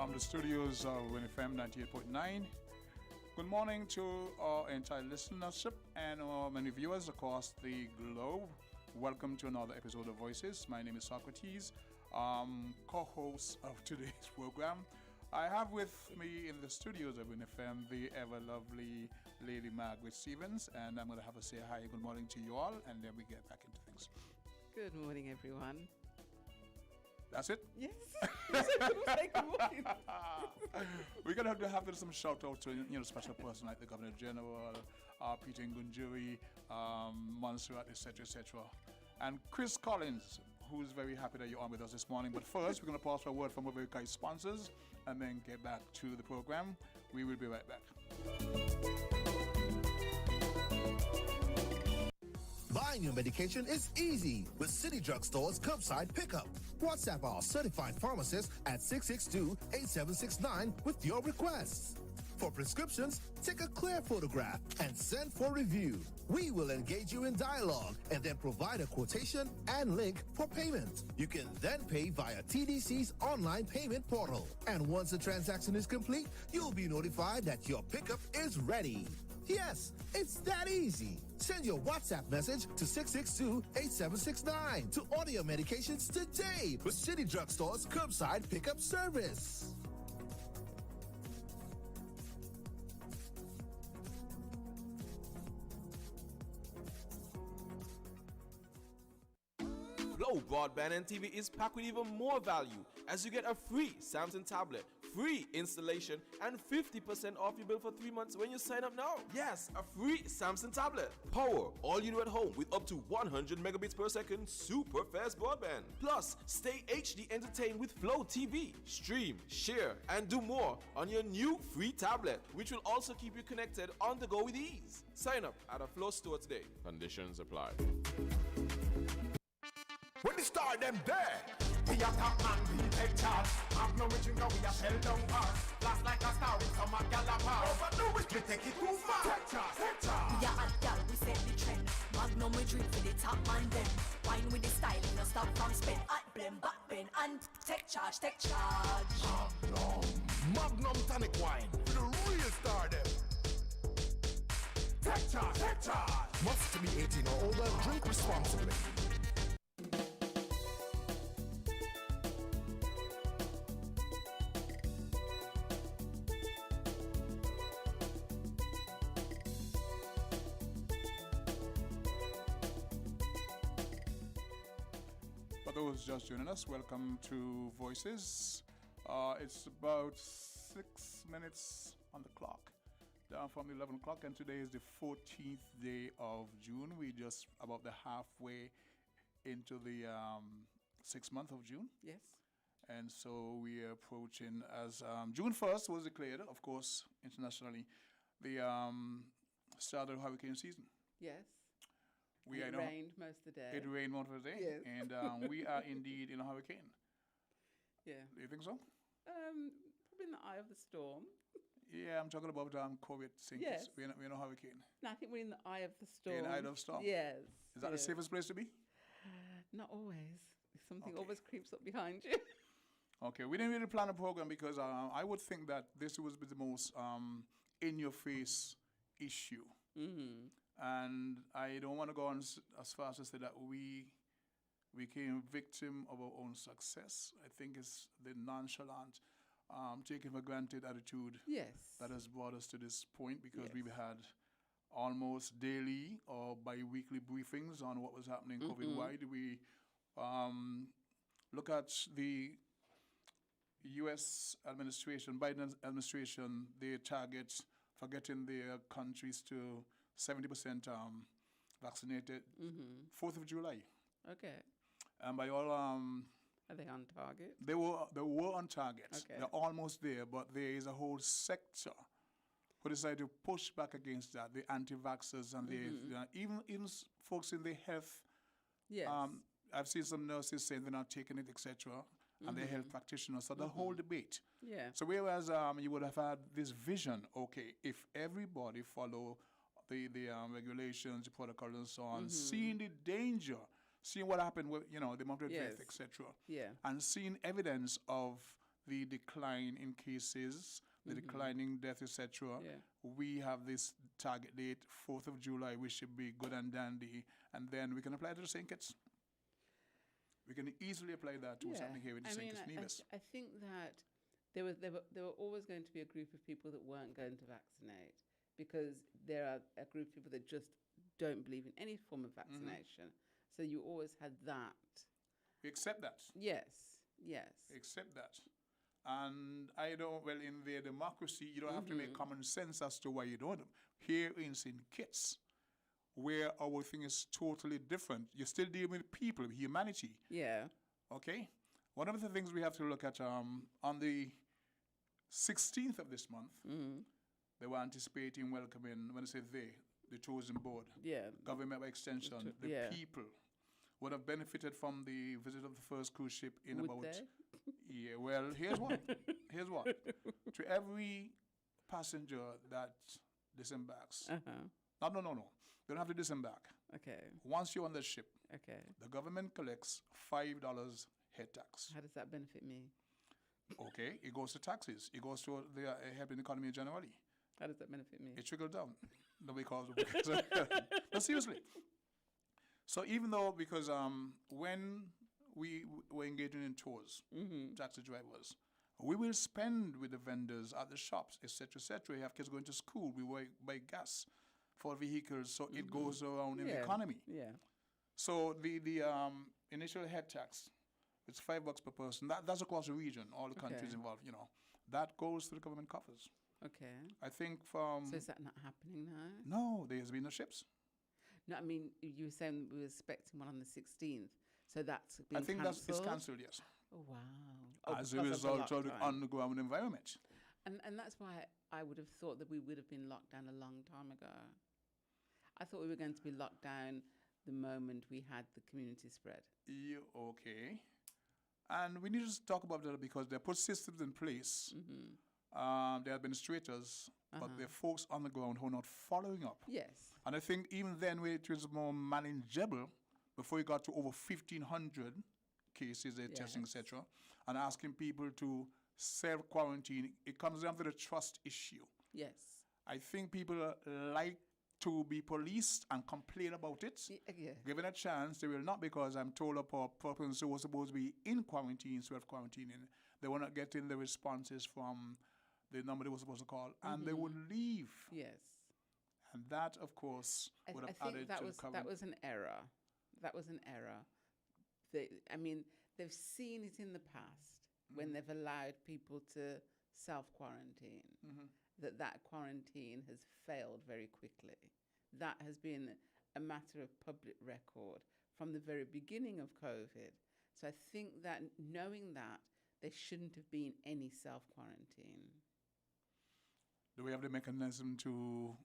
from the studios of WINNMedia Family 98.9. Good morning to our entire listenership and our many viewers across the globe. Welcome to another episode of Voices. My name is Socrates, co-host of today's program. I have with me in the studios of WINNMedia Family the ever lovely Lady Margaret Stevens, and I'm going to have her say hi, good morning to you all, and then we get back into things. Good morning, everyone. That's it? Yes. Good morning. We're going to have some shout out to special person like the Governor General, Peter Ngunjuri, Montserrat, etc., and Chris Collins, who's very happy that you're on with us this morning. But first, we're going to pause for a word from our very kind sponsors and then get back to the program. We will be right back. Buying your medication is easy with City Drugstore's curbside pickup. WhatsApp our certified pharmacist at 662-8769 with your requests. For prescriptions, take a clear photograph and send for review. We will engage you in dialogue and then provide a quotation and link for payment. You can then pay via TDC's online payment portal. And once the transaction is complete, you'll be notified that your pickup is ready. Yes, it's that easy. Send your WhatsApp message to 662-8769 to order your medications today with City Drugstore's curbside pickup service. Flow Broadband and TV is packed with even more value as you get a free Samsung tablet, free installation, and 50% off your bill for 3 months when you sign up now. Yes, a free Samsung tablet. Power all you do at home with up to 100 megabits per second super fast broadband. Plus, stay HD entertained with Flow TV. Stream, share, and do more on your new free tablet, which will also keep you connected on the go with ease. Sign up at a Flow store today. Conditions apply. When the star them there, we are top man, we take charge. Have no reaching now, we are shell down hard. Blast like a star with some gallopers. Overdo it, we take it too far. Take charge, take charge. We are hot gal, we set the trend. Magnum we drink for the top man then. Wine with the style, no stop from spin. Hot blend, back bend, and take charge, take charge. Magnum tonic wine for the real star them. Take charge, take charge. Must be 18 or older, drink responsibly. For those just joining us, welcome to Voices. It's about 6 minutes on the clock, down from 11 o'clock, and today is the 14th day of June. We're just about the halfway into the 6th month of June. Yes. And so we are approaching, as June 1st was declared, of course, internationally, the start of hurricane season. Yes. It rained most of the day. It rained most of the day. Yes. And we are indeed in a hurricane. Yeah. Do you think so? Probably in the eye of the storm. Yeah, I'm talking about COVID things. Yes. We're in a hurricane. No, I think we're in the eye of the storm. In the eye of the storm? Yes. Is that the safest place to be? Not always. Something Okay. always creeps up behind you. Okay, we didn't really plan a program because I would think that this would be the most in-your-face issue. Mm-hmm. And I don't want to go on as far as to say that we became victim of our own success. I think it's the nonchalant, taking for granted attitude Yes. that has brought us to this point, because Yes. we've had almost daily or bi-weekly briefings on what was happening COVID-wide. We look at the U.S. administration, Biden administration, their target for getting their countries to 70% vaccinated, 4th of July. Okay. And by all, Are they on target? they were on target. Okay. They're almost there, but there is a whole sector who decided to push back against that. The anti-vaxxers and even folks in the health. Yes. I've seen some nurses saying they're not taking it, etc. And they're health practitioners. So the whole debate. Yeah. So whereas you would have had this vision, okay, if everybody follow the regulations, the protocol, and so on, seeing the danger, seeing what happened with the amount of Yes. death, etc. Yeah. And seeing evidence of the decline in cases, the declining death, etc., Yeah. we have this target date, 4th of July, which should be good and dandy, and then we can apply to the St. Kitts. We can easily apply that to what's happening here in the St. Kitts Nevis. I think that there were always going to be a group of people that weren't going to vaccinate because there are a group of people that just don't believe in any form of vaccination. So you always had that. We accept that. Yes, yes. Accept that. And I don't, well, in their democracy, you don't have to make common sense as to why you don't. Here in St. Kitts, where our thing is totally different, you're still dealing with people, humanity. Yeah. Okay? One of the things we have to look at on the 16th of this month, they were anticipating welcoming, when I say they, the chosen board, Yeah. government by extension, the yeah. people would have benefited from the visit of the first cruise ship in Would about. they? Yeah, well, here's what. Here's what. To every passenger that disembarks, no. They don't have to disembark. Okay. Once you're on the ship, Okay. the government collects $5 head tax. How does that benefit me? Okay, it goes to taxes. It goes to the helping the economy generally. How does that benefit me? It trickles down. No, because no, seriously. So even though, because when we were engaging in tours, taxi drivers, we will spend with the vendors at the shops, etc., etc. You have kids going to school. We buy gas for vehicles, so it goes around in the economy. Yeah. So the initial head tax, it's $5 per person. That's across the region, all the countries Okay. involved. That goes to the government coffers. Okay. I think from So is that not happening now? no, there's been no ships. No, I mean, you were saying we were expecting one on the 16th. So that's been I think cancelled? it's cancelled. Yes, Oh, wow. Oh, as a because result the of the lockdown. underground environment. And that's why I would have thought that we would have been locked down a long time ago. I thought we were going to be locked down the moment we had the community spread. Okay, and we need to talk about that because they put systems in place. The administrators, but the folks on the ground who are not following up. Yes. And I think even then, where it was more manageable, before you got to over 1,500 cases, they're testing, etc., and asking people to self-quarantine, it comes down to the trust issue. Yes. I think people like to be policed and complain about it. Yeah. Given a chance, they will not, because I'm told a person who was supposed to be in quarantine, self-quarantining, they were not getting the responses from the number they were supposed to call, and they would leave. Yes. And that, of course, would have I think added that to was the that was an error. That was an error. I mean, they've seen it in the past when they've allowed people to self-quarantine, that quarantine has failed very quickly. That has been a matter of public record from the very beginning of COVID. So I think that knowing that, there shouldn't have been any self-quarantine. Do we have the mechanism to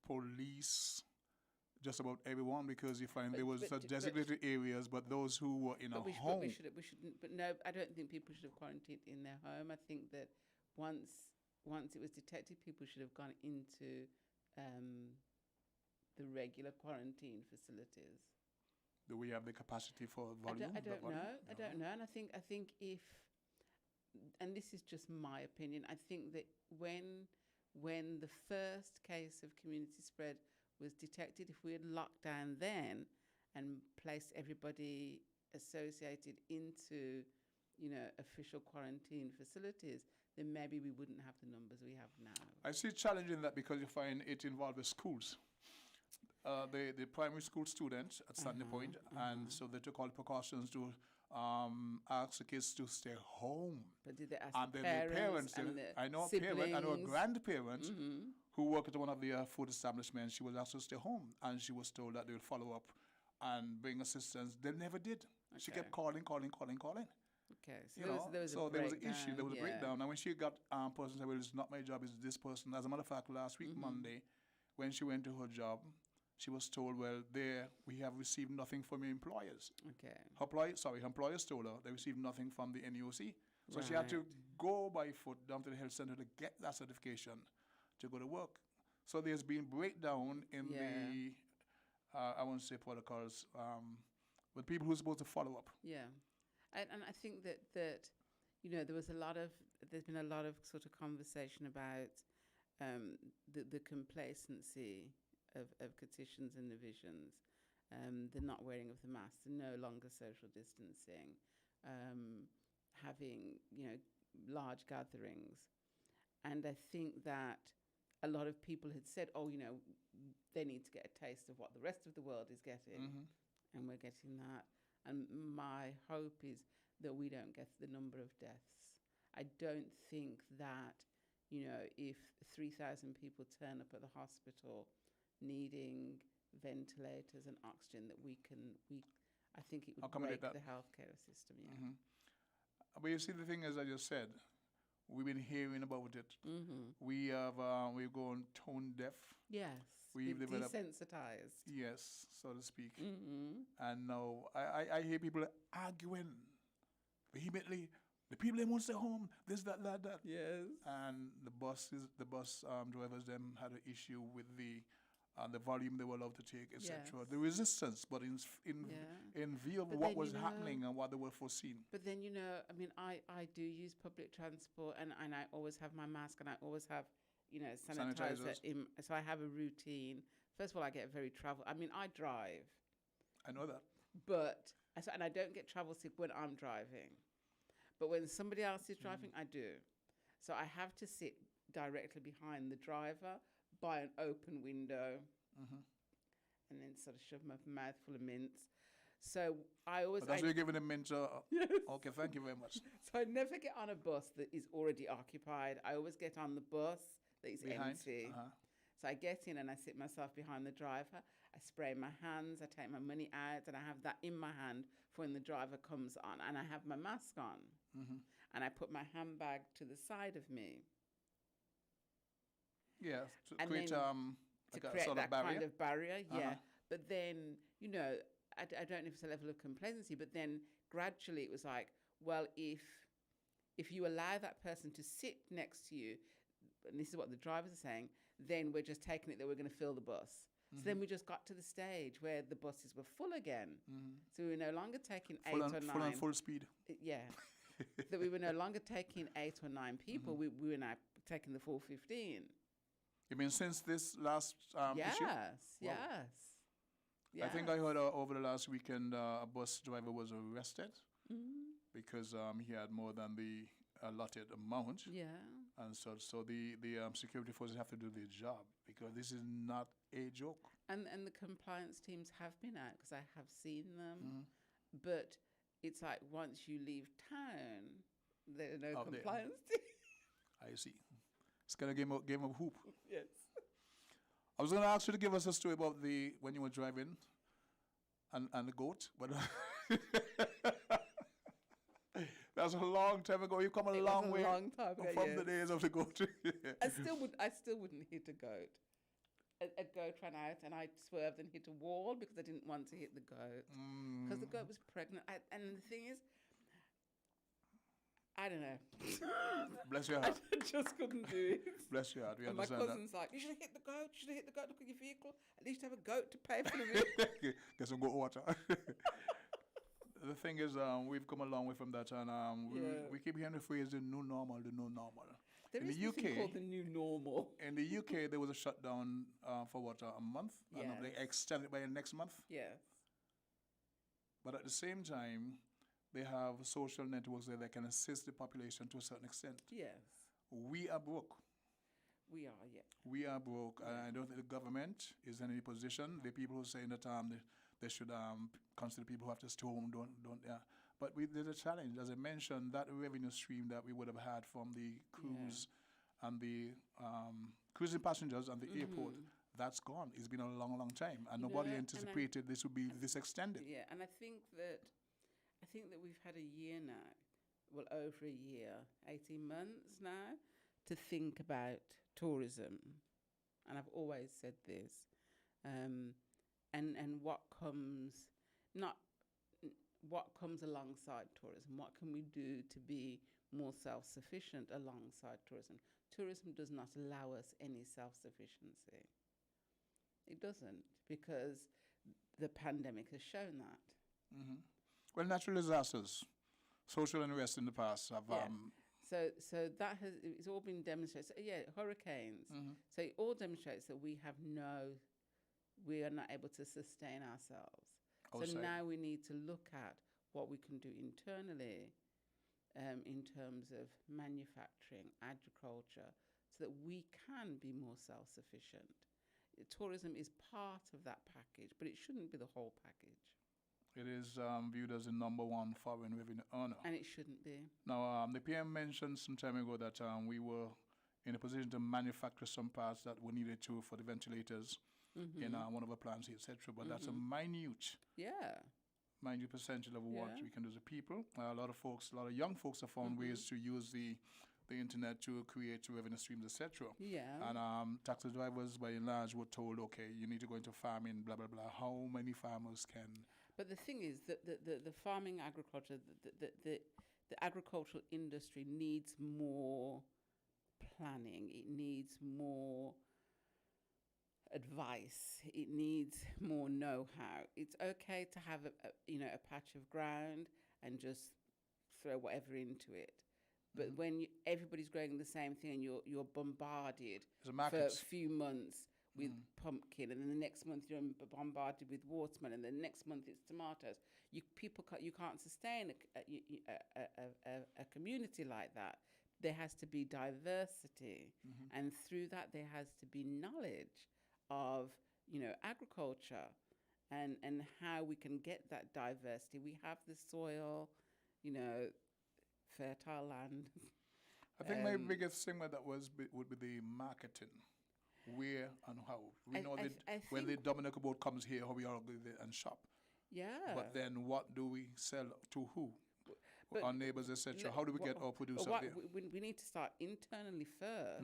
police just about everyone? Because you find there was designated areas, but those who were in a home. But we shouldn't. But no, I don't think people should have quarantined in their home. I think that once it was detected, people should have gone into the regular quarantine facilities. Do we have the capacity for volume? I don't know. And I think if, and this is just my opinion, I think that when the first case of community spread was detected, if we had locked down then and placed everybody associated into, official quarantine facilities, then maybe we wouldn't have the numbers we have now. I see challenging that because you find it involved with schools. The primary school students at Standing Point, and so they took all the precautions to ask the kids to stay home. But did they ask And the then parents? the parents, And I know a siblings? parent, I know a grandparent who worked at one of the food establishments. She was asked to stay home, and she was told that they would follow up and bring assistance. They never did. She kept calling. Okay, so there was an issue. There was a breakdown. And when she got person said, "Well, it's not my job. It's this person." As a matter of fact, last week Monday, when she went to her job, she was told, "Well, we have received nothing from your employers." Okay. Her employers told her they received nothing from the NUC. So she had to go by foot down to the health center to get that certification to go to work. So there's been breakdown in the, I won't say protocols, but people who are supposed to follow up. Yeah. And I think that there's been a lot of sort of conversation about the complacency of Catitians and Divisions, the not wearing of the mask, the no longer social distancing, having, large gatherings. And I think that a lot of people had said, they need to get a taste of what the rest of the world is getting. And we're getting that. And my hope is that we don't get the number of deaths. I don't think that, if 3,000 people turn up at the hospital needing ventilators and oxygen, that I think it would break the healthcare system. Yeah. But you see, the thing is, I just said, we've been hearing about it. We've gone tone deaf. Yes. We've developed desensitized. Yes, so to speak. And now I hear people arguing vehemently. The people they won't stay home. This, that. Yes. And the bus drivers them had an issue with the volume they were allowed to take, etc. Yes. The resistance, but in view of what was happening and what they were foreseen. But then, I do use public transport, and I always have my mask, and I always have, sanitizer. So I have a routine. First of all, I get very I drive. I know that. And I don't get travel sick when I'm driving. But when somebody else is driving, I do. So I have to sit directly behind the driver by an open window and then sort of shove my mouth full of mints. So I always... But that's why you're giving them mints. Yes. Okay, thank you very much. So I never get on a bus that is already occupied. I always get on the bus that is empty. So I get in and I sit myself behind the driver. I spray my hands. I take my money out and I have that in my hand for when the driver comes on. And I have my mask on. And I put my handbag to the side of me. Yeah, to and create sort that of barrier. kind of barrier, yeah. But then, I don't know if it's a level of complacency, but then gradually it was like, well, if you allow that person to sit next to you, and this is what the drivers are saying, then we're just taking it that we're going to fill the bus. So then we just got to the stage where the buses were full again. So we were no longer taking eight or nine. Full speed. Yeah. That we were no longer taking 8 or 9 people. We were now taking the full 15. You mean since this last issue? Yes. I think I heard over the last weekend a bus driver was arrested because he had more than the allotted amount. Yeah. And so the security forces have to do their job because this is not a joke. And the compliance teams have been out because I have seen them. But it's like once you leave town, there are no compliance teams. I see. It's kind of game of hoop. Yes. I was going to ask you to give us a story about when you were driving and the goat, but that's a long time ago. You've come a long way from the days of the goat. I still wouldn't hit a goat. A goat ran out and I swerved and hit a wall because I didn't want to hit the goat because the goat was pregnant. And the thing is, I don't know. Bless your heart. I just couldn't do it. Bless your heart. We and my understand cousin's like, you should have hit the goat. You should have hit the goat. Look at your vehicle. At least have a goat to pay for the vehicle. Get some goat water. The thing is, we've come a long way from that, and we keep hearing the phrase "the new normal," the new normal. There is this thing called the new normal. In the UK, there was a shutdown for a month? Yes. And they extended it by the next month. Yes. But at the same time, they have social networks there that can assist the population to a certain extent. Yes. We are broke. We are, yeah. We are broke. I don't think the government is in any position. The people who are saying that they should consider people who have to stay home, don't. But there's a challenge. As I mentioned, that revenue stream that we would have had from the cruise and the cruising passengers and the airport, that's gone. It's been a long, long time. And nobody anticipated this would be this extended. Yeah, and I think that we've had a year now, well, over a year, 18 months now, to think about tourism. And I've always said this. And what comes alongside tourism? What can we do to be more self-sufficient alongside tourism? Tourism does not allow us any self-sufficiency. It doesn't, because the pandemic has shown that. Well, natural disasters. social unrest in the past have Yeah. So that it's all been demonstrated. So, yeah, hurricanes. So it all demonstrates that we are not able to sustain ourselves. So outside. now we need to look at what we can do internally in terms of manufacturing, agriculture, so that we can be more self-sufficient. Tourism is part of that package, but it shouldn't be the whole package. It is viewed as the number one foreign revenue earner. And it shouldn't be. Now, the PM mentioned some time ago that we were in a position to manufacture some parts that were needed to for the ventilators in one of our plants, etc. But that's a minute percentage of what we can do as a people. A lot of young folks have found ways to use the internet to create revenue streams, etc. Yeah. And taxi drivers, by and large, were told, okay, you need to go into farming, blah, blah, blah. How many farmers can... But the thing is that the farming agriculture, the agricultural industry needs more planning. It needs more advice. It needs more know-how. It's okay to have a patch of ground and just throw whatever into it. But when everybody's growing the same thing and you're bombarded for a few months with pumpkin, and then the next month you're bombarded with watermelon, and the next month it's tomatoes. You can't sustain a community like that. There has to be diversity, and through that there has to be knowledge of agriculture and how we can get that diversity. We have the soil, fertile land. I think my biggest thing with that would be the marketing. Where and how. We know that when the Dominican boat comes here, how we all go there and shop. Yeah. But then what do we sell to who? Our neighbors, etc. How do we get our produce out there? We need to start internally first.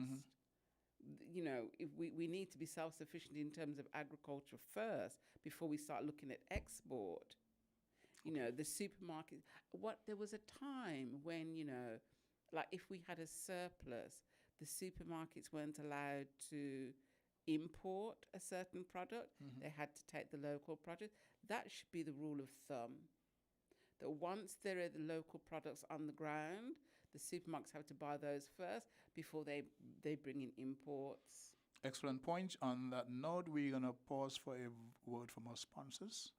If we need to be self-sufficient in terms of agriculture first before we start looking at export. The supermarket. There was a time when, like if we had a surplus, the supermarkets weren't allowed to import a certain product. They had to take the local product. That should be the rule of thumb. That once there are the local products on the ground, the supermarkets have to buy those first before they bring in imports. Excellent point. On that note, we're going to pause for a word from our sponsors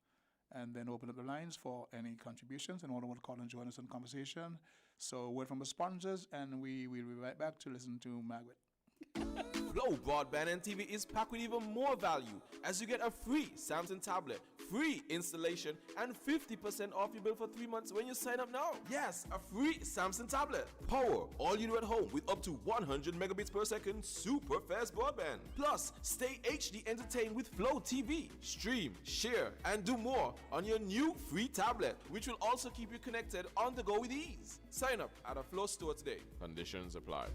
and then open up the lines for any contributions. And all want to call and join us in conversation. So, word from the sponsors, and we will be right back to listen to Margaret. Flow Broadband and TV is packed with even more value as you get a free Samsung tablet, free installation, and 50% off your bill for 3 months when you sign up now. Yes, a free Samsung tablet. Power all you do at home with up to 100 megabits per second super fast broadband. Plus, stay HD entertained with Flow TV. Stream, share, and do more on your new free tablet, which will also keep you connected on the go with ease. Sign up at a Flow store today. Conditions apply.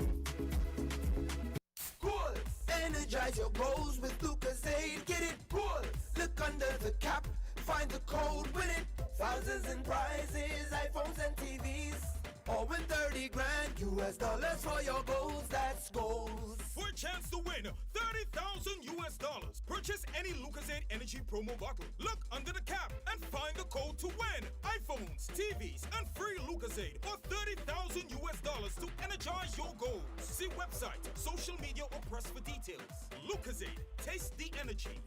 Cool. Energize your goals with Lucasade. Get it cool. Look under the cap. Find the code. Win it. Thousands in prizes. iPhones and TVs. Or win 30 grand US dollars for your goals. That's goals. For a chance to win $30,000 US. Purchase any Lucasade Energy promo bottle. Look under the cap and find the code to win iPhones, TVs, and free Lucasade or $30,000 US to energize your goals. See website, social media, or press for details. Lucasade, taste the energy.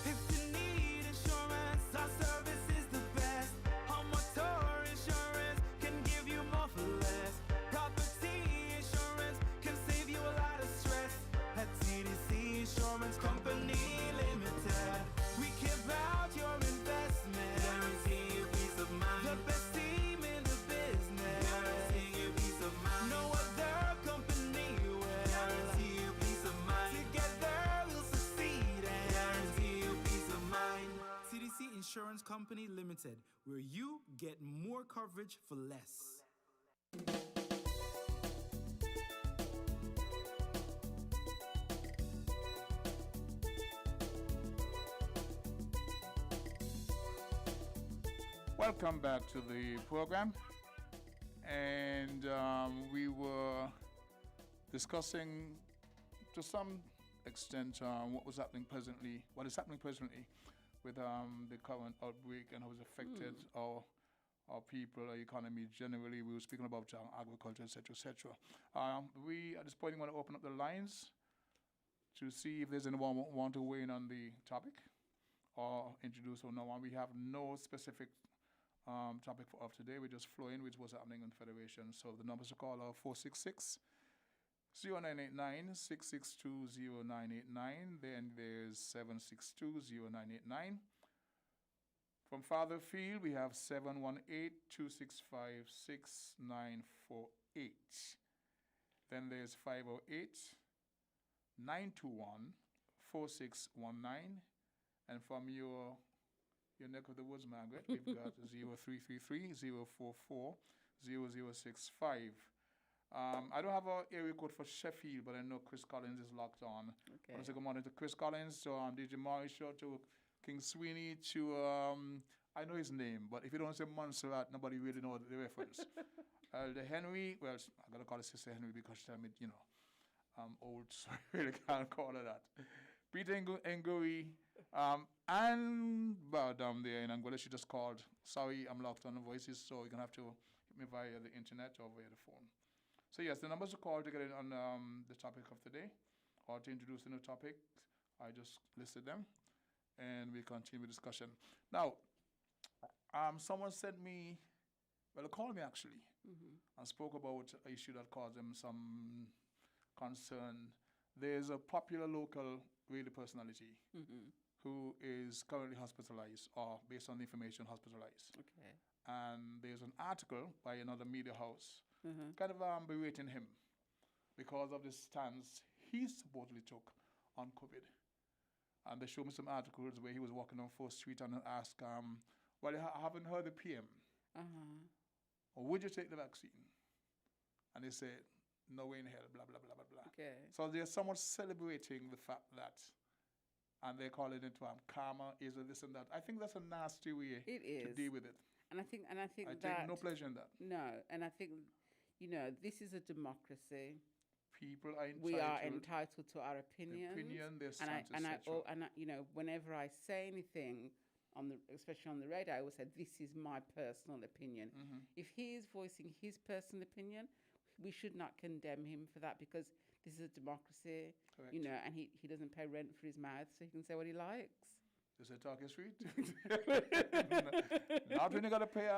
If you need insurance, our service is the best. Home motor insurance can give you more for less. Property insurance can save you a lot of stress. At TDC Insurance Company Limited, we care about your investment. Guarantee you peace of mind. The best team in the business. Guarantee you peace of mind. No other company will guarantee you peace of mind. Together we'll succeed and guarantee you peace of mind. TDC Insurance Company Limited, where you get more coverage for less. Welcome back to the program. And we were discussing to some extent what is happening presently with the current outbreak and how it's affected our our people, our economy generally. We were speaking about agriculture, etc., etc. We at this point want to open up the lines to see if there's anyone want to weigh in on the topic or introduce or no one. We have no specific topic of today. We just flow in with what's happening in Federation. So the numbers to call are 466 0989 662 0989. Then there's 762 0989. From Father Field, we have 718-265-6948. Then there's 508-921-4619. And from your neck of the woods, Margaret, we've got 0333-044-0065. I don't have an area code for Sheffield, but I know Chris Collins is locked on. Okay. I want to say good morning to Chris Collins, to DJ Mauricio, to King Sweeney, to, I know his name, but if you don't say Montserrat, nobody really knows the reference. The Henry, well, I'm going to call her Sister Henry because she tell me, I'm old, so I really can't call her that. Peter Ngui, and down there in Angola, she just called. Sorry, I'm locked on the voices, so you're going to have to hit me via the internet or via the phone. So yes, the numbers to call to get in on the topic of today, or to introduce a new topic, I just listed them, and we continue with discussion. Now, someone sent me, well, called me actually, and spoke about an issue that caused them some concern. There's a popular local radio personality who is currently hospitalized, or based on the information, hospitalized. Okay. And there's an article by another media house kind of berating him because of the stance he supposedly took on COVID. And they showed me some articles where he was walking on 4th Street and asked, well, I haven't heard the PM. Or would you take the vaccine? And they said, no way in hell, blah, blah, blah, blah, blah. Okay. So they're somewhat celebrating the fact that, and they're calling it karma, is this and that. I think that's a nasty way to deal with it. And I think I take no pleasure in that. No, and I think, this is a democracy. People are entitled. We are entitled to our opinions. Their stance, whenever I say anything especially on the radio, I always say this is my personal opinion. If he is voicing his personal opinion, we should not condemn him for that, because this is a democracy. Correct. And he doesn't pay rent for his mouth, so he can say what he likes. Is it talking sweet? Not when you got to pay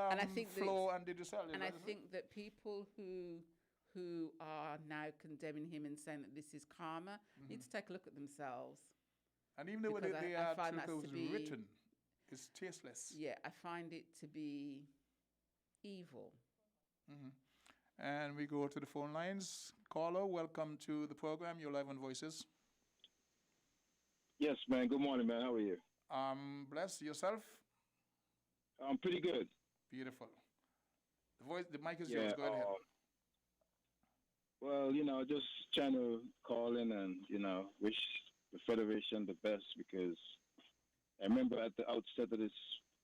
flow and digital. And I think that people who are now condemning him and saying that this is karma need to take a look at themselves. And even the way the article was written is tasteless. Yeah, I find it to be evil. And we go to the phone lines. Caller, welcome to the program. You're live on Voices. Yes, man. Good morning, man. How are you? Bless yourself. I'm pretty good. Beautiful. The mic is yours. Go ahead. Well, just trying to call in and wish the Federation the best, because I remember at the outset of this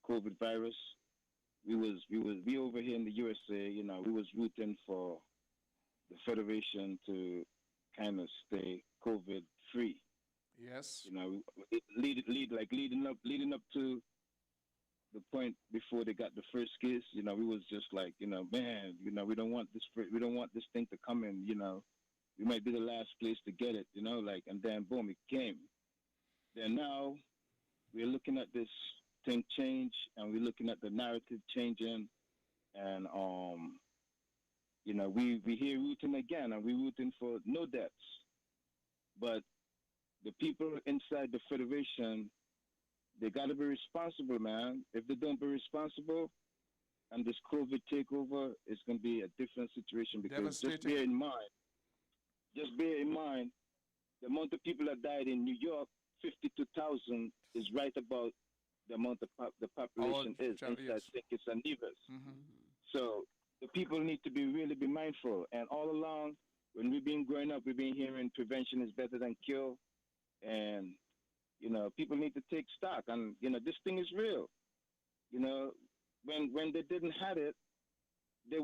COVID virus, we over here in the USA, we was rooting for the Federation to kind of stay COVID free. Yes. Leading up to the point before they got the first case, we was just like, man, we don't want this thing to come in, we might be the last place to get it, and then boom, it came. Then now we're looking at this thing change, and we're looking at the narrative changing, and we here rooting again, and we're rooting for no deaths. But the people inside the Federation, they got to be responsible, man. If they don't be responsible, and this COVID takeover, it's going to be a different situation, because just bear in mind, the amount of people that died in New York, 52,000, is right about the amount of the population is inside St. Kitts and Nevis. So the people need to really be mindful. And all along, when we've been growing up, we've been hearing prevention is better than cure. And, people need to take stock. And, this thing is real. When they didn't have it, they're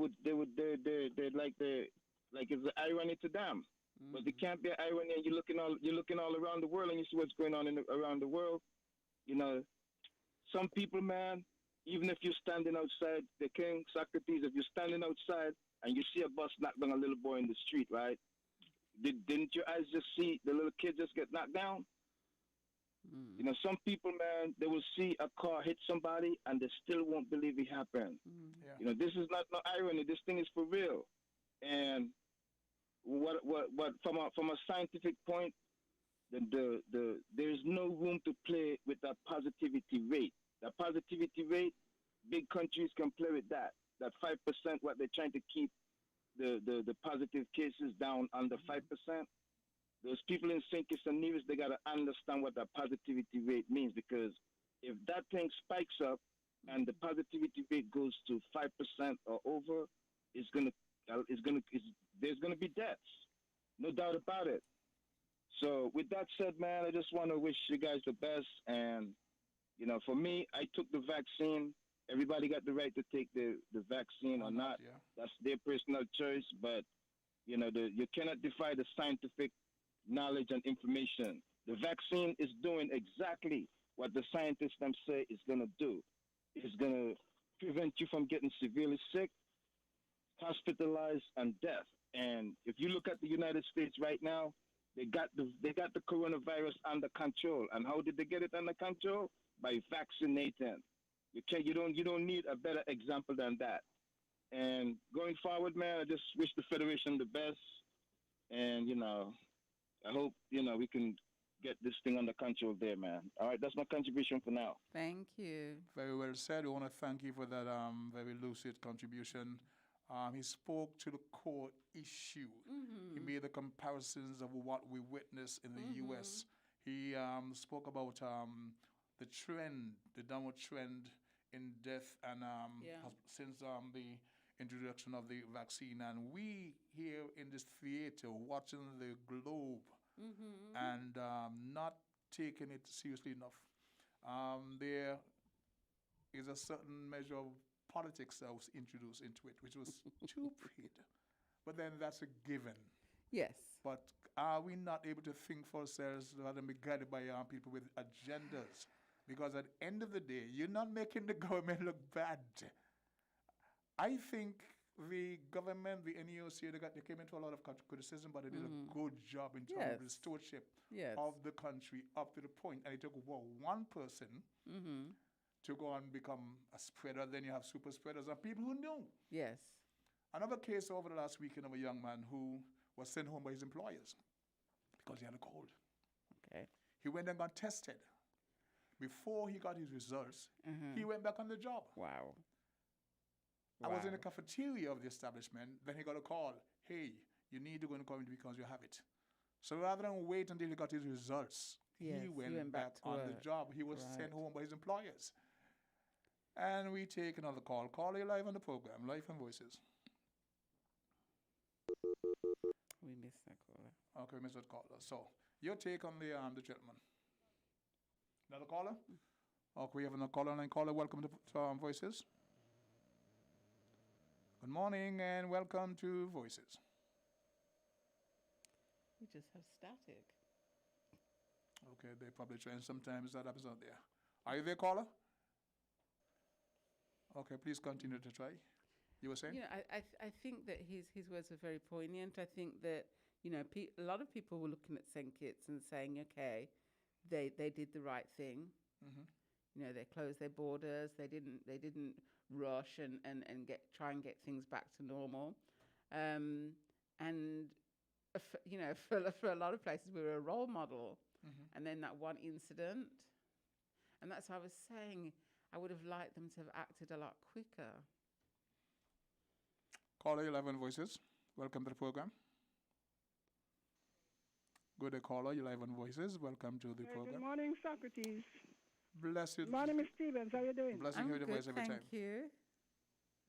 like it's an irony to them. But there can't be an irony. And you're looking all around the world, and you see what's going on around the world. Some people, man, Even if you're standing outside, the king, Socrates, if you're standing outside and you see a bus knock down a little boy in the street, right? Didn't your eyes just see the little kid just get knocked down? You know, some people, man, they will see a car hit somebody and they still won't believe it happened. Yeah. You know, this is not no irony. This thing is for real. And what from a scientific point, there's no room to play with that positivity rate. That positivity rate, big countries can play with that. That 5%, what they're trying to keep the positive cases down under 5%. Those people in St. Kitts and Nevis, they got to understand what that positivity rate means, because if that thing spikes up and the positivity rate goes to 5% or over, there's gonna be deaths, no doubt about it. So with that said, man, I just want to wish you guys the best. And you know, for me, I took the vaccine. Everybody got the right to take the vaccine or not. Yeah. That's their personal choice. But you know, you cannot defy the scientific knowledge and information. The vaccine is doing exactly what the scientists them say it's going to do. It's going to prevent you from getting severely sick, hospitalized, and death. And if you look at the United States right now, they got the coronavirus under control. And how did they get it under control? By vaccinating. You don't need a better example than that. And going forward, man, I just wish the Federation the best. And, you know, I hope, you know, we can get this thing under control there, man. All right, that's my contribution for now. Thank you. Very well said. We want to thank you for that very lucid contribution. He spoke to the core issue. He made the comparisons of what we witness in the U.S. He spoke about the trend, the downward trend in death and since the introduction of the vaccine. And we here in this theater watching the globe and not taking it seriously enough. There is a certain measure of politics that was introduced into it, which was stupid. But then that's a given. Yes. But are we not able to think for ourselves rather than be guided by people with agendas? Because at the end of the day, you're not making the government look bad. I think the government, the NEOC, they came into a lot of criticism, but they did a good job in terms of the stewardship of the country up to the point. And it took one person to go and become a spreader. Then you have super spreaders and people who knew. Yes. Another case over the last weekend of a young man who was sent home by his employers because he had a cold. Okay. He went and got tested. Before he got his results, he went back on the job. Wow. I was in the cafeteria of the establishment. Then he got a call. Hey, you need to go in quarantine because you have it. So rather than wait until he got his results, he went back on the job. He was sent home by his employers. And we take another call. Call you live on the program, Live and Voices. We missed that caller. Okay, we missed that caller. So, your take on the gentleman. Another caller? Okay, we have another caller. Line caller, welcome to Voices. Good morning and welcome to Voices. We just have static. Okay, they probably trying sometimes that happens out there. Are you there, caller? Okay, please continue to try. You were saying? You know, I think that his words are very poignant. I think that, you know, a lot of people were looking at St. Kitts and saying, okay, they did the right thing. You know, they closed their borders. They didn't rush and try and get things back to normal. And you know, for a lot of places, we were a role model. And then that one incident, and that's what I was saying. I would have liked them to have acted a lot quicker. Caller 11 Voices, welcome to the program. Good day, caller 11 Voices, welcome to the program. Good morning, Socrates. Bless you. Good morning, Miss Stevens. How you doing? Blessing you with your voice every time. Thank you.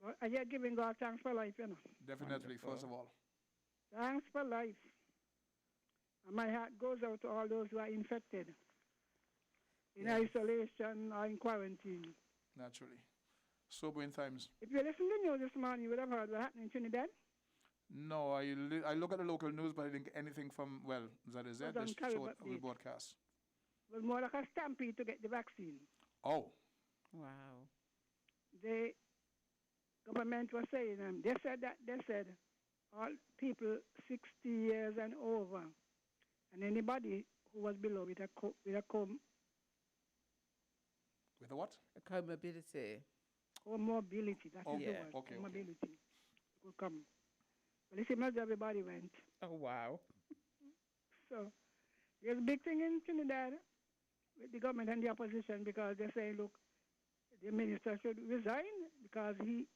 Well, are you giving God thanks for life, you know? Definitely, Wonderful. first of all. Thanks for life. And my heart goes out to all those who are infected, in isolation or in quarantine. Naturally. Sobering times. If you listen to the news this morning, you would have heard what happened in Trinidad. No, I look at the local news, but I didn't get anything from, that is it, this short broadcast. Well, more like a stampede to get the vaccine. Oh. Wow. the government was saying, they said all people 60 years and over, and anybody who was below with a With a what? A comorbidity. Comorbidity, that's the word. Okay. Comorbidity will come. Well, it seems as everybody went. Oh, wow. So there's a big thing in Trinidad with the government and the opposition because they say, look, the minister should resign because he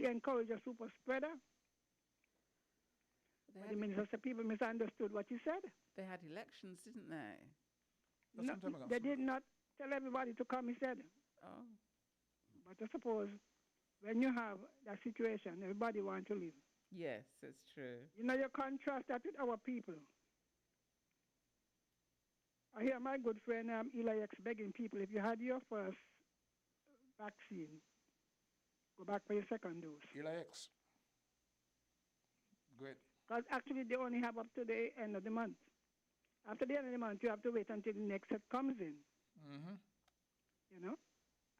encouraged a super spreader. But the minister said people misunderstood what he said. They had elections, didn't they? No, they did not tell everybody to come, he said. Oh. But I suppose when you have that situation, everybody wants to live. Yes, it's true. You know, you contrast that with our people. I hear my good friend Eli X begging people, if you had your first vaccine, go back for your second dose. Eli X. Great. Because actually they only have up to the end of the month. After the end of the month, you have to wait until the next set comes in. Mm-hmm. You know?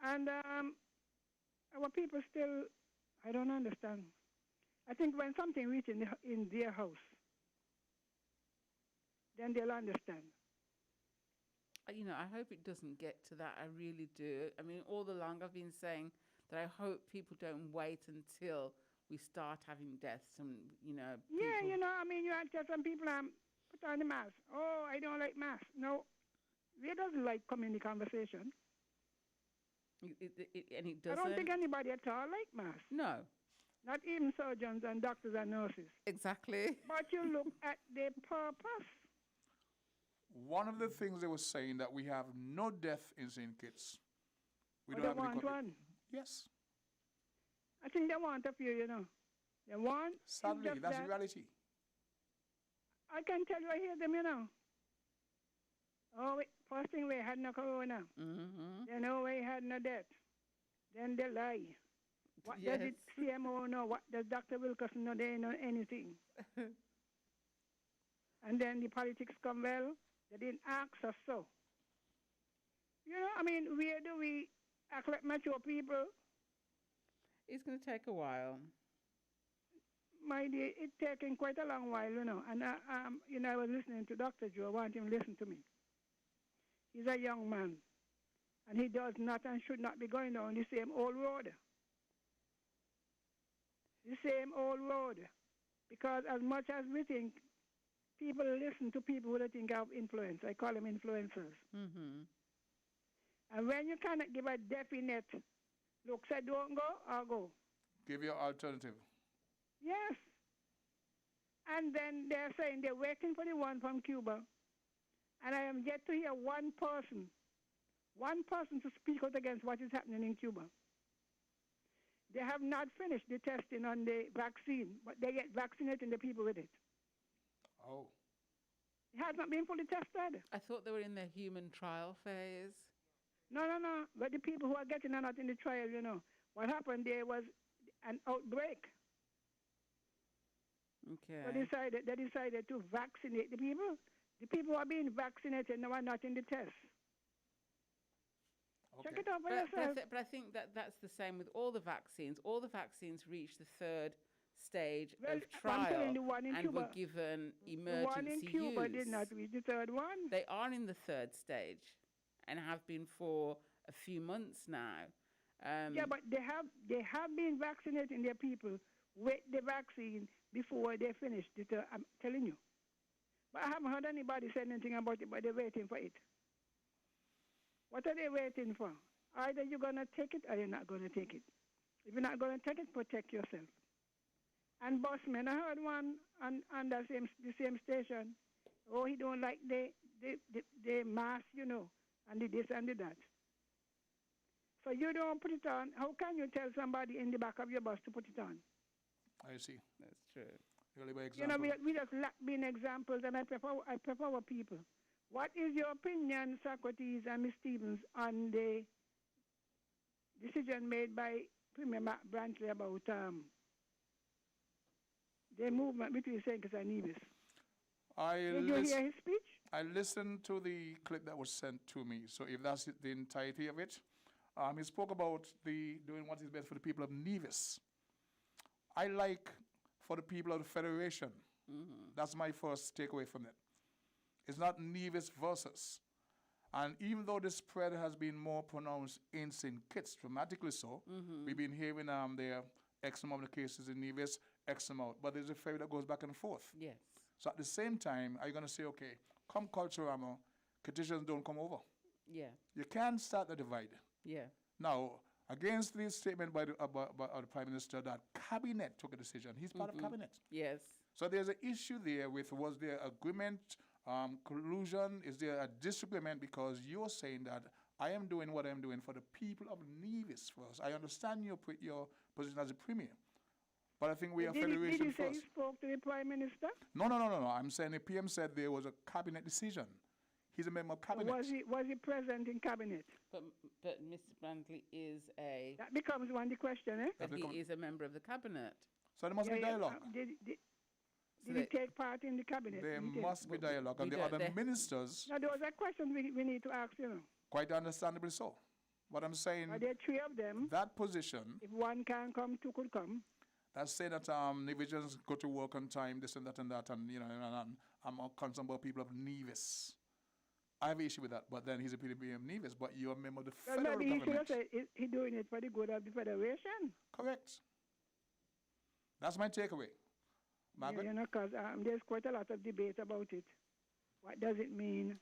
And our people still, I don't understand. I think when something reaches in their house, then they'll understand. You know, I hope it doesn't get to that. I really do. I mean, all along I've been saying that I hope people don't wait until we start having deaths and, you know. Yeah, you know, I mean, you have to some people put on the mask. Oh, I don't like masks. No, we doesn't like community conversation. And it doesn't. I don't think anybody at all like masks. No. Not even surgeons and doctors and nurses. Exactly. But you look at the purpose. One of the things they were saying that we have no death in St. Kitts. We They don't have want one. Yes. I think they want a few, you know. They want. Sadly, that's the reality. I can tell you, I hear them, you know. Oh, first thing we had no corona. Mm-hmm. Then we had no death. Then they lie. What does it CMO know? What does Dr. Wilkerson know? They know anything. And then the politics come, well, they didn't ask us so. You know, I mean, where do we act like mature people? It's going to take a while. My dear, it's taking quite a long while, you know. And, you know, I was listening to Dr. Joe. I want him to listen to me. He's a young man. And he does not and should not be going down the same old road. The same old road. Because as much as we think, people listen to people who they think have influence. I call them influencers. Mm-hmm. And when you cannot give a definite, look, say don't go, or go. Give your alternative. Yes. And then they're saying they're waiting for the one from Cuba. And I am yet to hear one person to speak out against what is happening in Cuba. They have not finished the testing on the vaccine, but they get vaccinating the people with it. Oh. It has not been fully tested. I thought they were in their human trial phase. No. But the people who are getting are not in the trial, you know. What happened there was an outbreak. Okay. So they decided to vaccinate the people. The people who are being vaccinated now are not in the test. Okay. Check it out for yourself. But I think that's the same with all the vaccines. All the vaccines reach the third stage of trial the one in and Cuba, were given emergency the one in Cuba use. did not reach the third one. They are in the third stage and have been for a few months now. Yeah, but they have been vaccinating their people with the vaccine before they finished it. I'm telling you. But I haven't heard anybody say anything about it, but they're waiting for it. What are they waiting for? Either you're going to take it or you're not going to take it. If you're not going to take it, protect yourself. And Bossman, I heard one on the same station. Oh, he don't like the mask, you know, and the this and the that. So you don't put it on. How can you tell somebody in the back of your bus to put it on? I see. That's true. Really by example. You know, we just lack being examples, and I prefer our people. What is your opinion, Socrates and Ms. Stevens, on the decision made by Premier Brantley about the movement between St. Kitts and Nevis? Did you hear his speech? I listened to the clip that was sent to me. So if that's the entirety of it, He spoke about doing what is best for the people of Nevis. I like for the people of the Federation. That's my first takeaway from it. It's not Nevis versus. And even though the spread has been more pronounced in St. Kitts, dramatically so, we've been hearing there X amount of cases in Nevis, X amount, but there's a ferry that goes back and forth. Yes. So at the same time, are you going to say, okay, come Culturama, Kittians don't come over? Yeah. You can't start the divide. Yeah. Now, against this statement by the Prime Minister that Cabinet took a decision, he's part of Cabinet. Yes. So there's an issue there with, was there agreement, collusion, is there a disagreement, because you're saying that I am doing what I'm doing for the people of Nevis first. I understand your position as a premier, but I think we are federation Did you say first. you spoke to the Prime Minister? No. I'm saying the PM said there was a Cabinet decision. He's a member of Cabinet. Was he present in Cabinet? But Mr. Brantley is That becomes one the question, eh? But he is a member of the Cabinet. So there must be dialogue. Did he take part in the Cabinet? There must be dialogue. And the other ministers... Now, those are questions we need to ask, you know. Quite understandably so. But I'm saying... Are there three of them? That position... If one can't come, two could come. That's saying that Nevisions go to work on time, this and that, and I'm concerned about people of Nevis. I have an issue with that, but then he's a PDP of Nevis, but you're a member of the federal maybe government. he should have said he's doing it for the good of the Federation. Correct. That's my takeaway. Margaret? Yeah, because there's quite a lot of debate about it. What does it mean?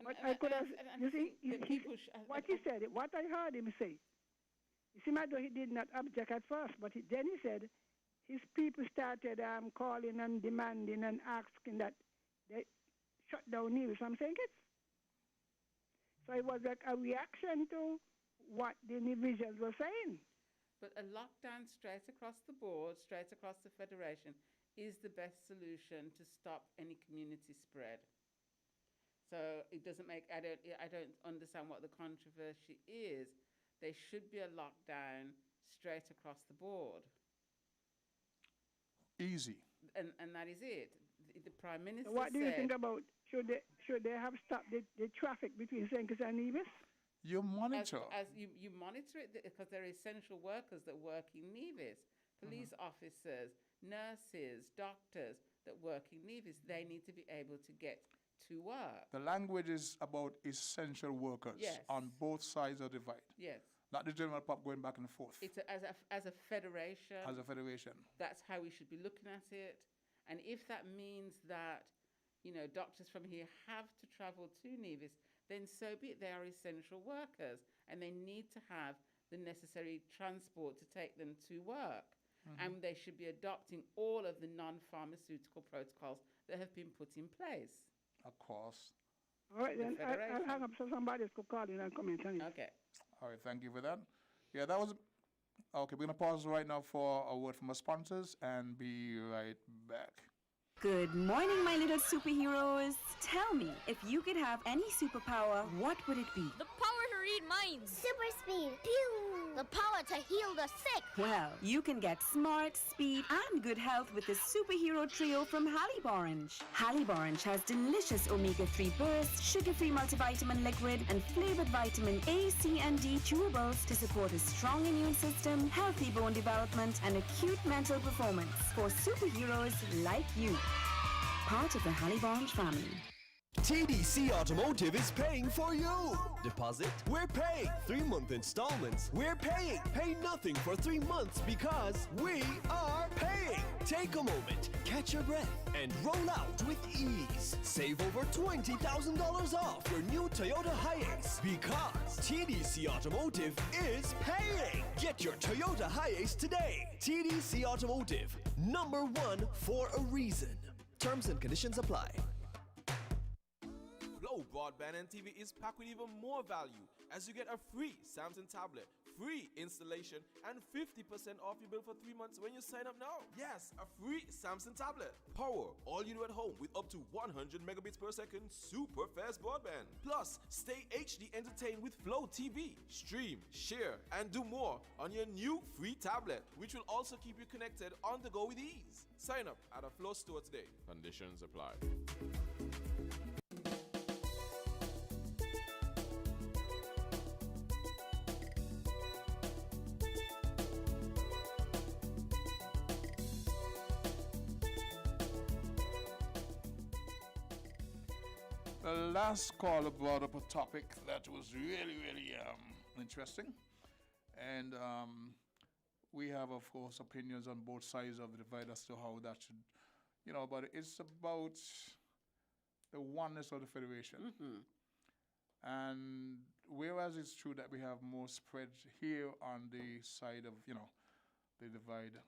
But I could have, you see, what he said, what I heard him say, you see, though he did not object at first, but then he said his people started calling and demanding and asking that they shut down Nevis. I'm saying it. So it was like a reaction to what the Nevisians were saying. But a lockdown straight across the board, straight across the Federation, is the best solution to stop any community spread. So it doesn't make, I don't understand what the controversy is. There should be a lockdown straight across the board. Easy. And that is it. The Prime Minister so what do you think about, should they have stopped the traffic between St. Kitts and Nevis? You monitor. As you monitor it, because there are essential workers that work in Nevis. Police officers, nurses, doctors that work in Nevis. They need to be able to get to work. The language is about essential workers on both sides of the divide. Yes. Not the general pop going back and forth. It's as a federation. As a federation. That's how we should be looking at it. And if that means that, doctors from here have to travel to Nevis, then so be it. They are essential workers and they need to have the necessary transport to take them to work. And they should be adopting all of the non-pharmaceutical protocols that have been put in place. Of course. All right, then I'll hang up so somebody else could call in and comment on it. Okay. All right, thank you for that. Yeah, that was... Okay, we're going to pause right now for a word from our sponsors and be right back. Good morning, my little superheroes. Tell me, if you could have any superpower, what would it be? The power to read minds. Super speed. Pew! The power to heal the sick. Well, you can get smart, speed, and good health with the superhero trio from Hallieborrange. Hallieborrange has delicious omega-3 bursts, sugar-free multivitamin liquid, and flavored vitamin A, C, and D chewables to support a strong immune system, healthy bone development, and acute mental performance for superheroes like you. Part of the Hallieborrange family. TDC Automotive is paying for you. Deposit? We're paying. 3-month installments? We're paying. Pay nothing for 3 months because we are paying. Take a moment, catch your breath, and roll out with ease. Save over $20,000 off your new Toyota Hiace because TDC Automotive is paying. Get your Toyota Hiace today. TDC Automotive, #1 for a reason. Terms and conditions apply. Flow Broadband and TV is packed with even more value as you get a free Samsung tablet, free installation, and 50% off your bill for 3 months when you sign up now. Yes, a free Samsung tablet. Power all you do at home with up to 100 megabits per second super fast broadband. Plus, stay HD entertained with Flow TV. Stream, share, and do more on your new free tablet, which will also keep you connected on the go with ease. Sign up at a Flow store today. Conditions apply. The last caller brought up a topic that was really, really interesting. And we have, of course, opinions on both sides of the divide as to how that should, but it's about the oneness of the Federation. And whereas it's true that we have more spread here on the side of, the divide,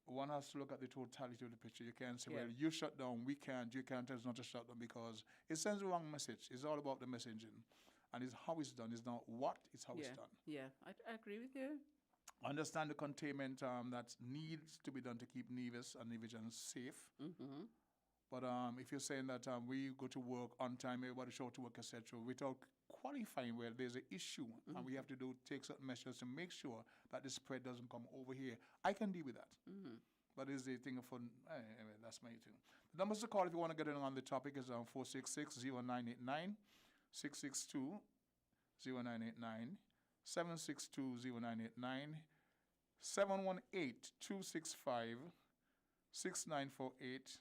one has to look at the totality of the picture. You can't say, well, you shut down, we can't, you can't tell us not to shut down, because it sends the wrong message. It's all about the messaging. And it's how it's done. It's not what, it's how it's done. Yeah, I agree with you. I understand the containment that needs to be done to keep Nevis and Nevisians safe. But if you're saying that we go to work on time, everybody show to work, etc., without qualifying where there's an issue, and we have to take certain measures to make sure that the spread doesn't come over here, I can deal with that. But it's the thing of fun. Anyway, that's my thing. The numbers to call if you want to get in on the topic is 466-0989, 662-0989, 762-0989, 718-265-6948,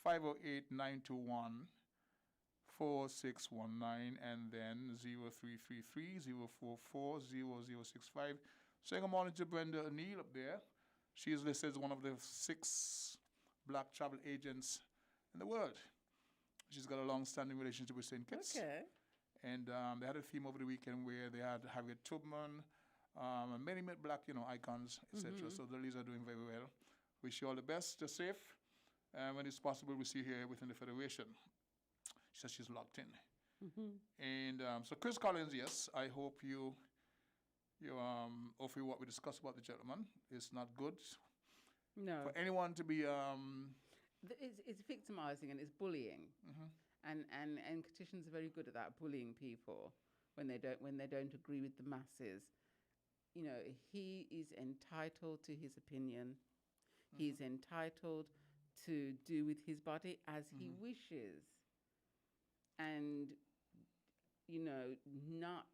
508-921, 4619, and then 0333-044-0065. Saying good morning to Brenda O'Neill up there. She is listed as one of the 6 black travel agents in the world. She's got a long-standing relationship with St. Kitts. Okay. And they had a theme over the weekend where they had Harriet Tubman, and many black, icons, etc. So the ladies are doing very well. Wish you all the best. Stay safe. And when it's possible, we'll see you here within the Federation. She says she's locked in. And so Chris Collins, yes, I hope you offer what we discussed about the gentleman. It's not good. No. For anyone to be... It's victimizing and it's bullying. And Petitions are very good at that, bullying people when they don't agree with the masses. He is entitled to his opinion. He's entitled to do with his body as he wishes. And not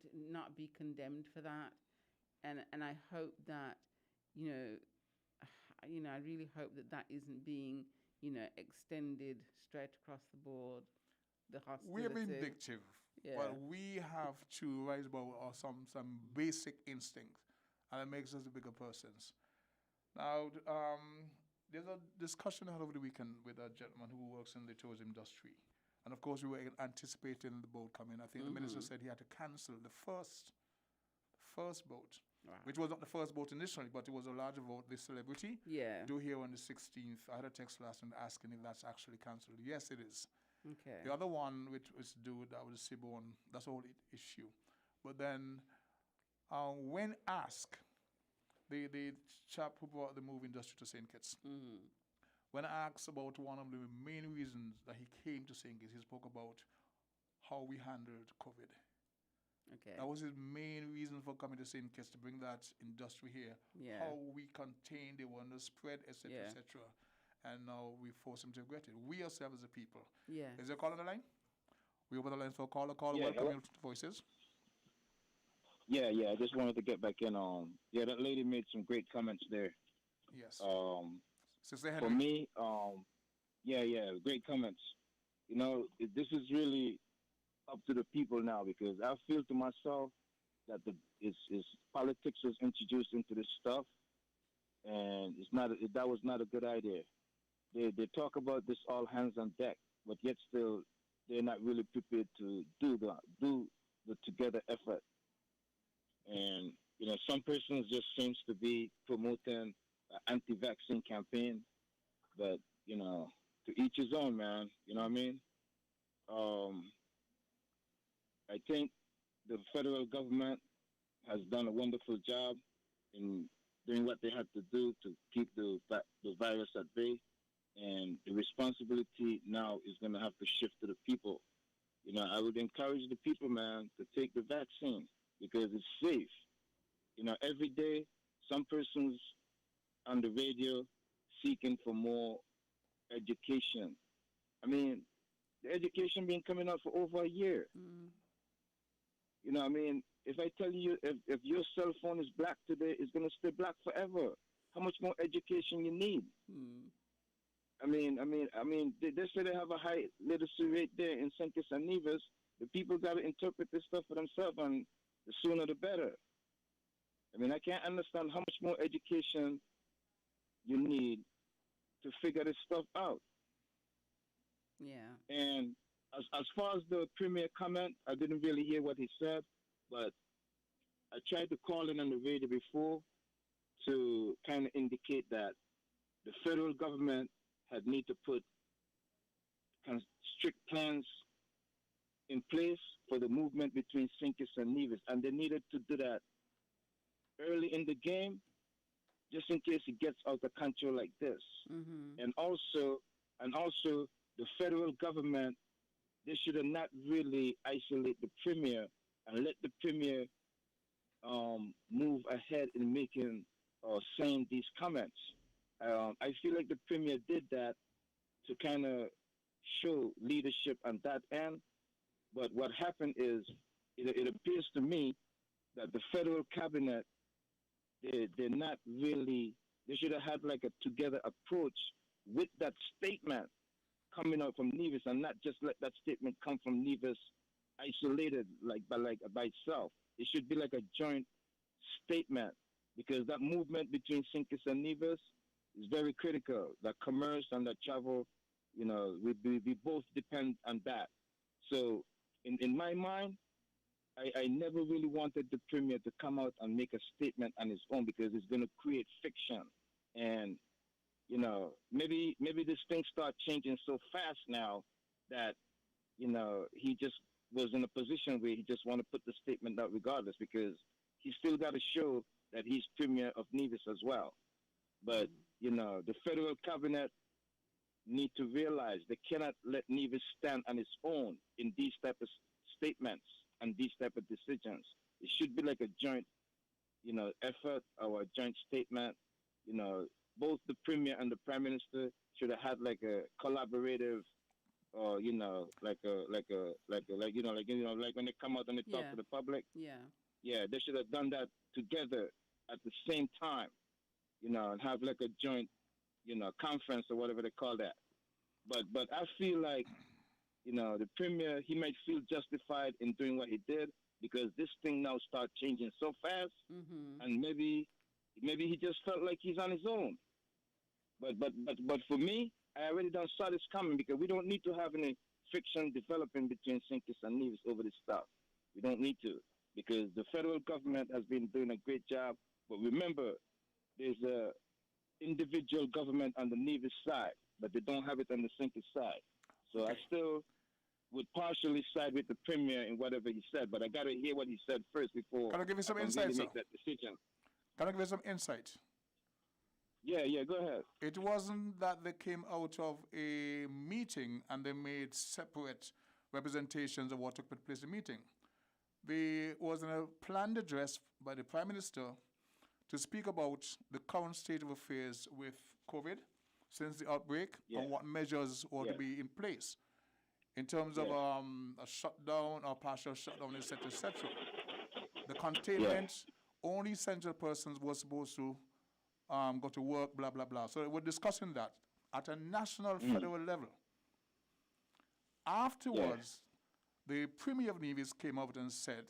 be condemned for that. And I hope that I really hope that isn't being extended straight across the board. The hostility. We're vindictive, but we have to rise above some basic instincts, and it makes us the bigger persons. Now, there's a discussion I had over the weekend with a gentleman who works in the tourism industry. And of course, we were anticipating the boat coming. I think the minister said he had to cancel the first boat, which was not the first boat initially, but it was a larger boat, the Celebrity. Due here on the 16th. I had a text last night asking if that's actually cancelled. Yes, it is. Okay. The other one, which was due, that was Seaborn, that's the whole issue. But then, when asked, the chap who brought the movie industry to St. Kitts, when asked about one of the main reasons that he came to St. Kitts, he spoke about how we handled COVID. Okay. That was his main reason for coming to St. Kitts, to bring that industry here. How we contained it, when the spread, etc., etc. And now we force him to regret it. We ourselves as a people. Is there a call on the line? We open the line for a caller. Welcome you to Voices. I just wanted to get back in on. That lady made some great comments there. Yes. For me, great comments. This is really up to the people now, because I feel to myself that politics was introduced into this stuff, and that was not a good idea. They talk about this all hands on deck, but yet still they're not really prepared to do the together effort. And some persons just seems to be promoting an anti-vaccine campaign, but to each his own, man. You know what I mean? I think the federal government has done a wonderful job in doing what they had to do to keep the virus at bay. And the responsibility now is going to have to shift to the people. I would encourage the people, man, to take the vaccine because it's safe. Every day, some persons on the radio seeking for more education. I mean, the education been coming out for over a year. If I tell you, if your cell phone is black today, it's going to stay black forever. How much more education you need? They say they have a high literacy rate there in St. Kitts and Nevis. The people got to interpret this stuff for themselves, and the sooner the better. I mean, I can't understand how much more education you need to figure this stuff out. Yeah. And as far as the premier comment, I didn't really hear what he said, but I tried to call in on the radio before to kind of indicate that the federal government had need to put strict plans in place for the movement between St. Kitts and Nevis, and they needed to do that early in the game, just in case it gets out of control like this. Mm-hmm. And also, the federal government, they should have not really isolate the premier and let the premier move ahead in making or saying these comments. I feel like the premier did that to kind of show leadership on that end. But what happened is, it appears to me that the federal cabinet, they're not really, they should have had like a together approach with that statement coming out from Nevis, and not just let that statement come from Nevis isolated by itself. It should be like a joint statement, because that movement between St. Kitts and Nevis is very critical. That commerce and that travel, we both depend on that. So in my mind, I never really wanted the premier to come out and make a statement on his own, because it's going to create fiction. And, maybe this thing start changing so fast now that, he just was in a position where he just want to put the statement out regardless, because he still got to show that he's premier of Nevis as well. But, the federal cabinet need to realize they cannot let Nevis stand on its own in these type of statements and these type of decisions. It should be like a joint, effort or a joint statement. Both the premier and the prime minister should have had like a collaborative, or like when they come out and they talk to the public. Yeah, they should have done that together at the same time, and have like a joint, conference or whatever they call that. But I feel like, the premier, he might feel justified in doing what he did, because this thing now start changing so fast, and maybe he just felt like he's on his own. But for me, I already done saw this coming, because we don't need to have any friction developing between St. Kitts and Nevis over this stuff. We don't need to, because the federal government has been doing a great job. But remember, there's a individual government on the Nevis side, but they don't have it on the St. Kitts side. So I still would partially side with the premier in whatever he said, but I got to hear what he said first before Can I give you some I can insight, really sir? make that decision. Can I give you some insight? Yeah, go ahead. It wasn't that they came out of a meeting and they made separate representations of what took place in the meeting. There was a planned address by the Prime Minister to speak about the current state of affairs with COVID since the outbreak, and what measures ought to be in place in terms of a shutdown or partial shutdown, etc., etc. The containment, only essential persons were supposed to go to work, blah, blah, blah. So we're discussing that at a national, federal level. Afterwards, the Premier of Nevis came out and said,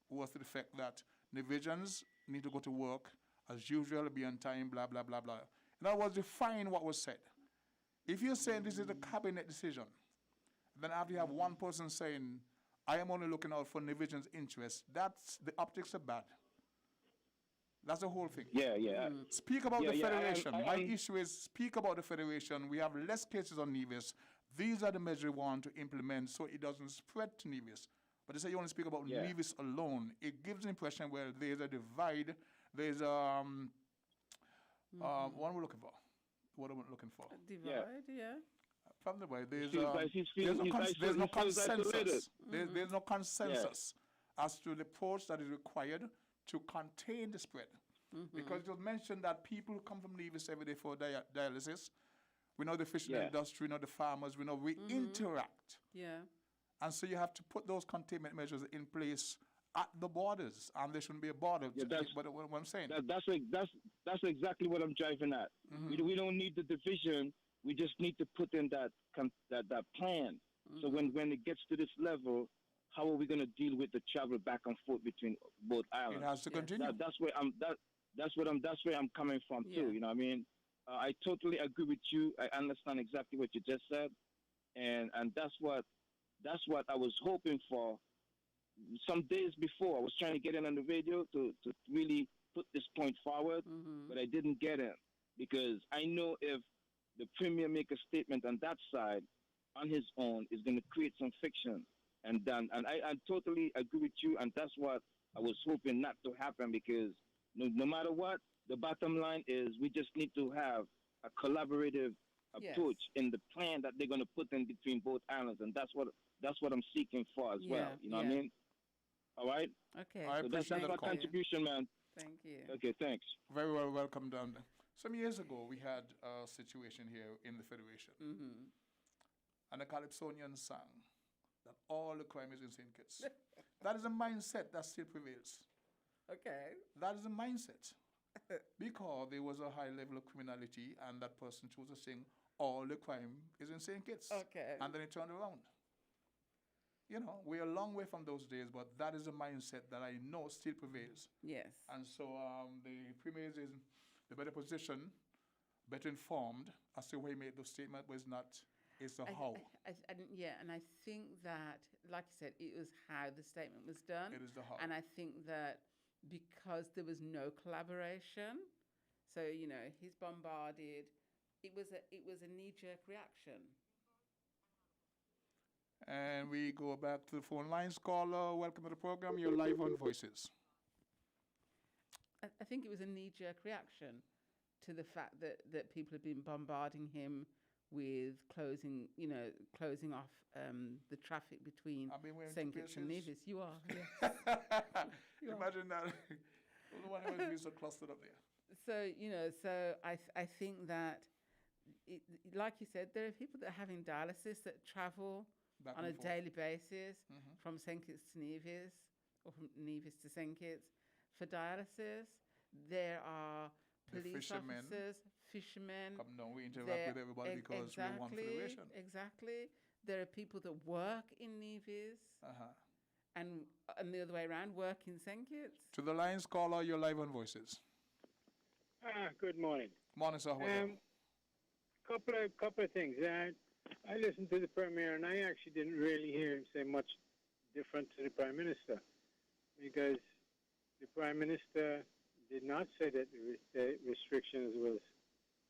was to the effect that Nevisians need to go to work as usual, be on time, blah, blah, blah, blah. In other words, define what was said. If you're saying this is a cabinet decision, then after you have one person saying, I am only looking out for Nevisians' interests, that's, the optics are bad. That's the whole thing. Speak about the Federation. My issue is speak about the Federation. We have less cases on Nevis. These are the measures we want to implement so it doesn't spread to Nevis. But they say you only speak about Nevis alone. It gives the impression where there's a divide. There's what am I looking for? What am I looking for? A divide, From the way, there's no consensus. There's no consensus as to the approach that is required to contain the spread. Because it was mentioned that people come from Nevis every day for dialysis. We know the fishing industry, we know the farmers, we know we interact. And so you have to put those containment measures in place at the borders, and there shouldn't be a border. That's what I'm saying. That's exactly what I'm driving at. We don't need the division We just need to put in that plan. So when it gets to this level, how are we going to deal with the travel back and forth between both islands? It has to continue. That's where I'm coming from too. You know what I mean? I totally agree with you. I understand exactly what you just said, and that's what I was hoping for. Some days before, I was trying to get in on the radio to really put this point forward, but I didn't get in because I know if the premier make a statement on that side on his own, is going to create some fiction. And I totally agree with you, and that's what I was hoping not to happen because no matter what, the bottom line is we just need to have a collaborative approach in the plan that they're going to put in between both islands, and that's what I'm seeking for as well. You know what I mean? All right. Okay. I So appreciate that's that my contribution, man. Thank you. Okay, thanks. Very well, welcome down there. Some years ago, we had a situation here in the Federation, and the Calypsonian sang that all the crime is in St. Kitts. That is a mindset that still prevails. Okay. That is a mindset. Because there was a high level of criminality, and that person chose to sing all the crime is in St. Kitts. Okay. And then it turned around. You know, we're a long way from those days, but that is a mindset that I know still prevails. Yes. And so the premier is in the better position, better informed as to why he made those statements, but it's the how. And I think that, like you said, it was how the statement was done. It is the how. And I think that because there was no collaboration, so, you know, he's bombarded, it was a knee-jerk reaction. And we go back to the phone lines. Caller, welcome to the program. You're live on Voices. I think it was a knee-jerk reaction to the fact that people have been bombarding him with closing off the traffic between St. Kitts and Nevis. You are, yes. Imagine that. The one who was so clustered up there. So I think that, like you said, there are people that are having dialysis that travel back on a forth. daily basis from St. Kitts to Nevis or from Nevis to St. Kitts for dialysis. There are police officers, fishermen. Come down, we interact with everybody because we want federation. Exactly. There are people that work in Nevis and the other way around, work in St. Kitts. To the lines, caller, you're live on Voices. Good morning. Morning, sir. Couple of things. I listened to the Premier, and I actually didn't really hear him say much different to the Prime Minister, because the Prime Minister did not say that the restrictions was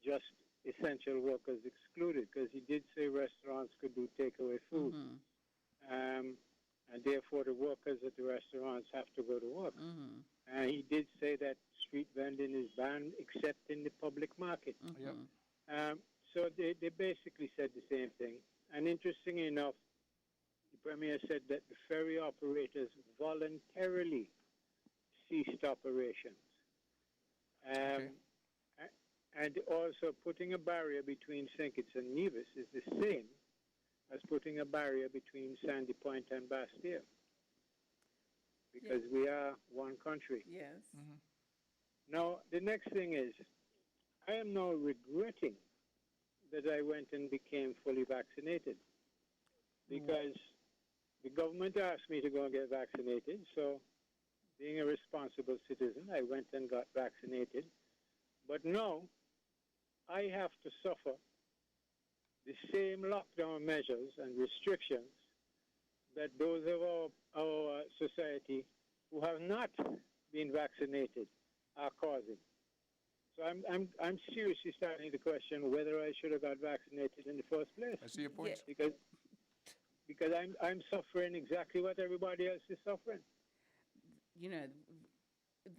just essential workers excluded, because he did say restaurants could do takeaway food. And therefore the workers at the restaurants have to go to work. And he did say that street vending is banned except in the public market. So they basically said the same thing. And interestingly enough, the Premier said that the ferry operators voluntarily ceased operations. And also putting a barrier between St. Kitts and Nevis is the same as putting a barrier between Sandy Point and Bastille, because we are one country. Yes. Now, the next thing is, I am now regretting that I went and became fully vaccinated, because the government asked me to go and get vaccinated. So being a responsible citizen, I went and got vaccinated. But now I have to suffer the same lockdown measures and restrictions that those of our society who have not been vaccinated are causing. So I'm seriously starting to question whether I should have got vaccinated in the first place. I see your point. Because I'm suffering exactly what everybody else is suffering. You know,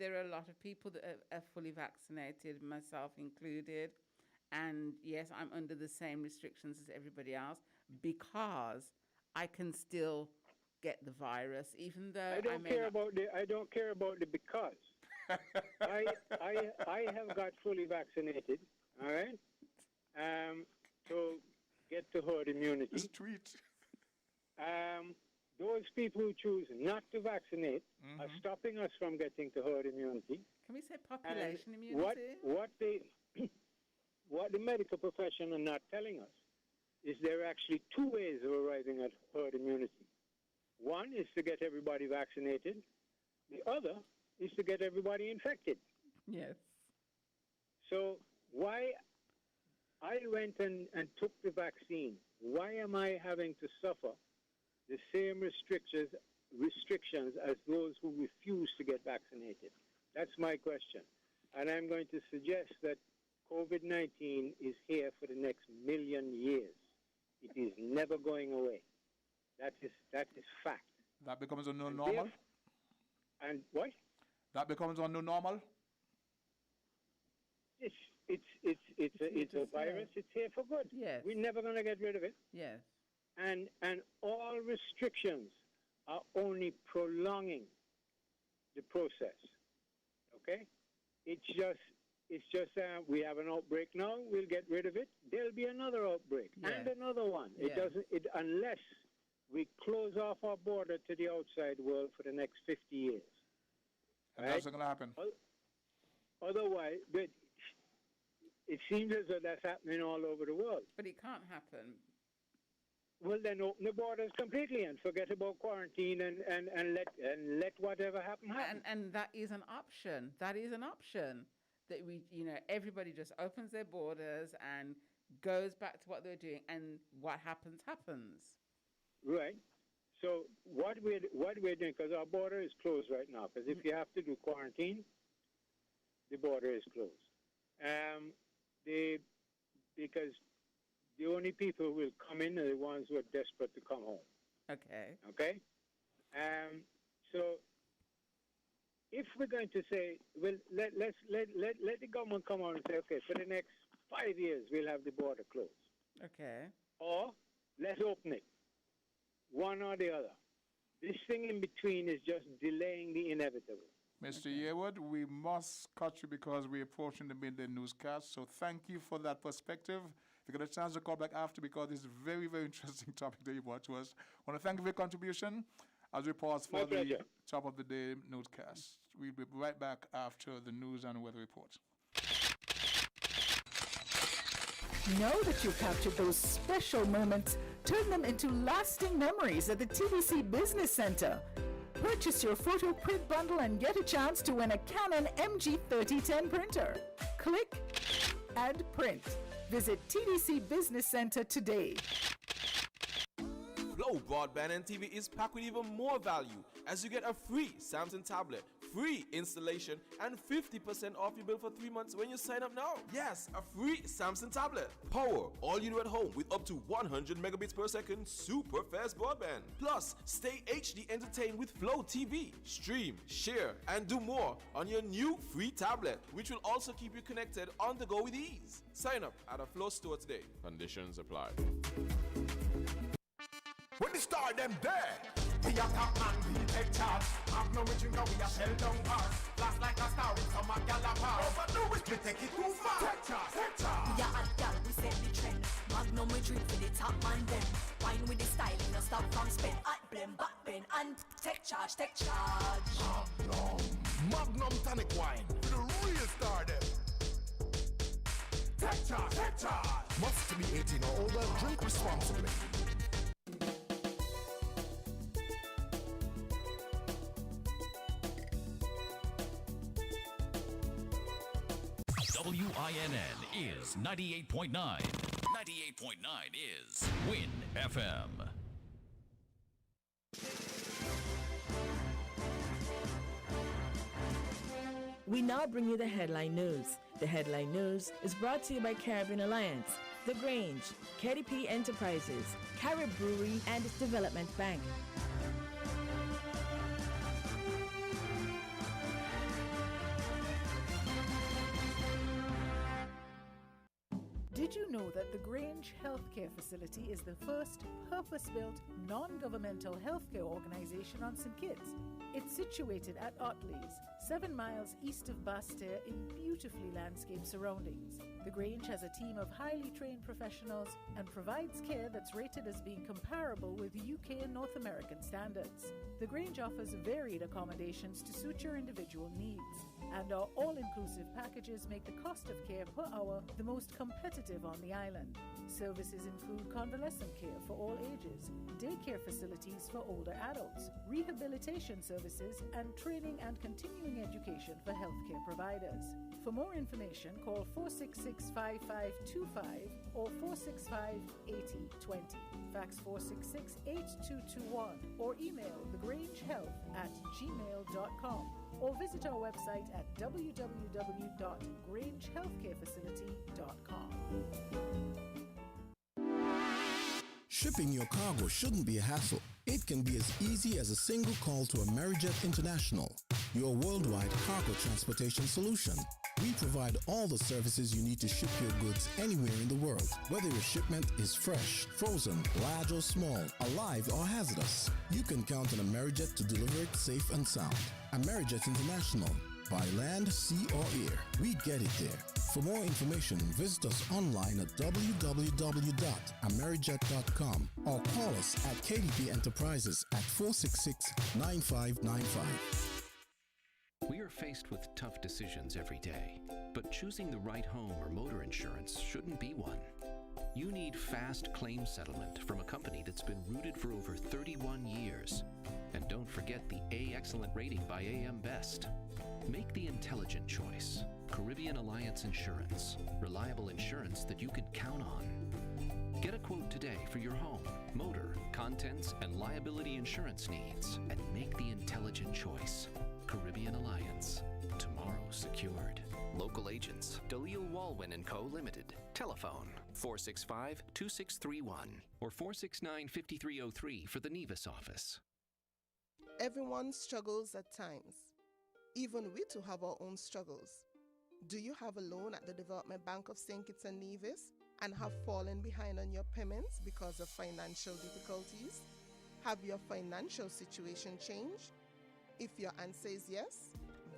there are a lot of people that are fully vaccinated, myself included. And yes, I'm under the same restrictions as everybody else because I can still get the virus, even though I don't care about the because. I have got fully vaccinated, all right, to get to herd immunity. It's a treat. Those people who choose not to vaccinate are stopping us from getting to herd immunity. Can we say population immunity? what the medical profession are not telling us is there are actually two ways of arriving at herd immunity. One is to get everybody vaccinated. The other is to get everybody infected. Yes. So why I went and took the vaccine, why am I having to suffer the same restrictions as those who refuse to get vaccinated? That's my question. And I'm going to suggest that COVID-19 is here for the next million years. It is never going away. That is fact. That becomes a new normal? And what? That becomes a new normal? It's a virus. It's here for good. Yes. We're never going to get rid of it. Yes. And all restrictions are only prolonging the process. Okay? It's just we have an outbreak now. We'll get rid of it. There'll be another outbreak and another one. Unless we close off our border to the outside world for the next 50 years. And that's not going to happen. Otherwise, it seems as though that's happening all over the world. But it can't happen. Well, then open the borders completely and forget about quarantine and let whatever happen happen. And that is an option. That is an option. That everybody just opens their borders and goes back to what they're doing, and what happens happens. Right. So what we're doing, because our border is closed right now, because if you have to do quarantine, the border is closed. Because the only people who will come in are the ones who are desperate to come home. Okay. Okay? So if we're going to say, well, let the government come on and say, okay, for the next 5 years, we'll have the border closed. Okay. Or let's open it. One or the other. This thing in between is just delaying the inevitable. Mr. Yearwood, we must cut you because we're approaching the midday newscast. So thank you for that perspective. If you get a chance to call back after, because this is a very, very interesting topic that you brought to us. I want to thank you for your contribution as we pause for the top of the day newscast. We'll be right back after the news and weather report. Know that you captured those special moments. Turn them into lasting memories at the TVC Business Center. Purchase your photo print bundle and get a chance to win a Canon MG3010 printer. Click and print. Visit TVC Business Center today. Flow Broadband and TV is packed with even more value as you get a free Samsung tablet, free installation, and 50% off your bill for 3 months when you sign up now. Yes, a free Samsung tablet. Power all you do at home with up to 100 megabits per second super fast broadband. Plus, stay HD entertained with Flow TV. Stream, share, and do more on your new free tablet, which will also keep you connected on the go with ease. Sign up at a Flow store today. Conditions apply. When the star them there, we are top man, we take charge. Have no drink and we are shell down hard. Blast like a star with some galapar. Overdo it, we take it too far. Take charge, take charge. We are hot gal, we set the trend. Magnum we drink for the top man then. Wine with the style, no stop from spend. At blem, back bend, and take charge, take charge. Magnum tonic wine, for the real star them. Take charge, take charge. Must be 18 or older, drink responsibly. WINN is 98.9. 98.9 is Win FM. We now bring you the headline news. The headline news is brought to you by Caribbean Alliance, The Grange, KDP Enterprises, Carib Brewery, and Development Bank. Did you know that the Grange Healthcare Facility is the first purpose-built, non-governmental healthcare organization on St. Kitts? It's situated at Otley's, 7 miles east of Basseterre in beautifully landscaped surroundings. The Grange has a team of highly trained professionals and provides care that's rated as being comparable with UK and North American standards. The Grange offers varied accommodations to suit your individual needs, and our all-inclusive packages make the cost of care per hour the most competitive on the island. Services include convalescent care for all ages, daycare facilities for older adults, rehabilitation services, and training and continuing education for healthcare providers. For more information, call 466-5525 or 465-8020. Fax 466-8221 or email thegrangehealth@gmail.com or visit our website at www.grangehealthcarefacility.com. Shipping your cargo shouldn't be a hassle. It can be as easy as a single call to Amerijet International, your worldwide cargo transportation solution. We provide all the services you need to ship your goods anywhere in the world, whether your shipment is fresh, frozen, large or small, alive or hazardous. You can count on Amerijet to deliver it safe and sound. Amerijet International. By land, sea or air, we get it there. For more information, visit us online at www.amerijet.com or call us at KDP Enterprises at 466-9595. We are faced with tough decisions every day, but choosing the right home or motor insurance shouldn't be one. You need fast claim settlement from a company that's been rooted for over 31 years. And don't forget the A Excellent rating by AM Best. Make the intelligent choice. Caribbean Alliance Insurance. Reliable insurance that you can count on. Get a quote today for your home, motor, contents, and liability insurance needs, and make the intelligent choice. Caribbean Alliance. Tomorrow secured. Local agents, Dalil Walwyn & Co. Limited. Telephone 465-2631 or 469-5303 for the Nevis office. Everyone struggles at times. Even we too have our own struggles. Do you have a loan at the Development Bank of St. Kitts and Nevis and have fallen behind on your payments because of financial difficulties? Have your financial situation changed? If your answer is yes,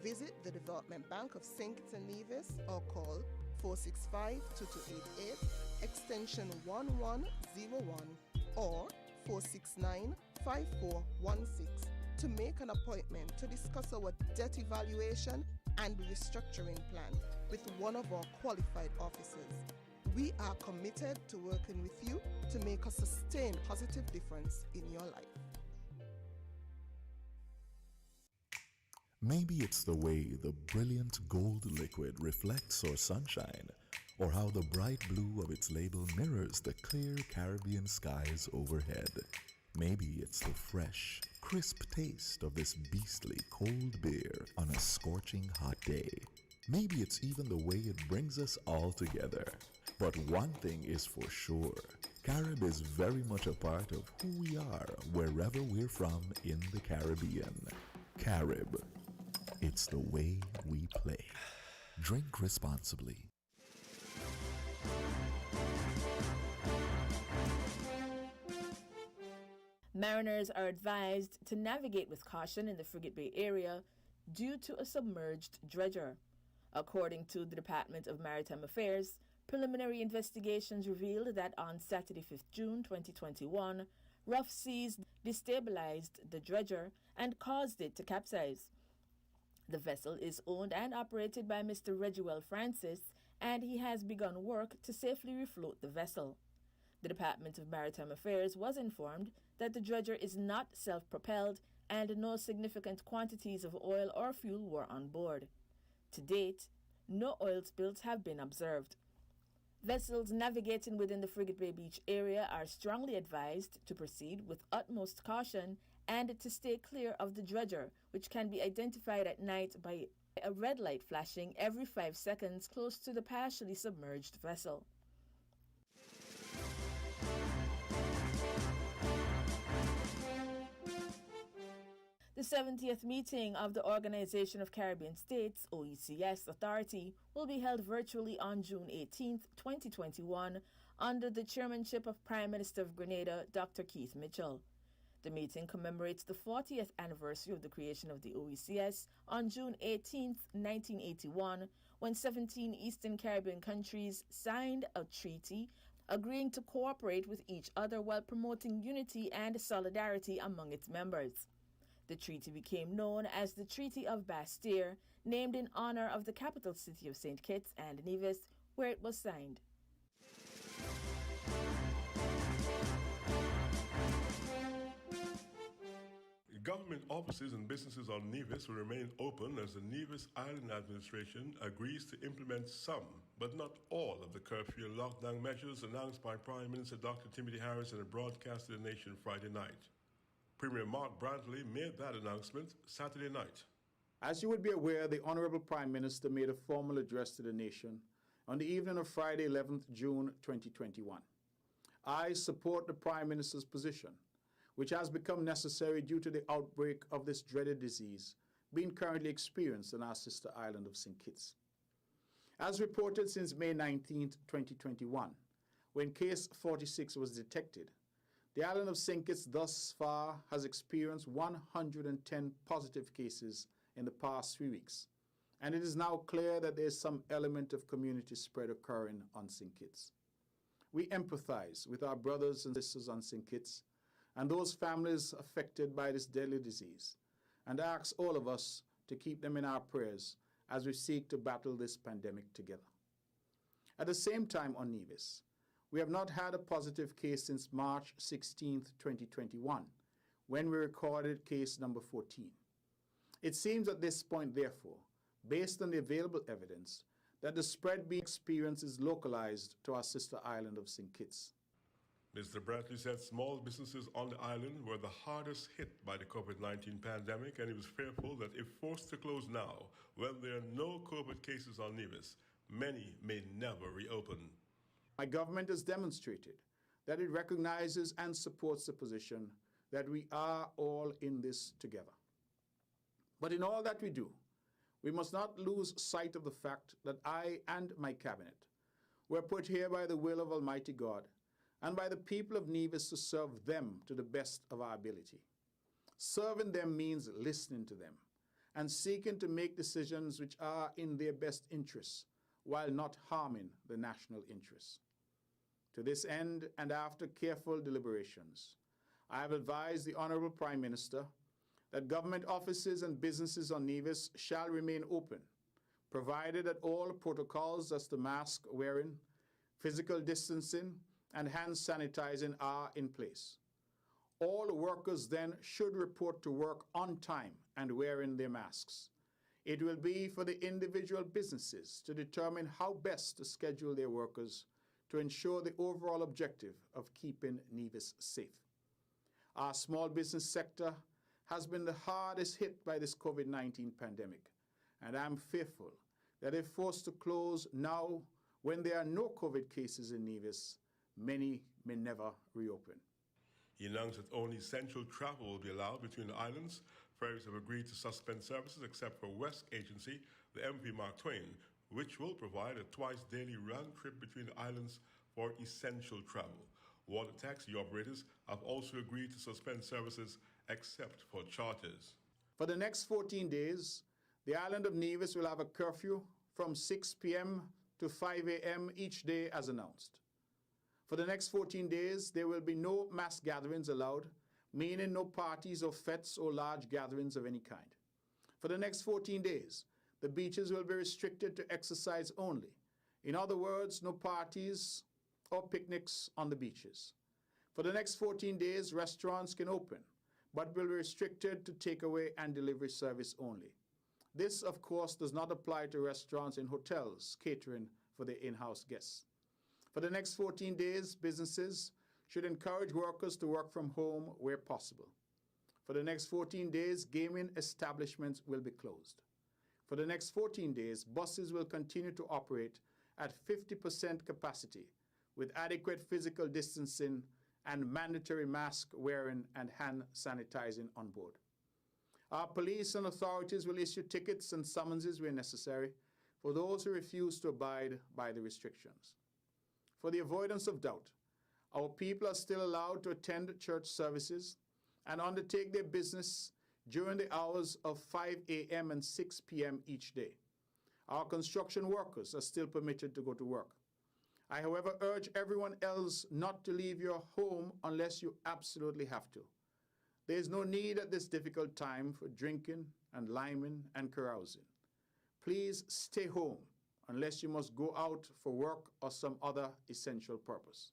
visit the Development Bank of St. Kitts and Nevis or call 465-2288 extension 1101 or 469-5416 to make an appointment to discuss our debt evaluation and restructuring plan with one of our qualified officers. We are committed to working with you to make a sustained positive difference in your life. Maybe it's the way the brilliant gold liquid reflects our sunshine, or how the bright blue of its label mirrors the clear Caribbean skies overhead. Maybe it's the fresh, crisp taste of this beastly cold beer on a scorching hot day. Maybe it's even the way it brings us all together. But one thing is for sure, Carib is very much a part of who we are wherever we're from in the Caribbean. Carib. It's the way we play. Drink responsibly. Mariners are advised to navigate with caution in the Frigate Bay area due to a submerged dredger. According to the Department of Maritime Affairs, preliminary investigations revealed that on Saturday, 5th June 2021, rough seas destabilized the dredger and caused it to capsize. The vessel is owned and operated by Mr. Regiwell Francis, and he has begun work to safely refloat the vessel. The Department of Maritime Affairs was informed that the dredger is not self-propelled and no significant quantities of oil or fuel were on board. To date, no oil spills have been observed. Vessels navigating within the Frigate Bay Beach area are strongly advised to proceed with utmost caution and to stay clear of the dredger, which can be identified at night by a red light flashing every 5 seconds close to the partially submerged vessel. The 70th meeting of the Organization of Caribbean States, OECS Authority, will be held virtually on June 18, 2021, under the chairmanship of Prime Minister of Grenada, Dr. Keith Mitchell. The meeting commemorates the 40th anniversary of the creation of the OECS on June 18, 1981, when 17 Eastern Caribbean countries signed a treaty agreeing to cooperate with each other while promoting unity and solidarity among its members. The treaty became known as the Treaty of Bastille, named in honor of the capital city of St. Kitts and Nevis, where it was signed. Government offices and businesses on Nevis will remain open as the Nevis Island Administration agrees to implement some, but not all, of the curfew and lockdown measures announced by Prime Minister Dr. Timothy Harris in a broadcast to the nation Friday night. Premier Mark Brantley made that announcement Saturday night. As you would be aware, the Honorable Prime Minister made a formal address to the nation on the evening of Friday, 11th June 2021. I support the Prime Minister's position, which has become necessary due to the outbreak of this dreaded disease being currently experienced on our sister island of St. Kitts. As reported since May 19, 2021, when case 46 was detected, the island of St. Kitts thus far has experienced 110 positive cases in the past 3 weeks, and it is now clear that there is some element of community spread occurring on St. Kitts. We empathize with our brothers and sisters on St. Kitts and those families affected by this deadly disease, and ask all of us to keep them in our prayers as we seek to battle this pandemic together. At the same time on Nevis, we have not had a positive case since March 16, 2021, when we recorded case number 14. It seems at this point, therefore, based on the available evidence, that the spread being experienced is localized to our sister island of St. Kitts. Mr. Brantley said small businesses on the island were the hardest hit by the COVID-19 pandemic, and he was fearful that if forced to close now, when there are no COVID cases on Nevis, many may never reopen. My government has demonstrated that it recognizes and supports the position that we are all in this together. But in all that we do, we must not lose sight of the fact that I and my cabinet were put here by the will of Almighty God and by the people of Nevis to serve them to the best of our ability. Serving them means listening to them and seeking to make decisions which are in their best interests while not harming the national interests. To this end, and after careful deliberations, I have advised the Honorable Prime Minister that government offices and businesses on Nevis shall remain open, provided that all protocols as to mask wearing, physical distancing, and hand sanitizing are in place. All workers then should report to work on time and wearing their masks. It will be for the individual businesses to determine how best to schedule their workers to ensure the overall objective of keeping Nevis safe. Our small business sector has been the hardest hit by this COVID-19 pandemic, and I'm fearful that if forced to close now when there are no COVID cases in Nevis, many may never reopen. He announced that only essential travel will be allowed between the islands. Ferries have agreed to suspend services except for West Agency, the MV Mark Twain, which will provide a twice-daily round trip between the islands for essential travel. Water taxi operators have also agreed to suspend services except for charters. For the next 14 days, the island of Nevis will have a curfew from 6 p.m. to 5 a.m. each day as announced. For the next 14 days, there will be no mass gatherings allowed, meaning no parties or fetes or large gatherings of any kind. For the next 14 days, the beaches will be restricted to exercise only. In other words, no parties or picnics on the beaches. For the next 14 days, restaurants can open, but will be restricted to takeaway and delivery service only. This, of course, does not apply to restaurants and hotels catering for their in-house guests. For the next 14 days, businesses should encourage workers to work from home where possible. For the next 14 days, gaming establishments will be closed. For the next 14 days, buses will continue to operate at 50% capacity with adequate physical distancing and mandatory mask wearing and hand sanitizing on board. Our police and authorities will issue tickets and summonses where necessary for those who refuse to abide by the restrictions. For the avoidance of doubt, our people are still allowed to attend church services and undertake their business during the hours of 5 a.m. and 6 p.m. each day. Our construction workers are still permitted to go to work. I, however, urge everyone else not to leave your home unless you absolutely have to. There is no need at this difficult time for drinking and liming and carousing. Please stay home unless you must go out for work or some other essential purpose.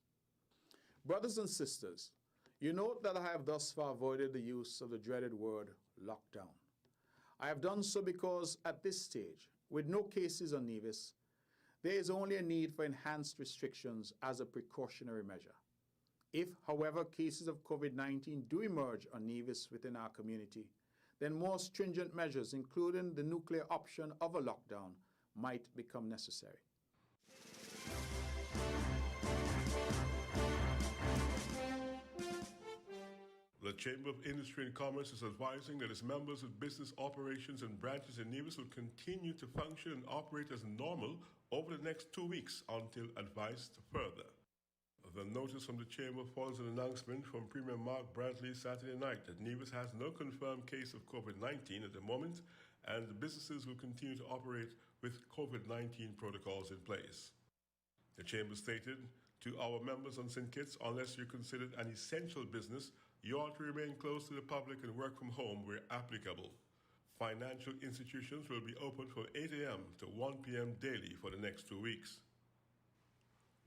Brothers and sisters, you note that I have thus far avoided the use of the dreaded word lockdown. I have done so because at this stage, with no cases on Nevis, there is only a need for enhanced restrictions as a precautionary measure. If, however, cases of COVID-19 do emerge on Nevis within our community, then more stringent measures, including the nuclear option of a lockdown, might become necessary. The Chamber of Industry and Commerce is advising that its members with business operations and branches in Nevis will continue to function and operate as normal over the next 2 weeks until advised further. The notice from the Chamber follows an announcement from Premier Mark Bradley Saturday night that Nevis has no confirmed case of COVID-19 at the moment, and the businesses will continue to operate with COVID-19 protocols in place. The Chamber stated, to our members on St. Kitts, unless you're considered an essential business, you are to remain close to the public and work from home where applicable. Financial institutions will be open from 8 a.m. to 1 p.m. daily for the next 2 weeks.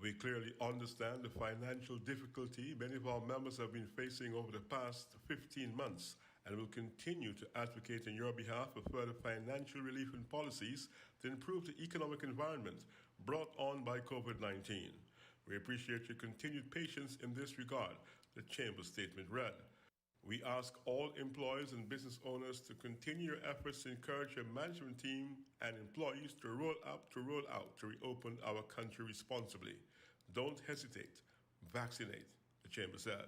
We clearly understand the financial difficulty many of our members have been facing over the past 15 months and will continue to advocate on your behalf for further financial relief and policies to improve the economic environment brought on by COVID-19. We appreciate your continued patience in this regard, the Chamber statement read. We ask all employees and business owners to continue your efforts to encourage your management team and employees to roll out to reopen our country responsibly. Don't hesitate. Vaccinate, the Chamber said.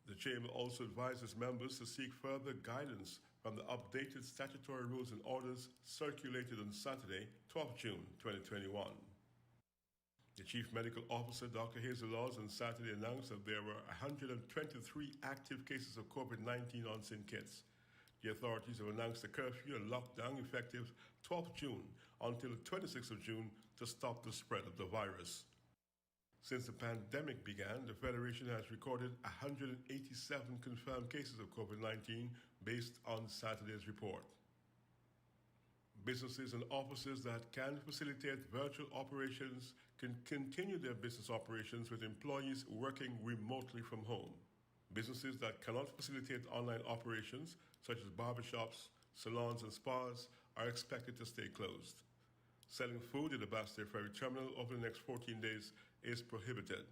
The Chamber also advises members to seek further guidance from the updated statutory rules and orders circulated on Saturday, 12 June 2021. The Chief Medical Officer, Dr. Hazel Laws, on Saturday announced that there were 123 active cases of COVID-19 on St. Kitts. The authorities have announced a curfew and lockdown effective 12 June until the 26th of June to stop the spread of the virus. Since the pandemic began, the Federation has recorded 187 confirmed cases of COVID-19 based on Saturday's report. Businesses and offices that can facilitate virtual operations can continue their business operations with employees working remotely from home. Businesses that cannot facilitate online operations, such as barbershops, salons, and spas, are expected to stay closed. Selling food at the Bastille Ferry Terminal over the next 14 days is prohibited.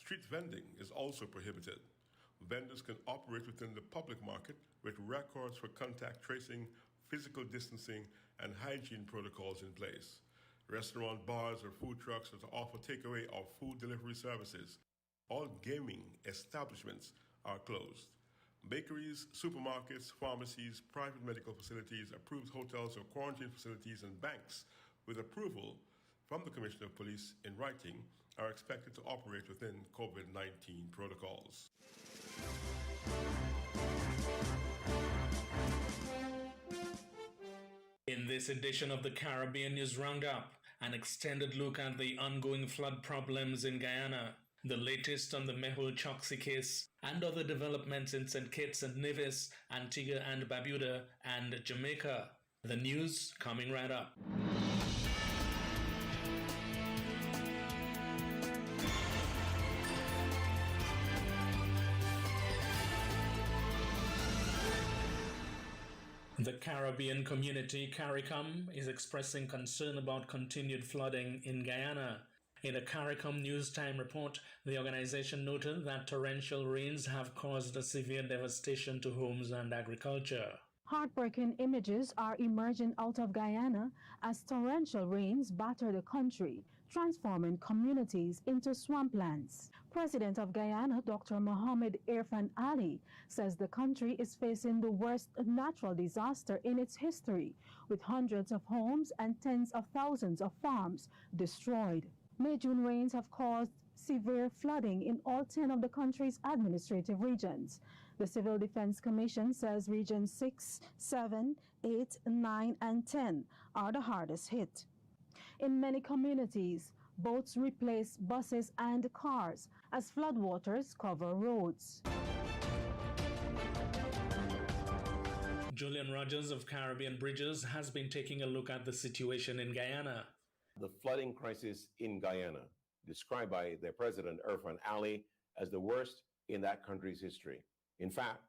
Street vending is also prohibited. Vendors can operate within the public market with records for contact tracing, physical distancing, and hygiene protocols in place. Restaurant, bars, or food trucks that offer takeaway or food delivery services. All gaming establishments are closed. Bakeries, supermarkets, pharmacies, private medical facilities, approved hotels or quarantine facilities, and banks with approval from the Commissioner of Police in writing are expected to operate within COVID-19 protocols. In this edition of the Caribbean News Roundup, an extended look at the ongoing flood problems in Guyana, the latest on the Mehul Choksi case, and other developments in St. Kitts and Nevis, Antigua and Barbuda, and Jamaica. The news coming right up. The Caribbean community, CARICOM, is expressing concern about continued flooding in Guyana. In a CARICOM News Time report, the organization noted that torrential rains have caused a severe devastation to homes and agriculture. Heartbreaking images are emerging out of Guyana as torrential rains batter the country, transforming communities into swamplands. President of Guyana, Dr. Mohamed Irfan Ali, says the country is facing the worst natural disaster in its history, with hundreds of homes and tens of thousands of farms destroyed. May-June rains have caused severe flooding in all 10 of the country's administrative regions. The Civil Defense Commission says regions 6, 7, 8, 9, and 10 are the hardest hit. In many communities, boats replace buses and cars as floodwaters cover roads. Julian Rogers of Caribbean Bridges has been taking a look at the situation in Guyana. The flooding crisis in Guyana, described by their president, Irfan Ali, as the worst in that country's history. In fact,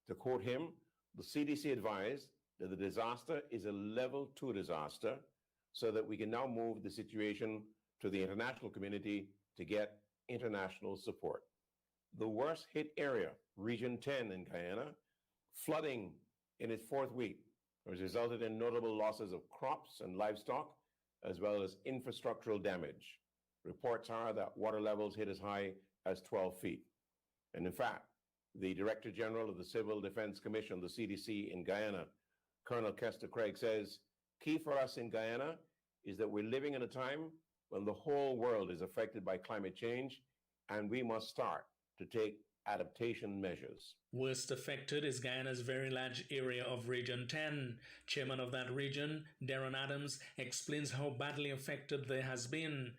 to quote him, the CDC advised that the disaster is a level 2 disaster, so that we can now move the situation to the international community to get international support. The worst hit area, Region 10 in Guyana, flooding in its 4th week has resulted in notable losses of crops and livestock, as well as infrastructural damage. Reports are that water levels hit as high as 12 feet. And in fact, the Director General of the Civil Defense Commission, the CDC in Guyana, Colonel Kester Craig, says, key for us in Guyana is that we're living in a time when the whole world is affected by climate change, and we must start to take adaptation measures. Worst affected is Guyana's very large area of Region 10. Chairman of that region, Darren Adams, explains how badly affected there has been.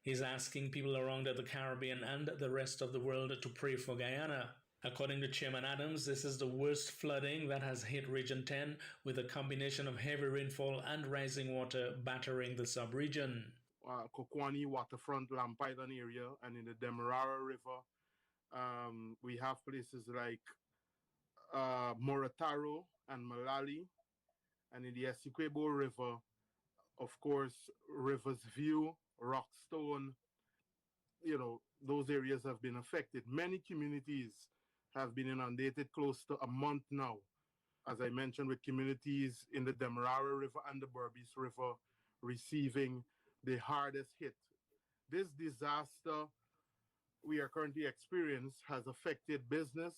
He's asking people around the Caribbean and the rest of the world to pray for Guyana. According to Chairman Adams, this is the worst flooding that has hit Region 10, with a combination of heavy rainfall and rising water battering the sub-region. Kokwani waterfront, Lamp Island area, and in the Demerara River, we have places like Morataro and Malali, and in the Essequibo River, of course, Rivers View, Rockstone, those areas have been affected. Many communities have been inundated close to a month now, as I mentioned, with communities in the Demerara River and the Berbice River receiving the hardest hit. This disaster we are currently experiencing has affected business,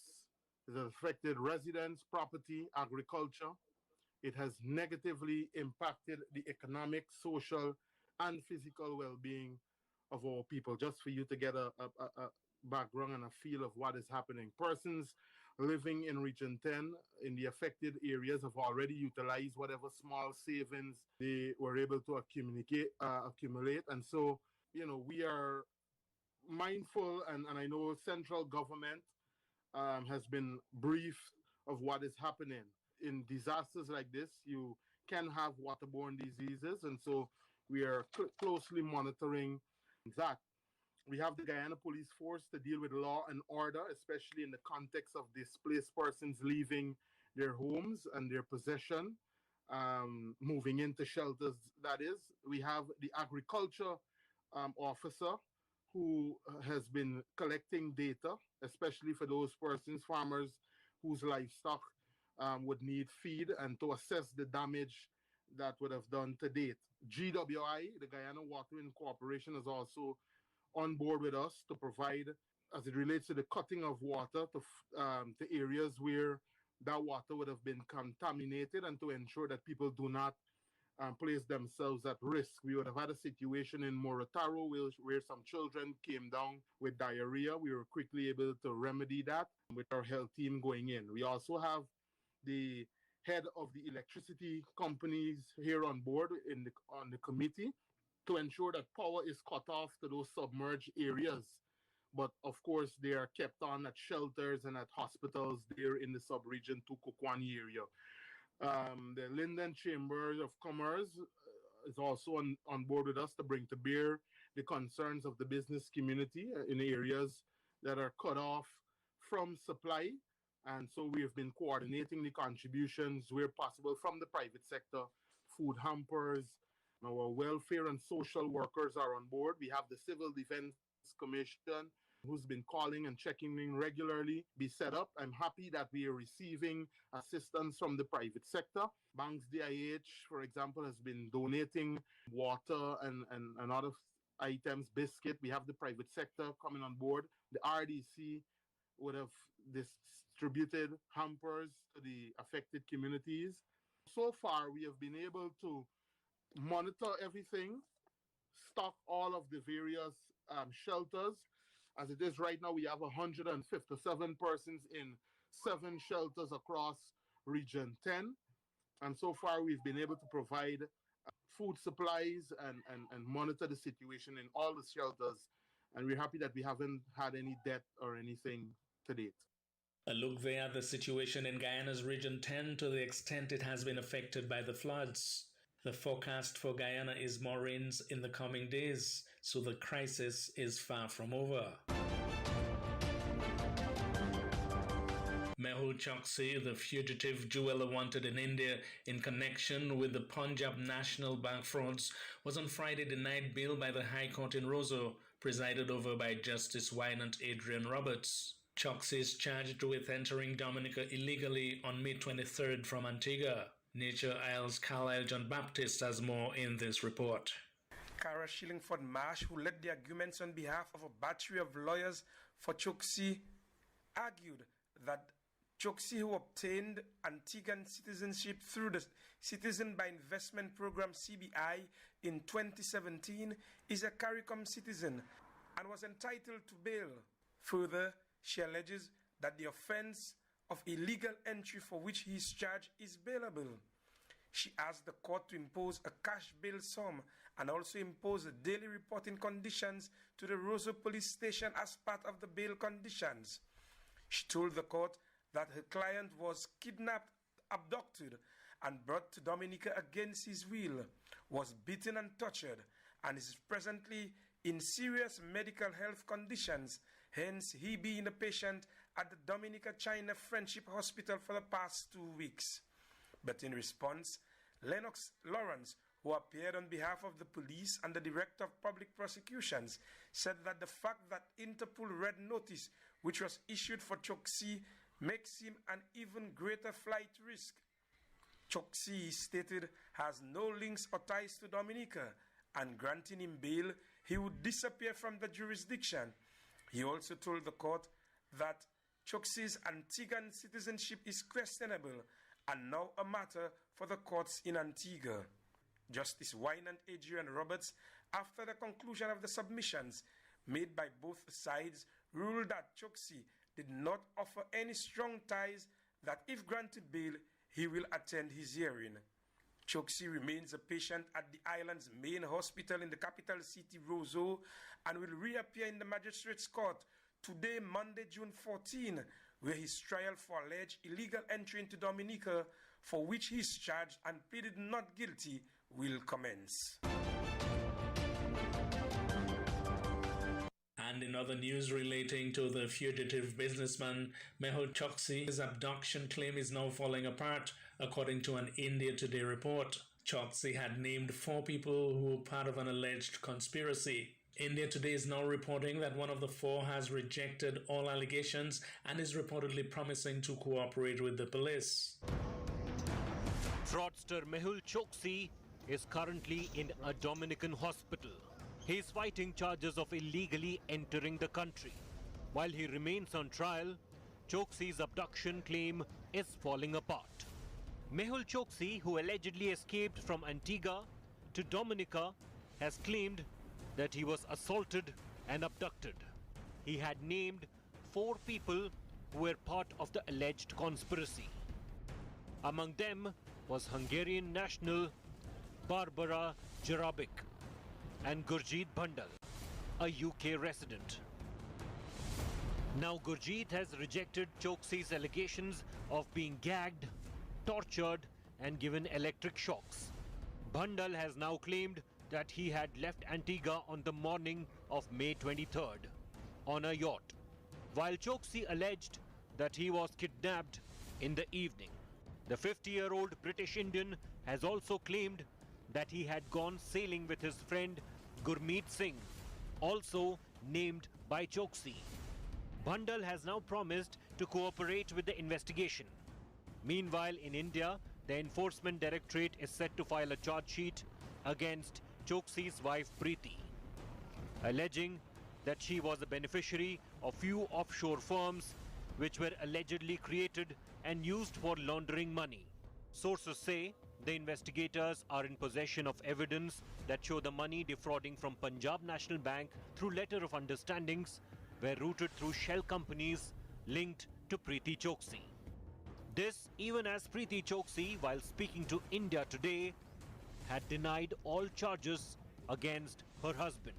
it has affected residents, property, agriculture. It has negatively impacted the economic, social, and physical well-being of our people. Just for you to get a background and a feel of what is happening. Persons living in Region 10 in the affected areas have already utilized whatever small savings they were able to accumulate. And so, we are mindful, and I know central government has been briefed of what is happening. In disasters like this, you can have waterborne diseases, and so we are closely monitoring that. We have the Guyana Police Force to deal with law and order, especially in the context of displaced persons leaving their homes and their possession, moving into shelters, that is. We have the agriculture officer who has been collecting data, especially for those persons, farmers whose livestock would need feed, and to assess the damage that would have done to date. GWI, the Guyana Watering Corporation, is also on board with us to provide, as it relates to the cutting of water to areas where that water would have been contaminated, and to ensure that people do not place themselves at risk. We would have had a situation in Morataro where some children came down with diarrhea. We were quickly able to remedy that with our health team going in. We also have the head of the electricity companies here on board on the committee to ensure that power is cut off to those submerged areas. But of course, they are kept on at shelters and at hospitals there in the sub-region to Kokwani area. The Linden Chamber of Commerce is also on board with us to bring to bear the concerns of the business community in areas that are cut off from supply. And so we have been coordinating the contributions where possible from the private sector, food hampers. Our welfare and social workers are on board. We have the Civil Defense Commission, who's been calling and checking in regularly, be set up. I'm happy that we are receiving assistance from the private sector. Banks DIH, for example, has been donating water and other items, biscuit. We have the private sector coming on board. The RDC would have distributed hampers to the affected communities. So far, we have been able to monitor everything, stock all of the various shelters, As it is right now, we have 157 persons in 7 shelters across Region 10. And so far, we've been able to provide food supplies and monitor the situation in all the shelters. And we're happy that we haven't had any death or anything to date. A look there at the situation in Guyana's Region 10 to the extent it has been affected by the floods. The forecast for Guyana is more rains in the coming days, so the crisis is far from over. Mehul Choksi, the fugitive jeweler wanted in India in connection with the Punjab National Bank frauds, was on Friday denied bail by the High Court in Roseau, presided over by Justice Wynant Adrian Roberts. Choksi is charged with entering Dominica illegally on May 23rd from Antigua. Nature Isles' Carlisle John Baptist has more in this report. Cara Shillingford Marsh, who led the arguments on behalf of a battery of lawyers for Choksi, argued that Choksi, who obtained Antiguan citizenship through the Citizen by Investment Program CBI in 2017, is a CARICOM citizen and was entitled to bail. Further, she alleges that the offense of illegal entry for which he is charged is bailable. She asked the court to impose a cash bail sum and also impose daily reporting conditions to the Roseau police station as part of the bail conditions. She told the court that her client was kidnapped, abducted, and brought to Dominica against his will, was beaten and tortured, and is presently in serious medical health conditions, hence he being a patient at the Dominica China Friendship Hospital for the past 2 weeks. But in response, Lennox Lawrence, who appeared on behalf of the police and the Director of Public Prosecutions, said that the fact that Interpol Red Notice, which was issued for Choksi, makes him an even greater flight risk. Choksi, stated, has no links or ties to Dominica, and granting him bail, he would disappear from the jurisdiction. He also told the court that Choksi's Antiguan citizenship is questionable and now a matter for the courts in Antigua. Justice Wynant Adrian Roberts, after the conclusion of the submissions made by both sides, ruled that Choksi did not offer any strong ties that if granted bail, he will attend his hearing. Choksi remains a patient at the island's main hospital in the capital city, Roseau, and will reappear in the magistrate's court today, Monday, June 14, where his trial for alleged illegal entry into Dominica, for which he is charged and pleaded not guilty, will commence. And in other news relating to the fugitive businessman Mehul Choksi, his abduction claim is now falling apart, according to an India Today report. Choksi had named 4 people who were part of an alleged conspiracy. India Today is now reporting that one of the 4 has rejected all allegations and is reportedly promising to cooperate with the police. Fraudster Mehul Choksi is currently in a Dominican hospital. He is fighting charges of illegally entering the country. While he remains on trial, Choksi's abduction claim is falling apart. Mehul Choksi, who allegedly escaped from Antigua to Dominica, has claimed that he was assaulted and abducted. He had named 4 people who were part of the alleged conspiracy. Among them was Hungarian national Barbara Jarabic and Gurjeet Bhandal, a UK resident. Now Gurjeet has rejected Choksi's allegations of being gagged, tortured and given electric shocks. Bhandal has now claimed that he had left Antigua on the morning of May 23rd on a yacht, while Choksi alleged that he was kidnapped in the evening. The 50-year-old British Indian has also claimed that he had gone sailing with his friend Gurmeet Singh, also named by Choksi. Bhandal has now promised to cooperate with the investigation. Meanwhile, in India, the Enforcement Directorate is set to file a charge sheet against Choksi's wife Preeti, alleging that she was a beneficiary of few offshore firms which were allegedly created and used for laundering money. Sources say the investigators are in possession of evidence that show the money defrauding from Punjab National Bank through letter of understandings were routed through shell companies linked to Preeti Choksi. This even as Preeti Choksi, while speaking to India Today, had denied all charges against her husband.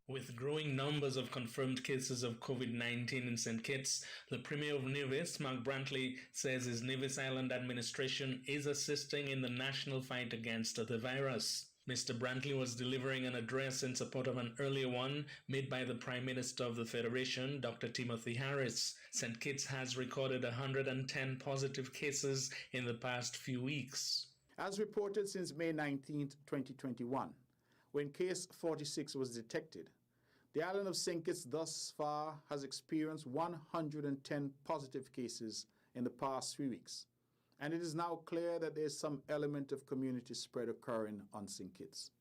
With growing numbers of confirmed cases of COVID-19 in St. Kitts, the Premier of Nevis, Mark Brantley, says his Nevis Island administration is assisting in the national fight against the virus. Mr. Brantley was delivering an address in support of an earlier one made by the Prime Minister of the Federation, Dr. Timothy Harris. St. Kitts has recorded 110 positive cases in the past few weeks. As reported since May 19, 2021, when case 46 was detected, the island of St. Kitts thus far has experienced 110 positive cases in the past 3 weeks, and it is now clear that there is some element of community spread occurring on St. Kitts.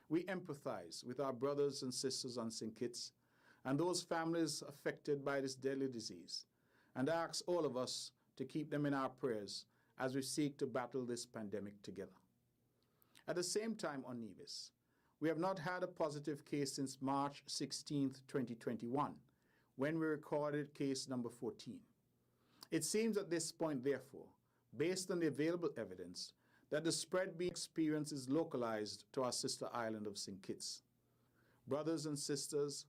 We empathize with our brothers and sisters on St. Kitts and those families affected by this deadly disease, and ask all of us to keep them in our prayers as we seek to battle this pandemic together. At the same time on Nevis, we have not had a positive case since March 16, 2021, when we recorded case number 14. It seems at this point, therefore, based on the available evidence, that the spread being experienced is localized to our sister island of St. Kitts. Brothers and sisters,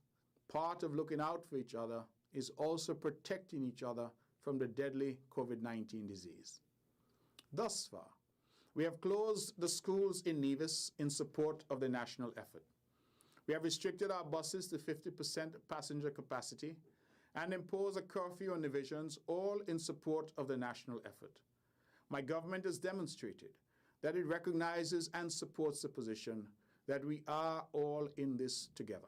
part of looking out for each other is also protecting each other from the deadly COVID-19 disease. Thus far, we have closed the schools in Nevis in support of the national effort. We have restricted our buses to 50% passenger capacity and imposed a curfew on divisions, all in support of the national effort. My government has demonstrated that it recognizes and supports the position that we are all in this together.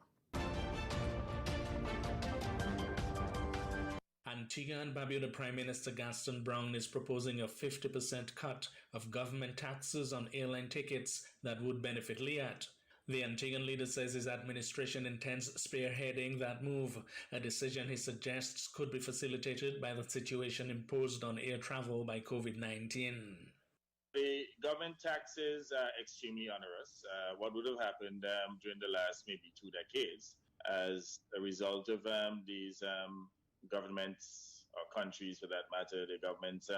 Antigua and Barbuda Prime Minister Gaston Brown is proposing a 50% cut of government taxes on airline tickets that would benefit Liat. The Antiguan leader says his administration intends spearheading that move, a decision he suggests could be facilitated by the situation imposed on air travel by COVID-19. The government taxes are extremely onerous. What would have happened during the last maybe 2 decades as a result of these governments or countries, for that matter, the governments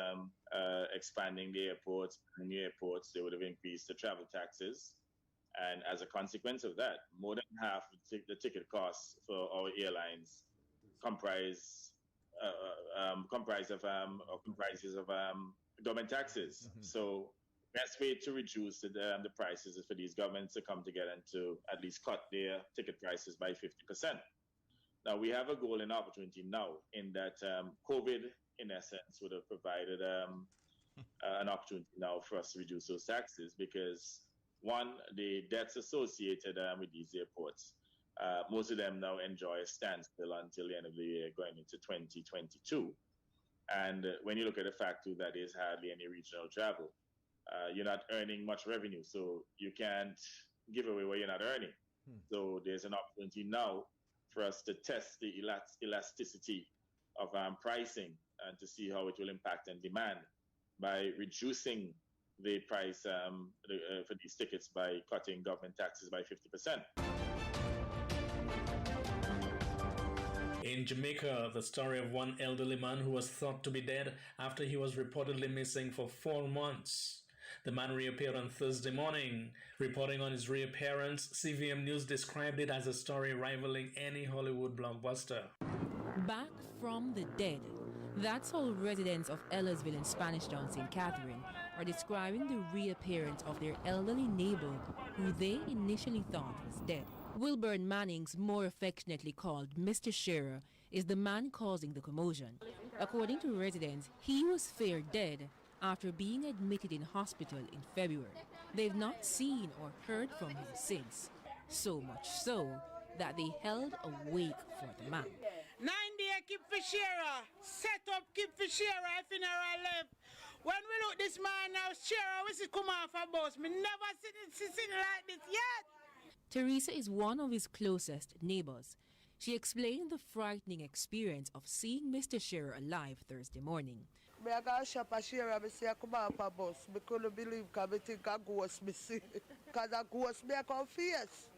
expanding the airports, new airports, they would have increased the travel taxes. And as a consequence of that, more than half of the ticket costs for our airlines comprises of government taxes. Mm-hmm. So best way to reduce the prices is for these governments to come together and to at least cut their ticket prices by 50%. Now, we have a golden opportunity now in that COVID, in essence, would have provided an opportunity now for us to reduce those taxes because, one, the debts associated with these airports, most of them now enjoy a standstill until the end of the year going into 2022. And when you look at the fact, too, that there's hardly any regional travel, you're not earning much revenue, so you can't give away what you're not earning. So there's an opportunity now for us to test the elasticity of pricing and to see how it will impact on demand by reducing the price for these tickets by cutting government taxes by 50%. In Jamaica, the story of one elderly man who was thought to be dead after he was reportedly missing for 4 months. The man reappeared on Thursday morning. Reporting on his reappearance, CVM News described it as a story rivaling any Hollywood blockbuster. Back from the dead. That's how residents of Ellersville in Spanish Town, St. Catherine, are describing the reappearance of their elderly neighbor who they initially thought was dead. Wilburn Mannings, more affectionately called Mr. Shearer, is the man causing the commotion. According to residents, he was feared dead after being admitted in hospital in February. They've not seen or heard from him since, so much so that they held a wake for the man. 9 days keep for Shearer, set up keep for Shearer, funeral left. When we look this man now, Shearer, we see come off a bus. Me never seen like this yet. Teresa is one of his closest neighbors. She explained the frightening experience of seeing Mr. Shearer alive Thursday morning. I got shop a Shearer, I say I come off a bus. I couldn't believe because I think a ghost me see. Because a ghost me I come face.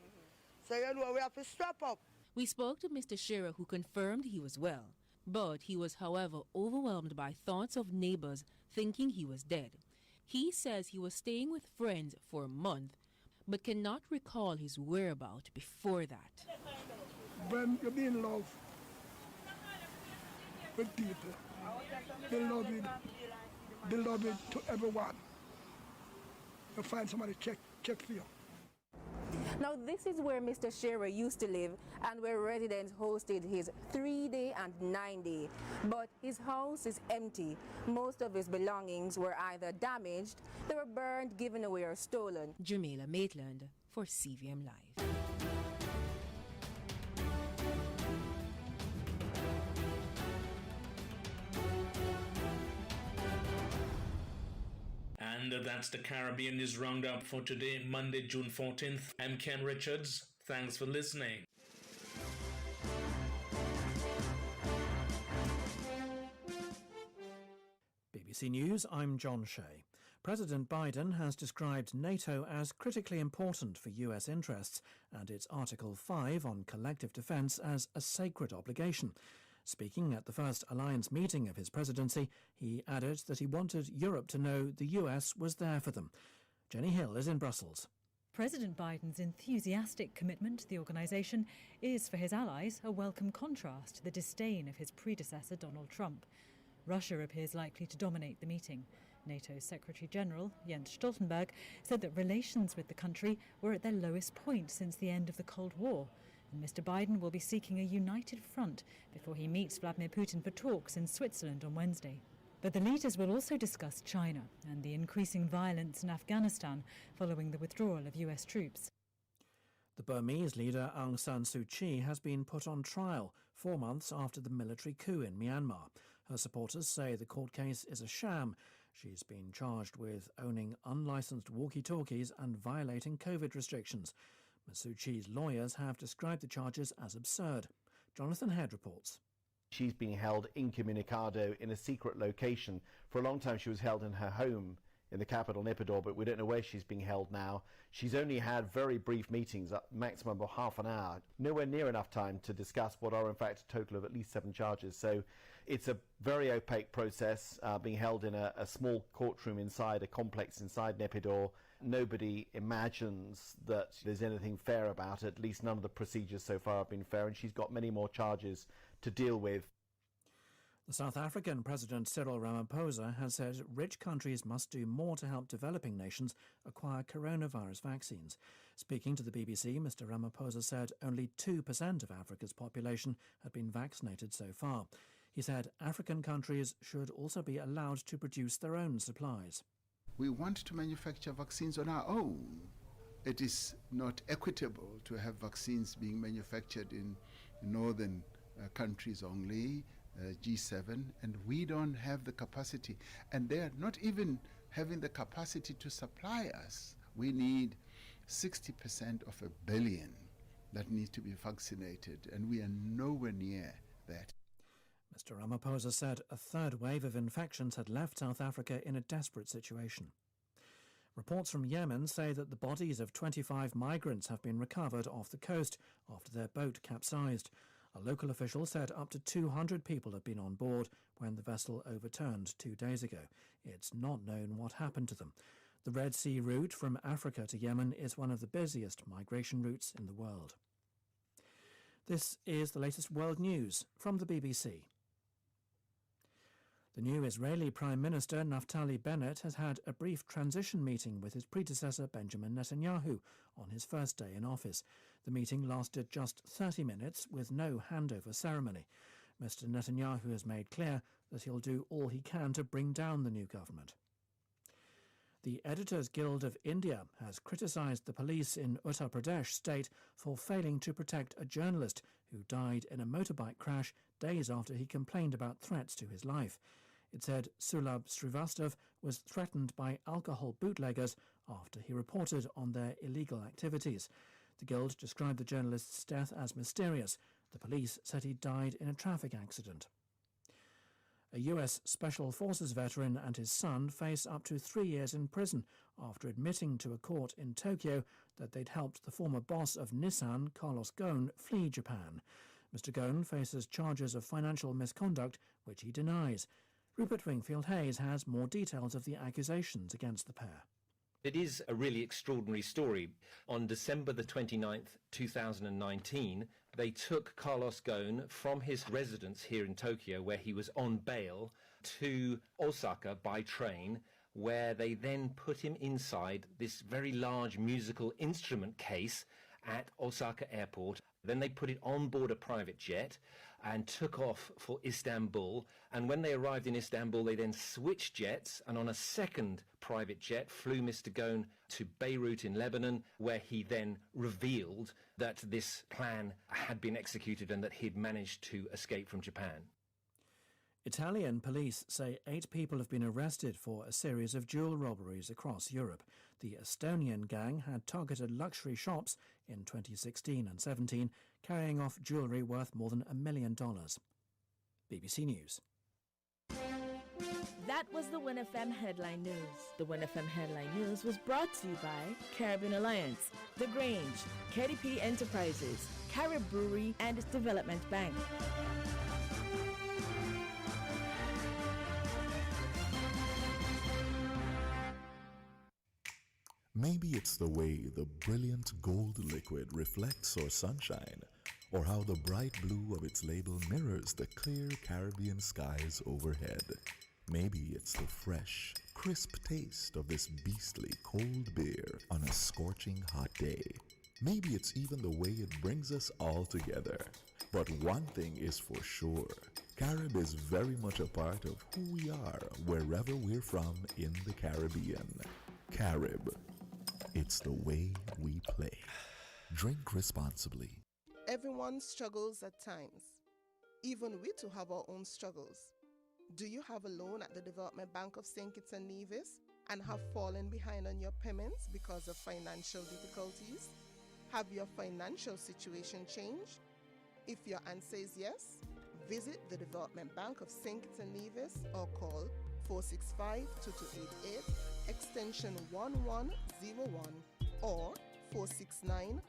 So you know we have to strap up. We spoke to Mr. Shearer, who confirmed he was well, but he was, however, overwhelmed by thoughts of neighbors thinking he was dead. He says he was staying with friends for a month, but cannot recall his whereabouts before that. When you be in love with people, beloved to everyone, you find somebody check for you. Now, this is where Mr. Shearer used to live and where residents hosted his 3-day and 9-day. But his house is empty. Most of his belongings were either damaged, they were burned, given away, or stolen. Jamila Maitland for CVM Live. And that's the Caribbean News Roundup for today, Monday, June 14th. I'm Ken Richards. Thanks for listening. BBC News, I'm John Shea. President Biden has described NATO as critically important for US interests and its Article 5 on collective defence as a sacred obligation. Speaking at the first alliance meeting of his presidency, he added that he wanted Europe to know the US was there for them. Jenny Hill is in Brussels. President Biden's enthusiastic commitment to the organisation is, for his allies, a welcome contrast to the disdain of his predecessor Donald Trump. Russia appears likely to dominate the meeting. NATO's Secretary-General, Jens Stoltenberg, said that relations with the country were at their lowest point since the end of the Cold War. Mr. Biden will be seeking a united front before he meets Vladimir Putin for talks in Switzerland on Wednesday. But the leaders will also discuss China and the increasing violence in Afghanistan following the withdrawal of US troops. The Burmese leader Aung San Suu Kyi has been put on trial 4 months after the military coup in Myanmar. Her supporters say the court case is a sham. She's been charged with owning unlicensed walkie-talkies and violating COVID restrictions. Ms. Suu Kyi's lawyers have described the charges as absurd. Jonathan Head reports. She's being held incommunicado in a secret location. For a long time she was held in her home in the capital, Naypyidaw, but we don't know where she's being held now. She's only had very brief meetings, a maximum of half an hour, nowhere near enough time to discuss what are in fact a total of at least 7 charges. So it's a very opaque process, being held in a small courtroom inside a complex inside Naypyidaw. Nobody imagines that there's anything fair about it. At least none of the procedures so far have been fair, and she's got many more charges to deal with. The South African President Cyril Ramaphosa has said rich countries must do more to help developing nations acquire coronavirus vaccines. Speaking to the BBC, Mr Ramaphosa said only 2% of Africa's population had been vaccinated so far. He said African countries should also be allowed to produce their own supplies. We want to manufacture vaccines on our own. It is not equitable to have vaccines being manufactured in northern countries only, G7, and we don't have the capacity. And they are not even having the capacity to supply us. We need 60% of 1 billion that needs to be vaccinated, and we are nowhere near that. Mr Ramaphosa said a third wave of infections had left South Africa in a desperate situation. Reports from Yemen say that the bodies of 25 migrants have been recovered off the coast after their boat capsized. A local official said up to 200 people have been on board when the vessel overturned 2 days ago. It's not known what happened to them. The Red Sea route from Africa to Yemen is one of the busiest migration routes in the world. This is the latest world news from the BBC. The new Israeli Prime Minister Naftali Bennett has had a brief transition meeting with his predecessor Benjamin Netanyahu on his first day in office. The meeting lasted just 30 minutes with no handover ceremony. Mr Netanyahu has made clear that he'll do all he can to bring down the new government. The Editors Guild of India has criticised the police in Uttar Pradesh state for failing to protect a journalist who died in a motorbike crash days after he complained about threats to his life. It said Sulabh Srivastav was threatened by alcohol bootleggers after he reported on their illegal activities. The Guild described the journalist's death as mysterious. The police said he died in a traffic accident. A US Special Forces veteran and his son face up to 3 years in prison after admitting to a court in Tokyo that they'd helped the former boss of Nissan, Carlos Ghosn, flee Japan. Mr. Ghosn faces charges of financial misconduct, which he denies. Rupert Wingfield-Hayes has more details of the accusations against the pair. It is a really extraordinary story. On December the 29th, 2019, they took Carlos Ghosn from his residence here in Tokyo, where he was on bail, to Osaka by train, where they then put him inside this very large musical instrument case at Osaka Airport. Then they put it on board a private jet and took off for Istanbul. And when they arrived in Istanbul, they then switched jets and on a second private jet flew Mr. Ghosn to Beirut in Lebanon, where he then revealed that this plan had been executed and that he'd managed to escape from Japan. Italian police say 8 people have been arrested for a series of jewel robberies across Europe. The Estonian gang had targeted luxury shops in 2016 and 17, carrying off jewellery worth more than $1 million. BBC News. That was the WINNFM Headline News. The WINNFM Headline News was brought to you by Caribbean Alliance, The Grange, KDP Enterprises, Carib Brewery and Development Bank. Maybe it's the way the brilliant gold liquid reflects our sunshine, or how the bright blue of its label mirrors the clear Caribbean skies overhead. Maybe it's the fresh, crisp taste of this beastly cold beer on a scorching hot day. Maybe it's even the way it brings us all together. But one thing is for sure, Carib is very much a part of who we are wherever we're from in the Caribbean. Carib. It's the way we play. Drink responsibly. Everyone struggles at times. Even we too have our own struggles. Do you have a loan at the Development Bank of St. Kitts and Nevis and have fallen behind on your payments because of financial difficulties? Have your financial situation changed? If your answer is yes, visit the Development Bank of St. Kitts and Nevis or call 465-2288, extension 1101 or 469-5416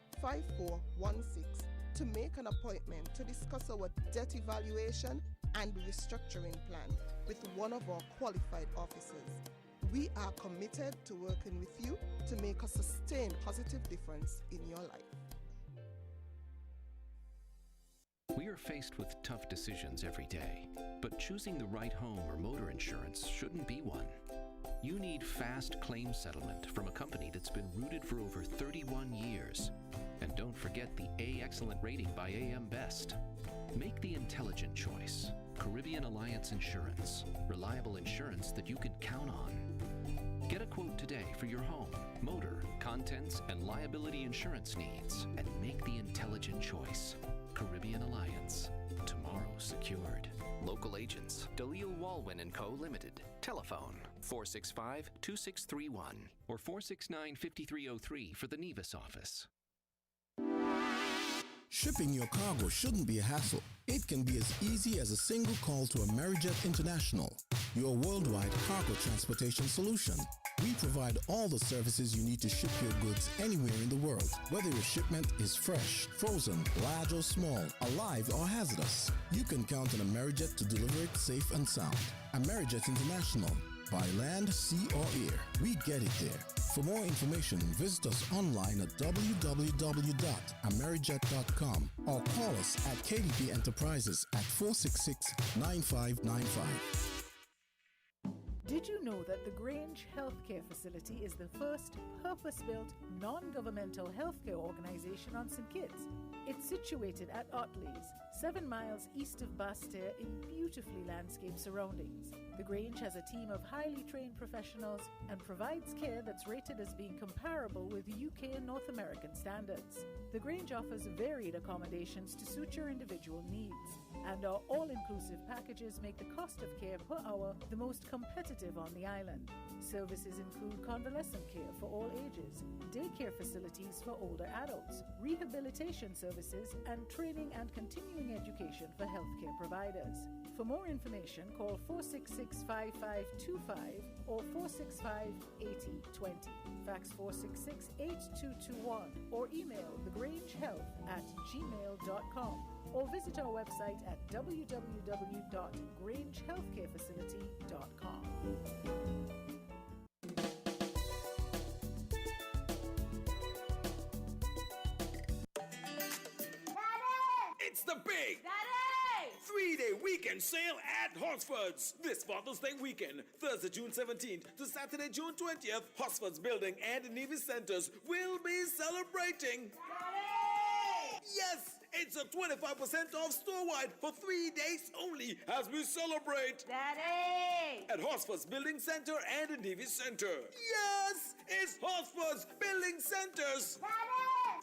to make an appointment to discuss our debt evaluation and restructuring plan with one of our qualified officers. We are committed to working with you to make a sustained positive difference in your life. We are faced with tough decisions every day, but choosing the right home or motor insurance shouldn't be one. You need fast claim settlement from a company that's been rooted for over 31 years. And don't forget the A Excellent rating by AM Best. Make the intelligent choice. Caribbean Alliance Insurance. Reliable insurance that you can count on. Get a quote today for your home, motor, contents, and liability insurance needs. And make the intelligent choice. Caribbean Alliance. Tomorrow secured. Local agents, Dalil Walwyn & Co. Limited. Telephone 465-2631 or 469-5303 for the Nevis office. Shipping your cargo shouldn't be a hassle. It can be as easy as a single call to Amerijet International, your worldwide cargo transportation solution. We provide all the services you need to ship your goods anywhere in the world, whether your shipment is fresh, frozen, large or small, alive or hazardous. You can count on Amerijet to deliver it safe and sound. Amerijet International. By land, sea or air, we get it there. For more information, visit us online at www.amerijet.com or call us at KDP Enterprises at 466-9595. Did you know that the Grange Healthcare Facility is the first purpose-built, non-governmental healthcare organization on St. Kitts? It's situated at Otley's, 7 miles east of Basseterre in beautifully landscaped surroundings. The Grange has a team of highly trained professionals and provides care that's rated as being comparable with UK and North American standards. The Grange offers varied accommodations to suit your individual needs, and our all-inclusive packages make the cost of care per hour the most competitive on the island. Services include convalescent care for all ages, daycare facilities for older adults, rehabilitation services, and training and continuing education for healthcare providers. For more information, call 466-5525 or 465-8020. Fax 466-8221 or email thegrangehealth@gmail.com or visit our website at www.grangehealthcarefacility.com. It's the big Daddy! 3-day weekend sale at Horsford's. This Father's Day weekend, Thursday, June 17th to Saturday, June 20th, Horsford's Building and Navy Centers will be celebrating. Daddy! Yes! It's a 25% off store-wide for 3 days only as we celebrate. Daddy! At Horsford's Building Center and Navy Center. Yes! It's Horsford's Building Centers. Daddy!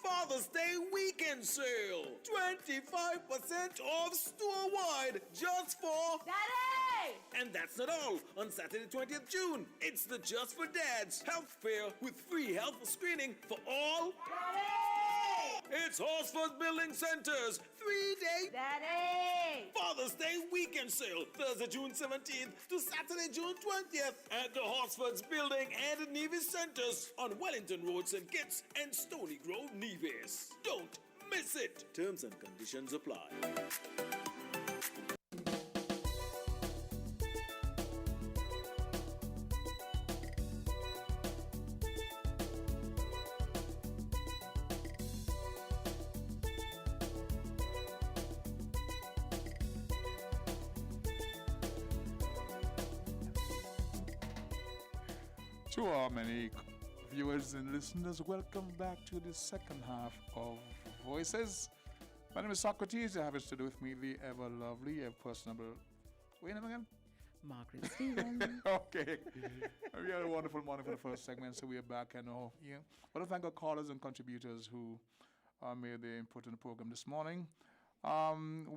Father's Day weekend sale. 25% off store-wide just for... Daddy! And that's not all. On Saturday, 20th June, it's the Just for Dads Health Fair with free health screening for all. Daddy! It's Horsford Building Centers 3-day Daddy! Father's Day weekend sale, Thursday, June 17th to Saturday, June 20th at the Horsford's Building and Navy Centers on Wellington Road, St. Kitts and Stony Grove, Nevis. Don't miss it. Terms and conditions apply. To our many viewers and listeners, welcome back to the second half of Voices. My name is Socrates. I have it to do with me the ever lovely, ever personable. What's your name again? Margaret Stevens. Okay. We had a wonderful morning for the first segment, so we are back. And I want to thank our callers and contributors who made their input in the program this morning.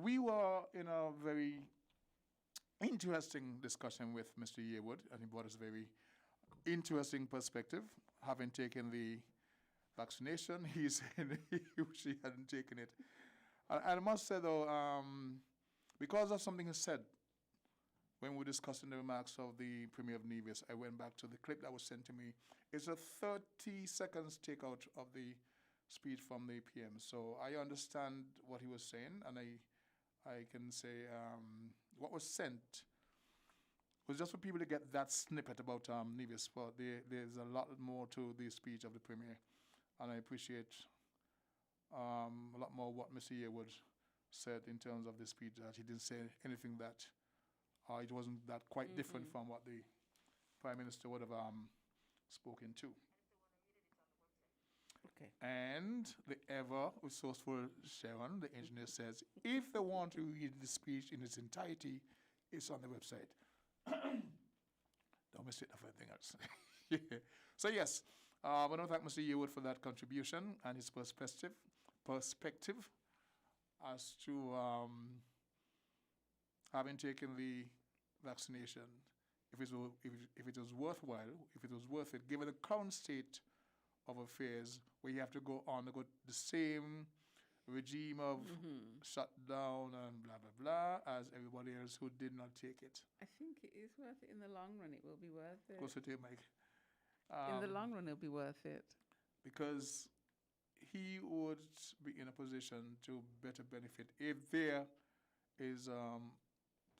We were in a very interesting discussion with Mr. Yearwood, and he brought us a very interesting perspective. Having taken the vaccination, he said he wished he hadn't taken it. And I must say, though, because of something he said when we were discussing the remarks of the Premier of Nevis, I went back to the clip that was sent to me. It's a 30 seconds takeout of the speech from the PM. So I understand what he was saying, and I can say what was sent was just for people to get that snippet about Nevis, but there's a lot more to the speech of the Premier, and I appreciate a lot more what Mr. Yearwood said in terms of the speech, that he didn't say anything that, it wasn't that quite different from what the Prime Minister would have spoken to. Okay. And the ever resourceful Sharon, the engineer, says, if they want to read the speech in its entirety, it's on the website. Don't mistake it for anything else. Yeah. So yes, I want to thank Mr. Yearwood for that contribution and his perspective as to having taken the vaccination, if it was worthwhile, if it was worth it, given the current state of affairs, where you have to go on the same regime of shutdown and blah, blah, blah, as everybody else who did not take it. I think it is worth it in the long run. It will be worth it. Closer to you, Mike. In the long run, it'll be worth it. Because he would be in a position to better benefit if there is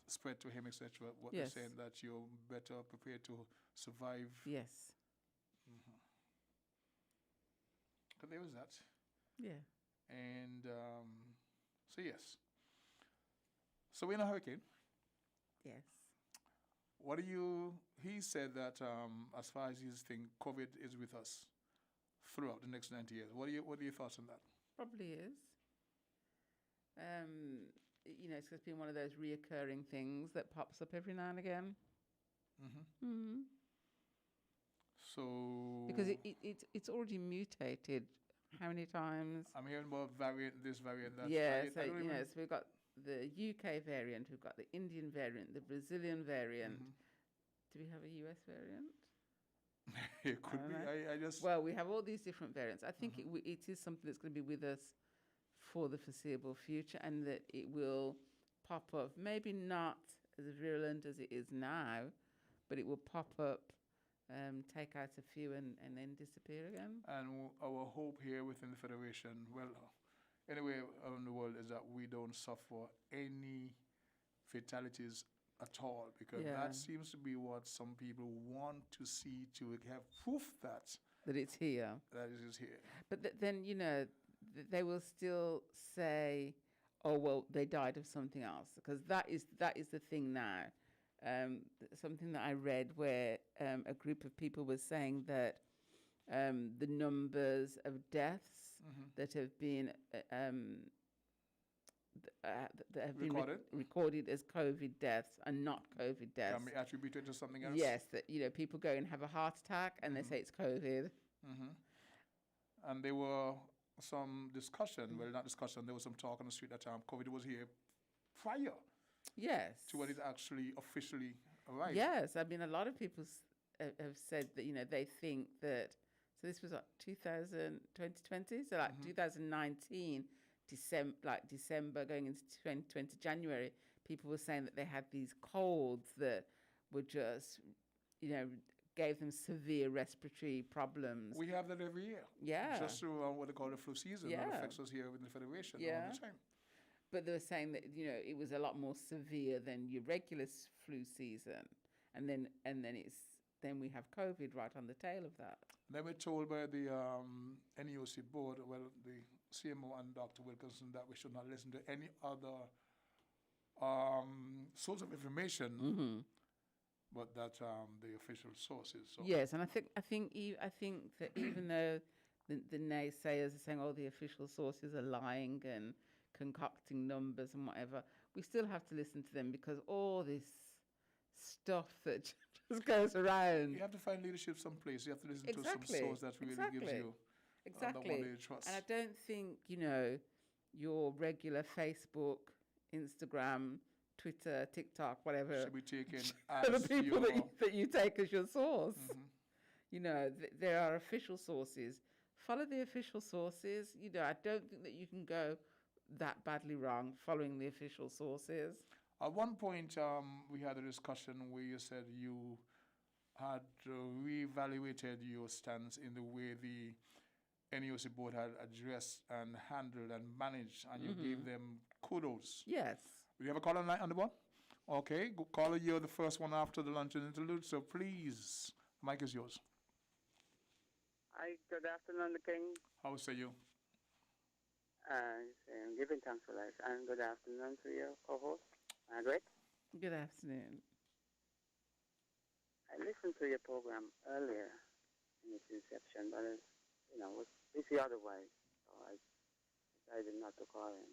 spread to him, etc. What Yes. they're saying, that you're better prepared to survive. Yes. But there was that. Yeah. And so, yes. So we're in a hurricane. Yes. What do you... He said that as far as his thing, COVID is with us throughout the next 90 years. What are your thoughts on that? Probably is. You know, it's just been one of those reoccurring things that pops up every now and again. So because it's already mutated how many times? I'm hearing about this variant, that. Yeah, so we've got the UK variant, we've got the Indian variant, the Brazilian variant. Do we have a US variant? It could be. I just. Well, we have all these different variants. I think it is something that's going to be with us for the foreseeable future, and that it will pop up. Maybe not as virulent as it is now, but it will pop up, take out a few, and then disappear again. And our hope here within the Federation, well, anywhere around the world, is that we don't suffer any fatalities at all, because that seems to be what some people want to see, to have proof that it's here. That it is here. But then, they will still say, oh, well, they died of something else, because that is the thing now. Something that I read where a group of people was saying that the numbers of deaths that have been recorded as COVID deaths and not COVID deaths can be attributed to something else. Yes, that people go and have a heart attack and they say it's COVID. And there were some discussion, well, not discussion, there was some talk on the street that COVID was here prior. Yes. To when it actually officially arrived. Yes, I mean, a lot of people have said that, they think that, so this was 2020, so 2019, December going into 2020, January, people were saying that they had these colds that were just, gave them severe respiratory problems. We have that every year. Yeah. Just around what they call the flu season. That affects us here in the Federation all the time. But they were saying that, it was a lot more severe than your regular flu season. And then we have COVID right on the tail of that. Then we're told by the NEOC board, well, the CMO and Dr. Wilkinson, that we should not listen to any other source of information, but that the official sources. So. Yes, and I think that even though the naysayers are saying, oh, the official sources are lying and concocting numbers and whatever, we still have to listen to them, because all this stuff that just goes around. You have to find leadership someplace. You have to listen to some source that really gives you the one that you trust. And I don't think, your regular Facebook, Instagram, Twitter, TikTok, whatever, should be taken as the people that you take as your source. There are official sources. Follow the official sources. I don't think that you can go that badly wrong following the official sources. At one point, we had a discussion where you said you had reevaluated your stance in the way the NEOC board had addressed and handled and managed, and you gave them kudos. Yes. Do you have a caller on the board? Okay, good caller, you're the first one after the luncheon interlude, so please, the mic is yours. Hi, good afternoon, the King. How say you? Giving thanks for life, and good afternoon to your co-host, Margaret. Good afternoon. I listened to your program earlier in its inception, but was busy otherwise, so I decided not to call in.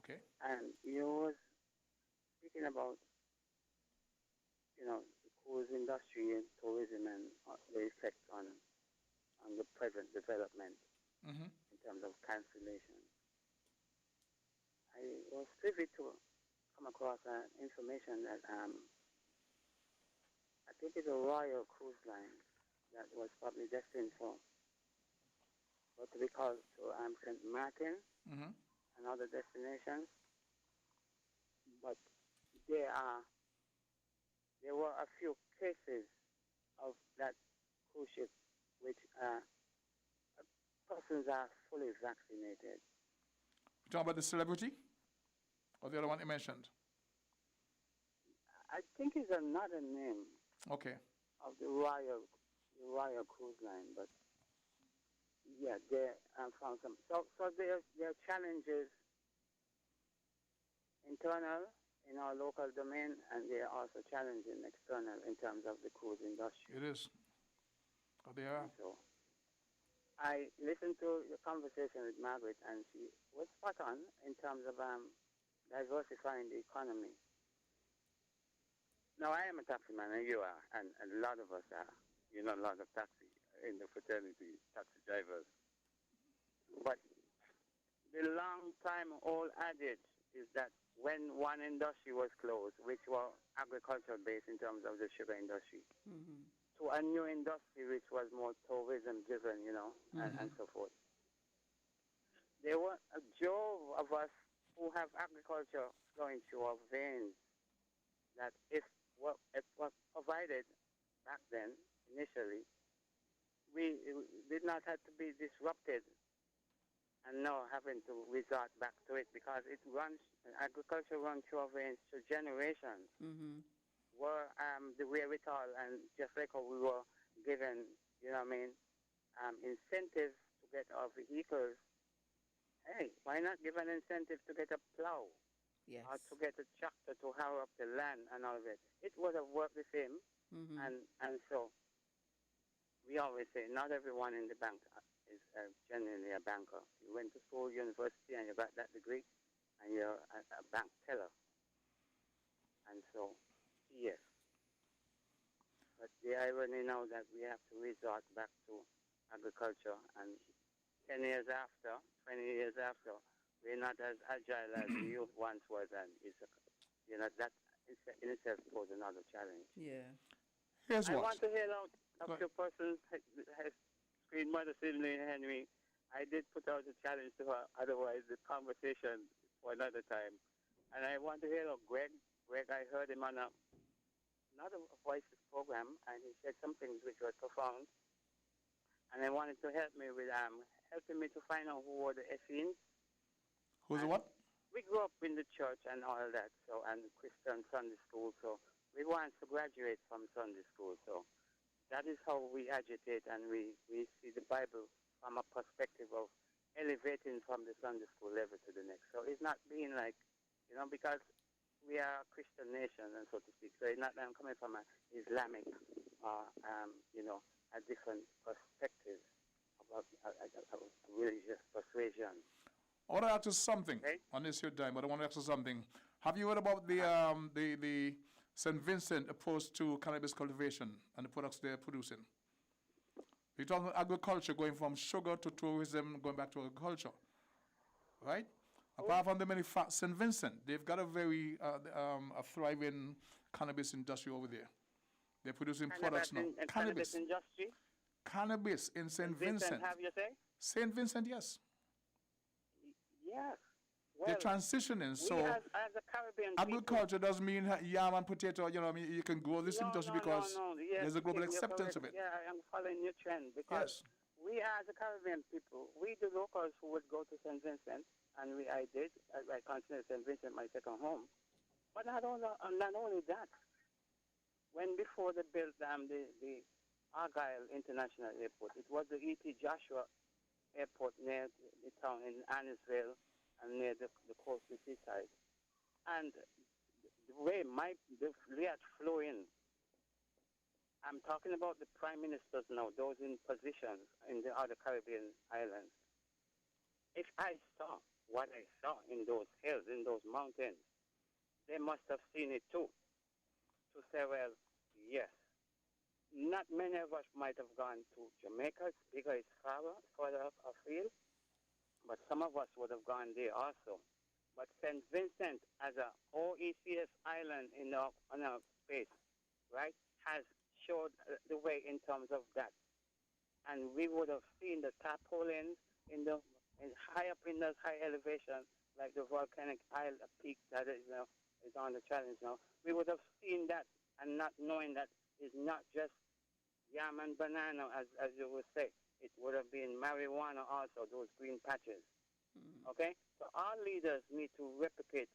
Okay. And you was speaking about, the cruise industry and tourism and the effect on the present development in terms of cancellation. I was privy to come across information that I think it's a Royal Cruise Line that was probably destined for what we call to St. Martin and other destinations. But there were a few cases of that cruise ship which persons are fully vaccinated. You talking about the celebrity or the other one you mentioned? I think it's another name. Okay. Of the Royal Cruise Line, but yeah, there I found some. So there are challenges internal in our local domain, and there are also challenges external in terms of the cruise industry. It is. Oh, they are. So I listened to the conversation with Margaret, and she was spot on in terms of diversifying the economy. Now, I am a taxi man, and you are, and a lot of us are. You know, a lot of taxi in the fraternity, taxi drivers. But the long time old adage is that when one industry was closed, which was agricultural based in terms of the sugar industry, to a new industry which was more tourism driven, you know, and so forth. There were a drove of us who have agriculture flowing through our veins that if what was provided back then, initially, we did not have to be disrupted and now having to resort back to it because agriculture runs through our veins through generations. Were the wherewithal and just like how we were given, you know what I mean, incentives to get our vehicles. Hey, why not give an incentive to get a plow? Yes. Or to get a tractor to harrow up the land and all of it. It would have worked the same. And so we always say not everyone in the bank is genuinely a banker. You went to school, university, and you got that degree, and you're a bank teller. And so, yes. But the irony now that we have to resort back to agriculture, and 10 years after, 20 years after, we're not as agile as the youth once was, and it's you know that in itself poses another challenge. Yeah. Here's I what. want to hail out a few persons. Screen Mother Sidney Henry. I did put out a challenge to her. Otherwise, the conversation for another time. And I want to hail out Greg. Greg, I heard him on another Voices program, and he said some things which were profound. And I wanted to help me with helping me to find out who were the Essenes. Who's the what? We grew up in the church and all that, so and Christian Sunday school. So we want to graduate from Sunday school. So that is how we agitate, and we see the Bible from a perspective of elevating from the Sunday school level to the next. So it's not being like, you know, because we are a Christian nation, and so to speak. So it's not that I'm coming from an Islamic, you know, a different perspective about a religious persuasion. I want to ask you something on this your time, but I want to ask you something. Have you heard about the St. Vincent approach to cannabis cultivation and the products they're producing? You're talking about agriculture going from sugar to tourism, going back to agriculture, right? Apart from the many facts, St. Vincent, they've got a very a thriving cannabis industry over there. They're producing products now. Cannabis industry? Cannabis in St. Vincent. Have you say? St. Vincent, yes. Yes. Well, they're transitioning, so as a Caribbean agriculture doesn't mean yam and potato. You know, I mean, you can grow this industry because Yes, there's a global you're acceptance correct. of it. Yeah, I'm following your trend because we as a Caribbean people, we the locals who would go to St. Vincent, and I did. I consider St. Vincent my second home. But not only that, when before they built the Argyle International Airport, it was the E.T. Joshua Airport near the town in Annisville and near the coastal seaside. And the way the Liat flow in, I'm talking about the prime ministers now, those in positions in the other Caribbean islands. If I saw what I saw in those hills, in those mountains, they must have seen it too. To say, well, yes, not many of us might have gone to Jamaica. It's bigger, it's further afield. But some of us would have gone there also. But St. Vincent, as a OECS island on our space, right, has showed the way in terms of that. And we would have seen the tarpaulins high up in those high elevations, like the volcanic peak that is on the challenge now. We would have seen that and not knowing that it's not just yam and banana, as you would say. It would have been marijuana also, those green patches. Okay? So our leaders need to replicate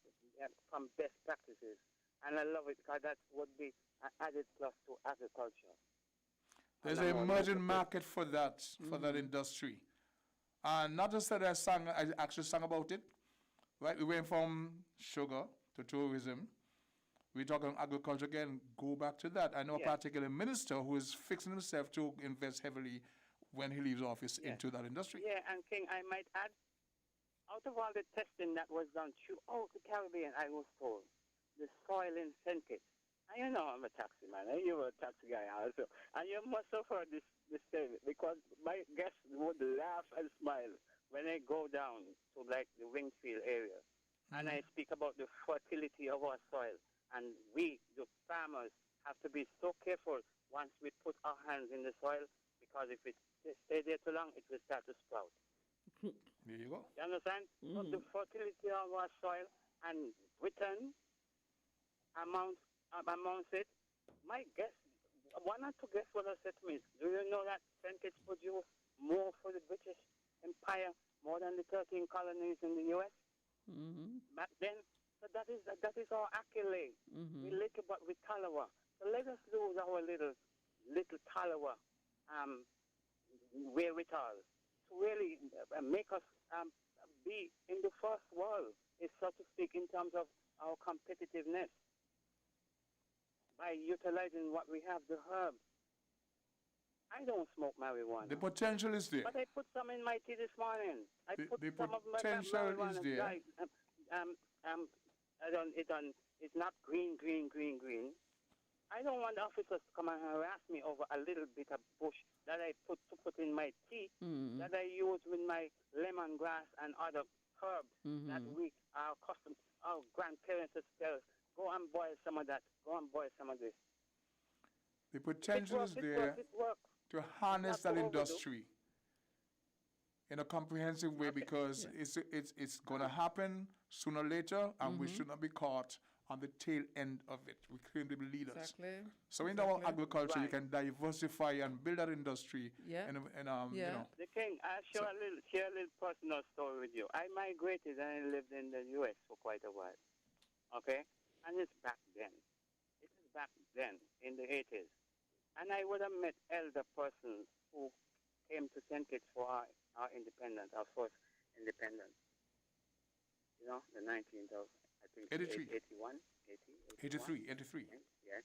from best practices. And I love it because that would be an added plus to agriculture. There's an emerging market for that, industry. And not just that I actually sang about it. Right? We went from sugar to tourism. We're talking agriculture again, go back to that. I know a particular minister who is fixing himself to invest heavily when he leaves office into that industry. Yeah, and King, I might add, out of all the testing that was done throughout the Caribbean, I was told, the soil incentive And you know I'm a taxi man, and you're a taxi guy also. And you must have heard this statement, because my guests would laugh and smile when I go down to like the Wingfield area. And I speak about the fertility of our soil. And we, the farmers, have to be so careful once we put our hands in the soil, because if it stays there too long, it will start to sprout. There you go. You understand? So the fertility of our soil and return amounts it. My guess, one or two guests would have said to me, do you know that St. Kitts produced more for the British Empire, more than the 13 colonies in the U.S.? Back then, so that is our accolade. We little but we Talawa. So let us lose our little Talawa wherewithal to really make us be in the first world, is so to speak, in terms of our competitiveness by utilizing what we have, the herbs. I don't smoke marijuana. The potential is there. But I put some in my tea this morning. I put the some of my potential marijuana. is there. It's not green. I don't want the officers to come and harass me over a little bit of bush that I put in my tea, that I use with my lemongrass and other herbs that we are accustomed. Our grandparents used to tell us, go and boil some of that. Go and boil some of this. The potential is there to harness that industry in a comprehensive way, because it's going to happen sooner or later, and we should not be caught on the tail end of it. We claim to be leaders. Exactly. So in our agriculture, you can diversify and build that industry. You know. The king, I'll share a little personal story with you. I migrated and I lived in the U.S. for quite a while. Okay? And it's back then. It is back then, in the 80s. And I would have met elder persons who came to St. Kitts for our independence, our first independence. You know, the 19th of, I think, 83. 83. Yes.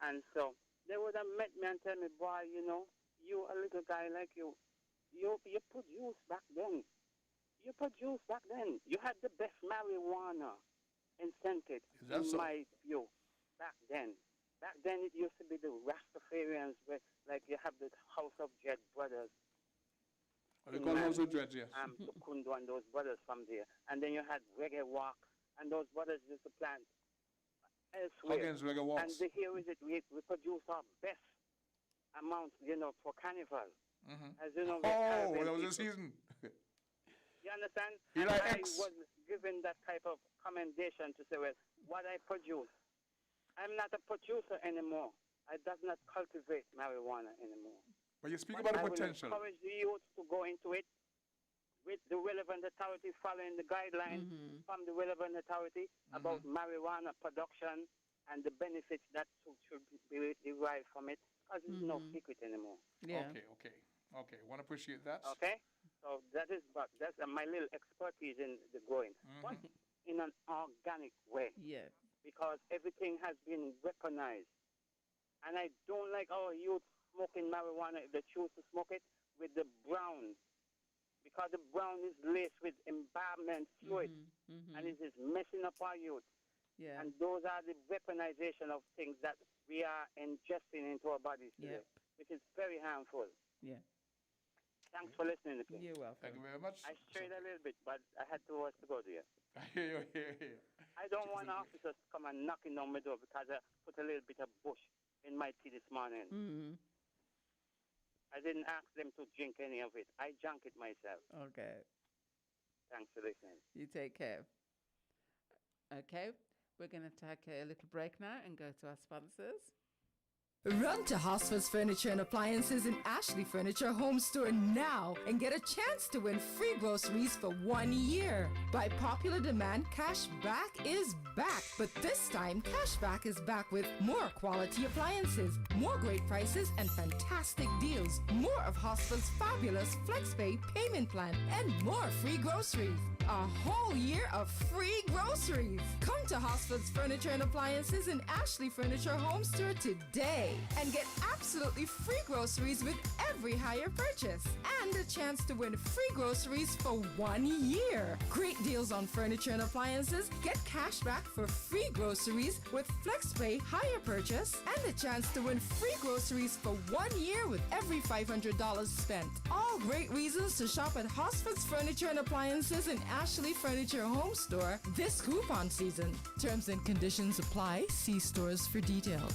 And so they would have met me and tell me, boy, you know, you a little guy like you produced back then. You produced back then. You had the best marijuana in St. Kitts, in my view, back then. Back then it used to be the Rastafarians, where, like you have the House of Dread brothers. They call House of Dread, yes. The Kundu and those brothers from there. And then you had Reggae Walk, and those brothers used to plant elsewhere. Against Reggae Walks. And here is it, we produce our best amount, you know, for Carnival. As you know, that was the season. You understand? Eli I X. was given that type of commendation to say, well, what I produce. I'm not a producer anymore. I does not cultivate marijuana anymore. But you speak about the potential. I will encourage the youth to go into it with the relevant authority, following the guidelines from the relevant authority about marijuana production and the benefits that should be derived from it, because it's no secret anymore. Yeah. Okay. Want to appreciate that. Okay. So that's my little expertise in the growing, but in an organic way. Yeah. Because everything has been weaponized, and I don't like our youth smoking marijuana if they choose to smoke it with the brown, because the brown is laced with embalmment fluid, and it is messing up our youth. Yeah. And those are the weaponization of things that we are ingesting into our bodies today, which is very harmful. Yeah. Thanks for listening to me. You're welcome. Thank you very much. I strayed a little bit, but I had to go there. I hear you. I don't want officers to come and knocking on my door because I put a little bit of bush in my tea this morning. I didn't ask them to drink any of it. I drank it myself. Okay. Thanks for listening. You take care. Okay, we're going to take a little break now and go to our sponsors. Run to Hosford's Furniture and Appliances in Ashley Furniture Home Store now and get a chance to win free groceries for 1 year. By popular demand, Cashback is back. But this time, Cashback is back with more quality appliances, more great prices and fantastic deals, more of Hosford's fabulous FlexPay payment plan, and more free groceries. a whole year of free groceries. Come to Hosford's Furniture and Appliances in Ashley Furniture Home Store today and get absolutely free groceries with every hire purchase and a chance to win free groceries for 1 year. Great deals on furniture and appliances. Get cash back for free groceries with FlexPay hire purchase and a chance to win free groceries for 1 year with every $500 spent. All great reasons to shop at Hosford's Furniture and Appliances in Ashley Furniture Home Store this coupon season. Terms and conditions apply. See stores for details.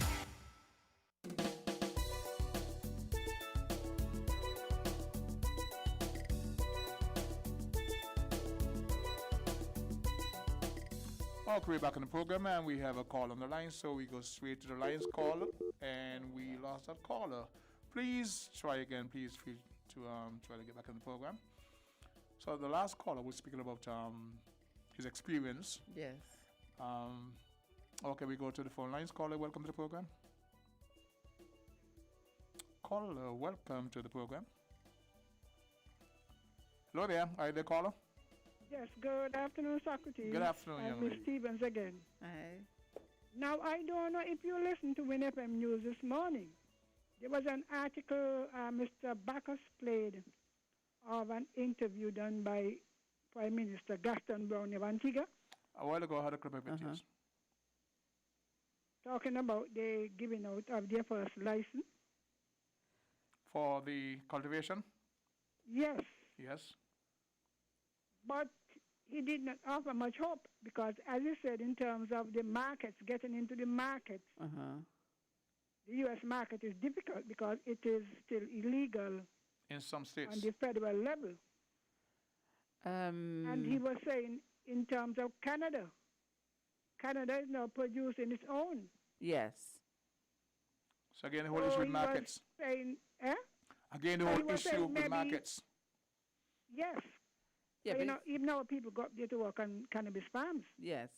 Okay, we're back in the program and we have a call on the line, so we go straight to the line's call, and we lost that caller. Please try again. Please feel to try to get back in the program. So the last caller was speaking about his experience. Yes. Okay, we go to the phone lines. Caller, welcome to the program. Caller, welcome to the program. Hello there. Are you there, caller? Yes, good afternoon, Socrates. Good afternoon, young Miss lady. Stevens again. Hi. Now, I don't know if you listened to WINNFM News this morning. There was an article Mr. Bacchus played of an interview done by Prime Minister Gaston Brown of Antigua. A while ago, I had a clip of it, yes. Talking about the giving out of their first license. For the cultivation? Yes. Yes. But he did not offer much hope because, as he said, in terms of the markets, getting into the markets, the U.S. market is difficult because it is still illegal in some states on the federal level. And he was saying, in terms of Canada, Canada is now producing its own. Yes. So again, the whole issue with markets. Saying, Again, the So he whole was issue saying with maybe- markets. Yes. Yeah, So, but even our people go up there to work on cannabis farms. Yes.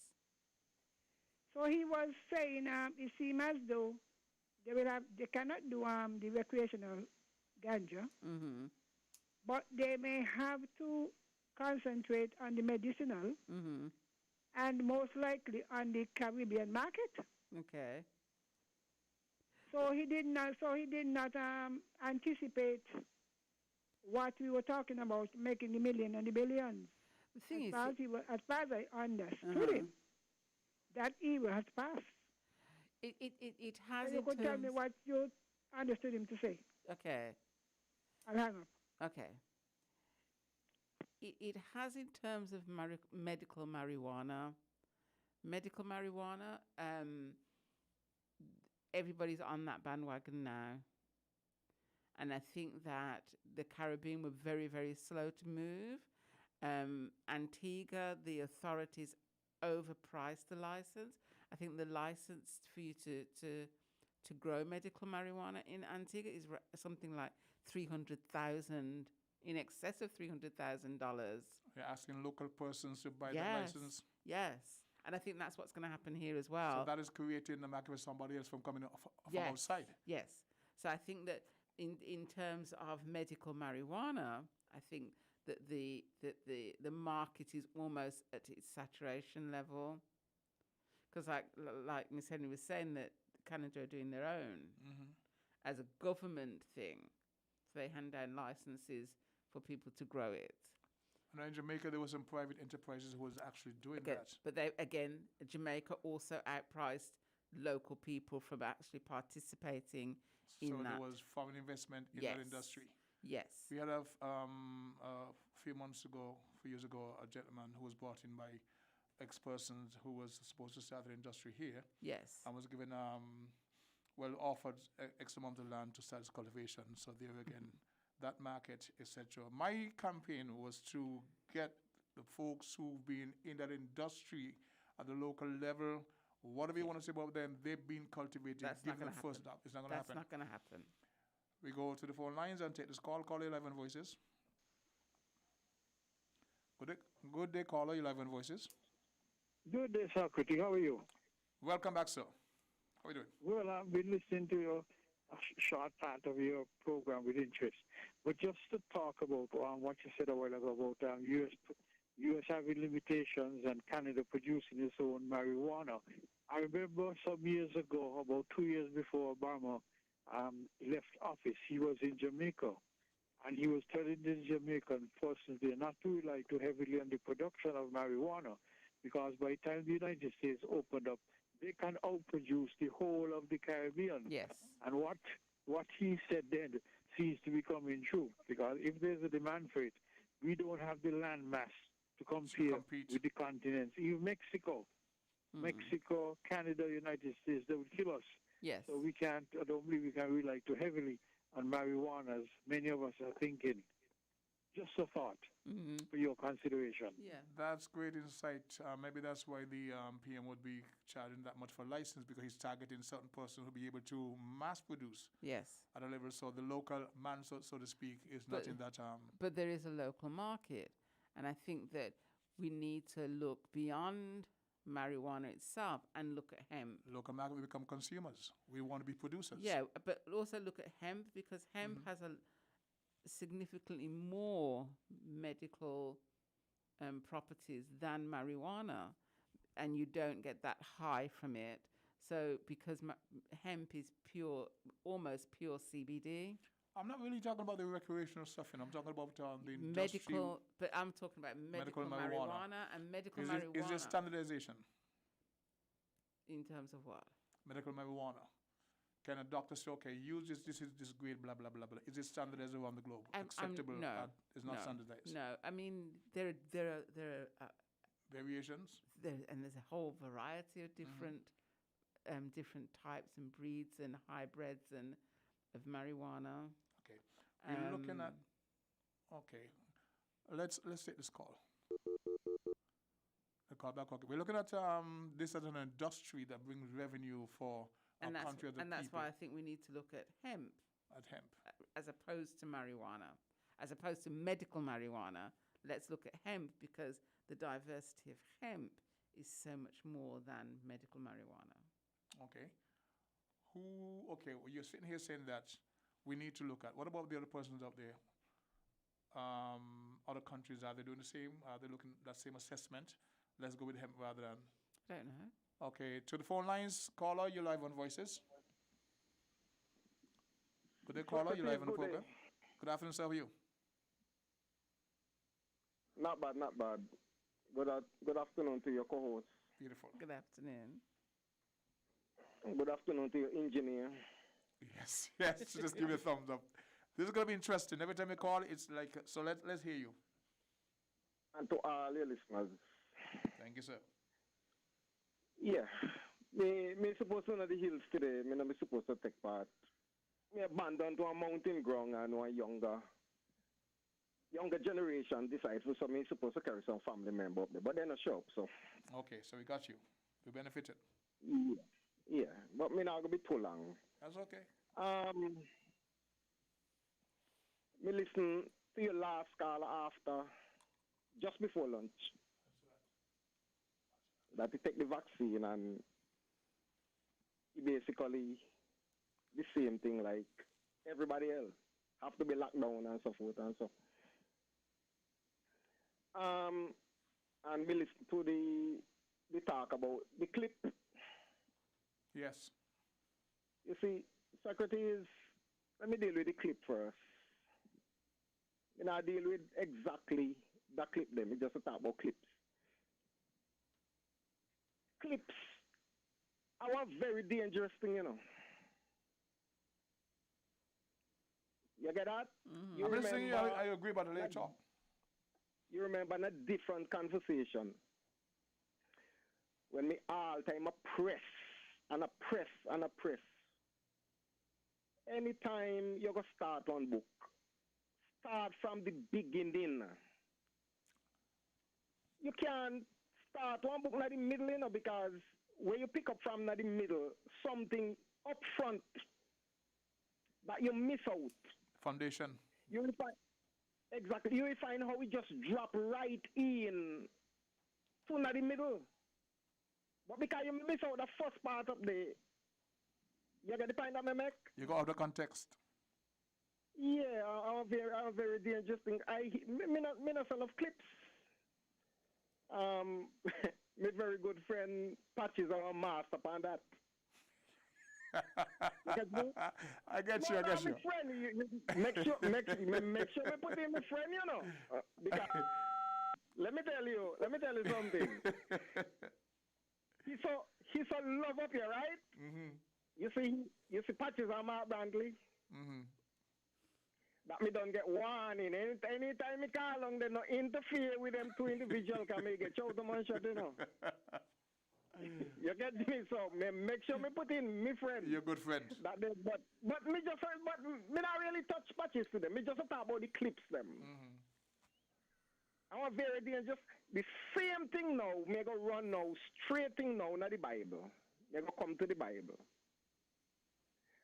So he was saying, it seems as though they cannot do the recreational ganja, but they may have to concentrate on the medicinal and most likely on the Caribbean market. Okay. So he did not anticipate what we were talking about, making the million and the billions. The thing is, as far as I understood him, that era has passed. It has. So you could tell me what you understood him to say. Okay. I'll hang up. Okay. It has in terms of medical marijuana. Medical marijuana, everybody's on that bandwagon now. And I think that the Caribbean were very, very slow to move. Antigua, the authorities overpriced the license. I think the license for you to grow medical marijuana in Antigua is something like $300,000, in excess of $300,000. You're asking local persons to buy Yes. that license. Yes. And I think that's what's going to happen here as well. So that is creating the market for somebody else from coming from Yes. outside. Yes. So I think that in terms of medical marijuana, I think that the market is almost at its saturation level. Because like Miss Henry was saying, that Canada are doing their own as a government thing. So they hand down licenses for people to grow it. And in Jamaica, there were some private enterprises who was actually doing that. But Jamaica also outpriced local people from actually participating in So that. there was foreign investment in that industry. Yes. We had a few years ago, a gentleman who was brought in by ex-persons who was supposed to start the industry here. Yes. And was given, offered X amount of land to start his cultivation. So there again, that market, etc. My campaign was to get the folks who've been in that industry at the local level, whatever you want to say about them, they've been cultivated. That's give not them gonna first happen. up. It's not going to happen. That's not going to happen. We go to the phone lines and take this call. Caller 11 Voices. Good day, caller 11 Voices. Good day, Socrates. How are you? Welcome back, sir. How are you doing? Well, I've been listening to your short part of your program with interest. But just to talk about what you said a while ago about U.S. having limitations and Canada producing its own marijuana. I remember some years ago, about 2 years before Obama left office, he was in Jamaica, and he was telling the Jamaican persons there not to rely too heavily on the production of marijuana, because by the time the United States opened up, they can outproduce the whole of the Caribbean. Yes. And what he said then seems to be coming true, because if there's a demand for it, we don't have the land mass to compete with the continents. Even Mexico, Canada, United States, they would kill us. Yes. So I don't believe we can rely too heavily on marijuana, as many of us are thinking. Just a thought for your consideration. Yeah. That's great insight. Maybe that's why the PM would be charging that much for license, because he's targeting certain persons who will be able to mass produce. Yes. At a level, so the local man, so to speak, is not in that. But there is a local market, and I think that we need to look beyond marijuana itself and look at hemp. Local market, we become consumers. We want to be producers. Yeah, but also look at hemp, because hemp has a significantly more medical properties than marijuana, and you don't get that high from it. So because hemp is pure, almost pure CBD. I'm not really talking about the recreational stuff, I'm talking about the medical, but I'm talking about medical marijuana and medical marijuana. Is there standardization? In terms of what? Medical marijuana. Can a doctor say, okay, use this grade, blah, blah, blah, blah. Is it standardized around the globe? Acceptable? No. It's not standardized? No. I mean, there are variations? And there's a whole variety of different different types and breeds and hybrids and of marijuana. Okay. We're looking at... Okay. Let's take this call. The call back. Okay. We're looking at this as an industry that brings revenue for our country as a people. And that's why I think we need to look at hemp. At hemp. As opposed to marijuana. As opposed to medical marijuana, let's look at hemp, because the diversity of hemp is so much more than medical marijuana. Okay. Well, you're sitting here saying that we need to look at, what about the other persons out there? Other countries, are they doing the same? Are they looking at that same assessment? Let's go with hemp rather than... I don't know. Okay, to the phone lines, caller, you're live on Voices. Good day, caller, you're live on the program. Good afternoon, sir, how are you? Not bad. Good afternoon to your co-host. Beautiful. Good afternoon. Good afternoon to your engineer. Yes, just give me a thumbs up. This is going to be interesting. Every time you call, it's like, so let's hear you. And to all your listeners. Thank you, sir. Yeah. Me supposed to know the hills today. Me not supposed to take part. Me abandoned to a mountain ground, and a younger generation decides for me supposed to carry some family member up there, but they're not show up, so. Okay, so we got you. We benefited. Yeah, but me not gonna be too long. That's okay. Me listen to your last call after, just before lunch. That you take the vaccine, and basically the same thing like everybody else. Have to be locked down and so forth and so. And we listen to the talk about the clip. Yes. You see, Socrates, let me deal with the clip first. I deal with exactly that clip then. We just talk about clips. Clips are a very dangerous thing, you know. You get that? Mm-hmm. You remember, I agree, but later. You remember in a different conversation when me all time a press and a press and a press. Anytime you go start one book, start from the beginning. You can't start one book in the middle, you know, because when you pick up from the middle, something up front that you miss out. Foundation. You will find, exactly. You will find how we just drop right in to the middle. But because you miss out the first part of the, you get the point that I make? You go out of context. Yeah, a very dangerous thing. Me not sell of clips. My very good friend Patches our master upon that. I get you. My friend, make sure we put in my friend, you know. Because let me tell you something. He's so love up here, right? Mm-hmm. You see Patches and Mark Brantley. Mm-hmm. That me don't get warning. Anytime me call along, they not interfere with them two individuals can me get out the man shot, you know. You get me, so me make sure me put in me friend. Your good friend. But me not really touch Patches to them. Me just talk about the clips them. Mm-hmm. I want very dangerous. The same thing now, me go run now, straight thing now, not the Bible. Me go come to the Bible.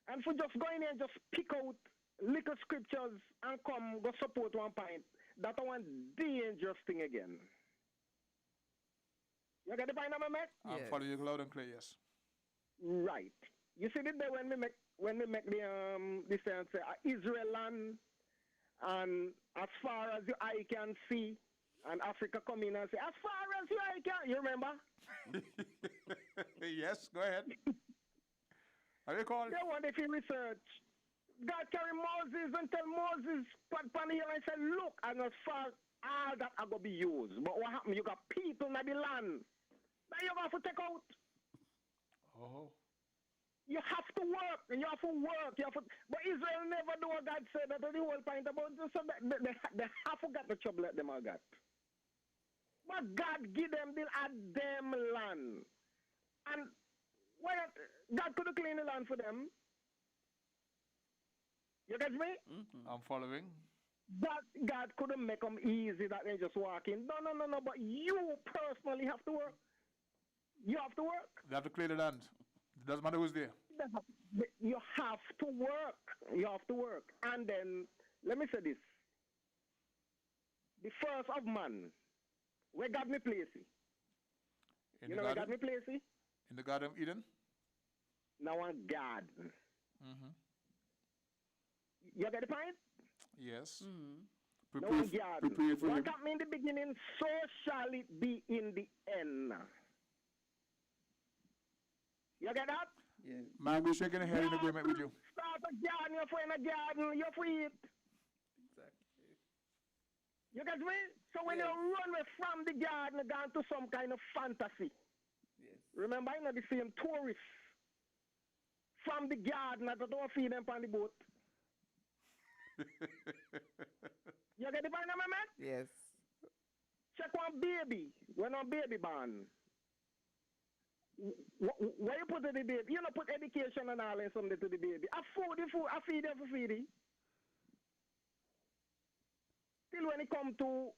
And for just going in and just pick out little scriptures and come go support one point, that's one dangerous thing again. You get the point I'm make? I'm following you loud and clear, yes. Right. You see the day when we make the this and say Israel land, and as far as your eye can see, and Africa come in and say, as far as your eye can, you remember? Yes, go ahead. How you call? They want if you research. God carry Moses and tell Moses, pan here and say, look, and as far all that are going to be used. But what happened? You got people in the land that you have to take out. Oh. You have to work, and you have to work. But Israel never do what God said. That's the whole point about it. So they have to get the trouble that them have got. But God give them the them land. And when God could have cleaned the land for them. You get me? Mm-hmm. I'm following. That God couldn't make them easy that they just walk in. No. But you personally have to work. You have to work. They have to clear the land. It doesn't matter who's there. You have to work. You have to work. And then, let me say this. The first of man, where God me place? In you the know garden? where God me place? In the Garden of Eden? Now a garden. Mm-hmm. You get the point? Yes. No garden. What got me in the beginning, so shall it be in the end. You get that? Yes. Man, we're shaking a head in agreement with you. Start a garden, you're for in a garden, you're for it. Exactly. You get me? So when you run away from the garden, you're going to some kind of fantasy. Yes. Remember, you know the same tourists from the garden that don't feed them on the boat. You get the point, man? Yes. Check one baby. When a baby born. Where you put the baby? You know, put education and all and something to the baby. I feed them for feeding. Till when it come to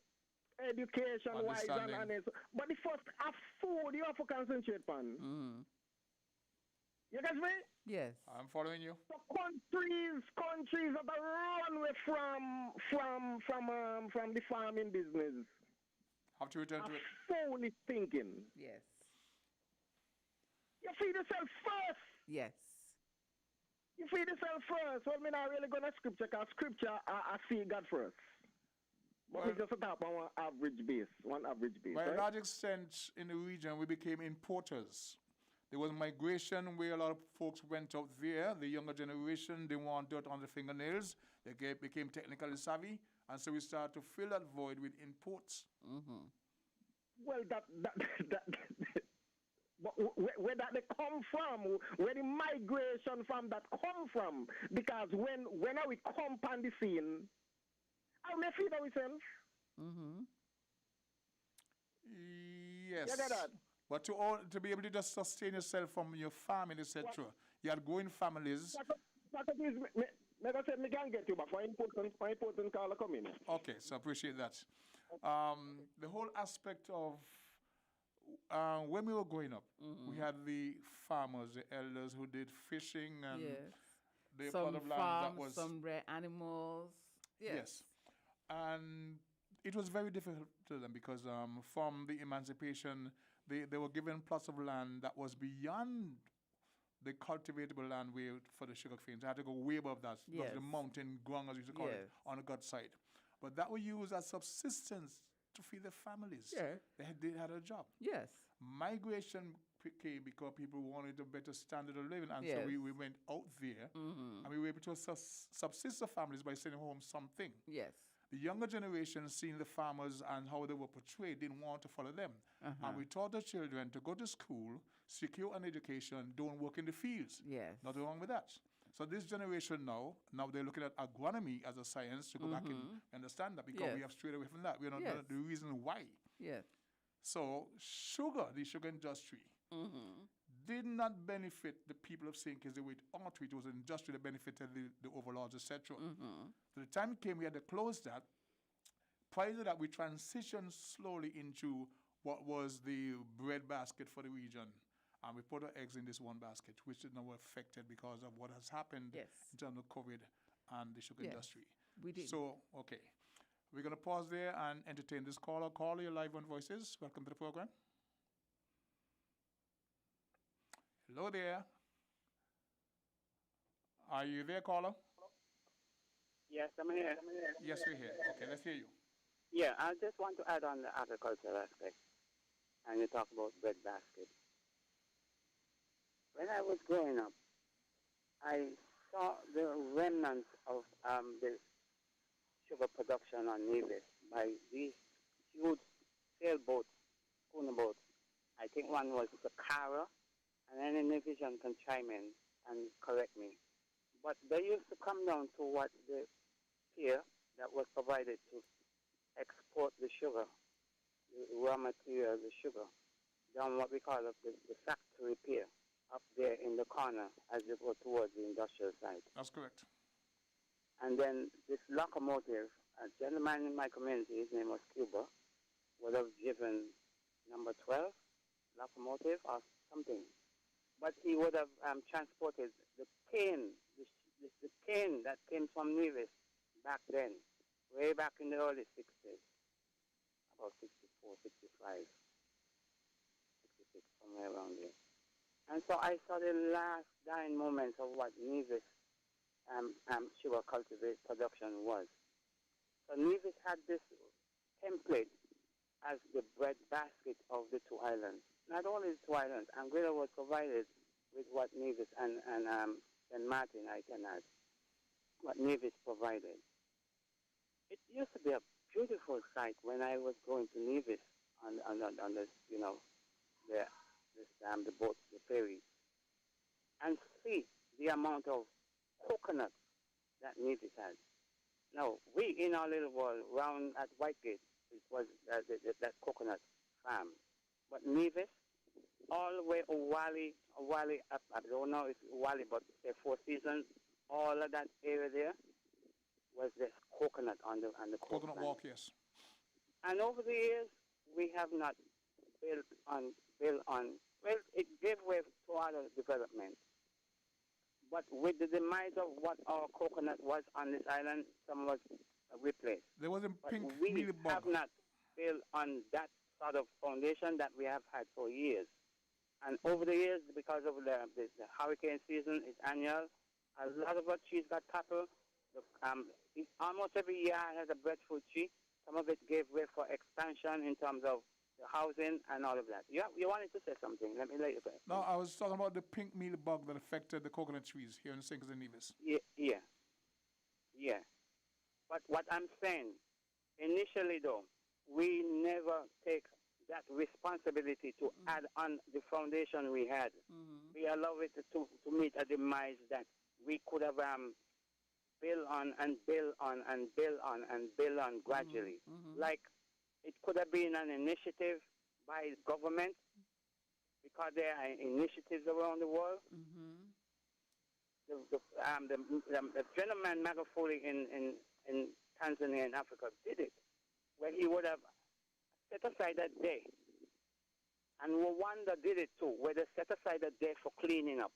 education wise and but the first food you have to concentrate on. You get me? Yes. I'm following you. So countries that are run away from the farming business. Have to return to it. Foolish thinking. Yes. You feed yourself first. Yes. You feed yourself first. Well, I'm not really going to scripture, because scripture, I see God first. But we just talk on one average base. By a large extent, in the region, we became importers. There was migration where a lot of folks went out there. The younger generation, they want dirt on the fingernails. They became technically savvy. And so we started to fill that void with imports. Mm-hmm. Well, where that they come from, where the migration from that come from. Because when we come on the scene, how we feed ourselves? Mm-hmm. Yes. You get that? But to be able to just sustain yourself from your family, etc. You had growing families. Socrates, like I said, me can get you back for important call coming. Okay, so I appreciate that. The whole aspect of when we were growing up, we had the farmers, the elders who did fishing and the some plot of land farms, that was some rare animals. Yes. And it was very difficult to them because from the emancipation, they were given plots of land that was beyond the cultivatable land for the sugar canes. They had to go way above that. That was the mountain ground, as we used to call it, on the gut side. But that was used as subsistence to feed their families. Yeah. They had a job. Yes. Migration came because people wanted a better standard of living, and so Yes. we went out there, and we were able to subsist the families by sending home something. Yes. The younger generation, seeing the farmers and how they were portrayed, didn't want to follow them. And we taught the children to go to school, secure an education, don't work in the fields. Yes. Nothing wrong with that. So this generation now they're looking at agronomy as a science to go back and understand that, because we have strayed away from that. We're not the reason why. Yes. So the sugar industry, did not benefit the people of St. Kitts the way it ought to. It was an industry that benefited the overlords, etc. So the time came we had to close that. Prior to that, we transitioned slowly into what was the bread basket for the region. And we put our eggs in this one basket, which is now affected because of what has happened in terms of COVID and the sugar industry. We did. So, okay. We're going to pause there and entertain this caller. Caller, you're live on Voices. Welcome to the program. Hello there. Are you there, caller? Yes, I'm here. Yes, we're here. Okay, let's hear you. Yeah, I just want to add on the agricultural aspect. And you talk about bread basket. When I was growing up, I saw the remnants of the sugar production on Nevis by these huge sailboats, schooner boats. I think one was the Cara, and any Nevisian can chime in and correct me. But they used to come down to what the pier that was provided to export the sugar, the raw material, the sugar, down what we call the factory pier, up there in the corner as you go towards the industrial side. That's correct. And then this locomotive, a gentleman in my community, his name was Cuba, would have driven number 12 locomotive or something. But he would have transported the cane, the cane that came from Nevis back then, way back in the early 60s, about 64, 65, 66, somewhere around there. And so I saw the last dying moments of what Nevis sugar cultivate production was. So Nevis had this template as the bread basket of the two islands. Not only the two islands, Anguilla was provided with what Nevis and St. Martin, I can add, what Nevis provided. It used to be a beautiful sight when I was going to Nevis on the the boat, the ferry, and see the amount of coconut that Nevis had. Now, we in our little world round at Whitegate, it was that coconut farm. But Nevis, all the way Wally up, I don't know if Wally, but the Four Seasons, all of that area there was this coconut on the Coconut Walk, yes. And over the years, we have not built on, well, it gave way to other development. But with the demise of what our coconut was on this island, some was replaced. There was a pink we mealy bug. have not built on that sort of foundation that we have had for years. And over the years, because of the hurricane season is annual, a lot of our trees got toppled. Almost every year has a breadfruit tree. Some of it gave way for expansion in terms of the housing and all of that. You wanted to say something. Let me let you go. No, I was talking about the pink mealy bug that affected the coconut trees here in St. Kitts and Nevis. Yeah. But what I'm saying, initially though, we never take that responsibility to add on the foundation we had. We allow it to meet a demise that we could have build on and build on and build on and build on gradually. Like it could have been an initiative by government because there are initiatives around the world. The gentleman Magufuli in Tanzania and Africa did it, where he would have set aside a day. And Rwanda did it too, where they set aside a day for cleaning up,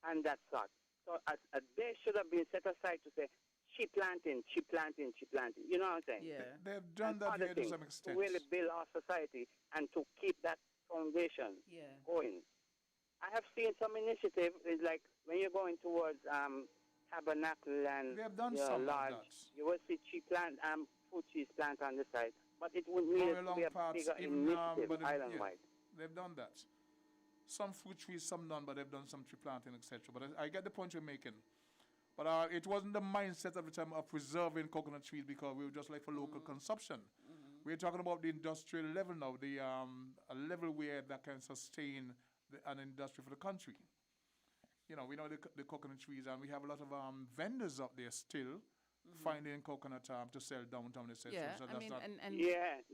and that sort. So a day should have been set aside to say, tree planting. You know what I'm saying? Yeah. They've done that here to some extent. To really build our society and to keep that foundation going. I have seen some initiative, it's like when you're going towards Tabernacle and they have done some Lodge, you will see tree fruit trees planted on the side, but it would need to be a bigger initiative island-wide. They've done that. Some fruit trees, some none, but they've done some tree planting, etc. But I get the point you're making. But it wasn't the mindset at the time of preserving coconut trees because we were just like for local consumption. We're talking about the industrial level now, the a level where that can sustain an industry for the country. You know, we know the coconut trees, and we have a lot of vendors up there still finding coconut to sell downtown, etc. Yeah, So I that's mean, not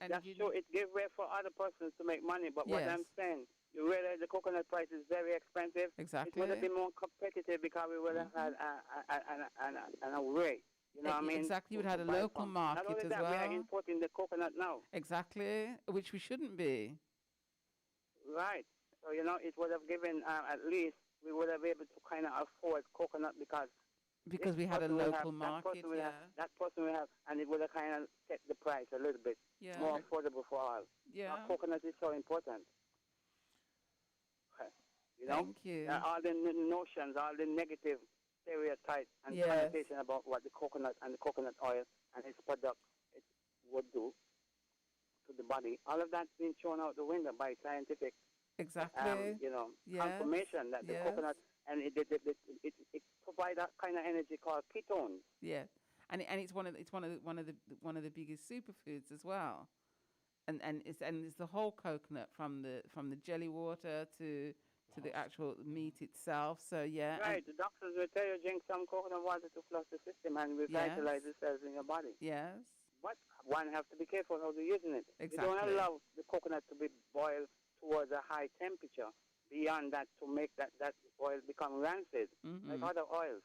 that's true. It gives way for other persons to make money. But what I'm saying, you realize the coconut price is very expensive. Exactly. It would have been more competitive because we would have had an array. You know what I mean? Exactly. You would have had a local market Not only as that, well. we are importing the coconut now. Exactly, which we shouldn't be. Right. So, you know, it would have given, at least, we would have been able to kind of afford coconut because we had a local market, that person will have, and it would have kind of set the price a little bit more affordable for all. Yeah. Coconut is so important. You know? Thank you. All the notions, all the negative stereotypes and connotation about what the coconut and the coconut oil and its product it would do to the body, all of that's been thrown out the window by scientific confirmation that the coconut and it provides that kind of energy called ketones. Yeah, and it's one of the biggest superfoods as well, and it's the whole coconut from the jelly water to the actual meat itself. So right. The doctors will tell you drink some coconut water to flush the system and revitalize the cells in your body. Yes. But one has to be careful how they're using it. Exactly. You don't allow the coconut to be boiled towards a high temperature beyond that to make that oil become rancid, like other oils.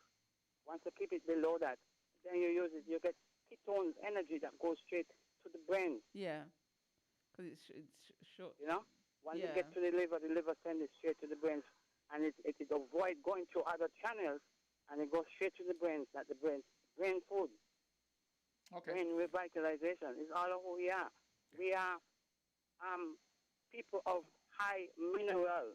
Once you keep it below that, then you use it, you get ketones energy that goes straight to the brain. Yeah, because it's short. You know? Once you get to the liver sends it straight to the brain, and it avoid going through other channels, and it goes straight to the brain, that the brain food. Okay. Brain revitalization is all of who we are. We are people of high mineral,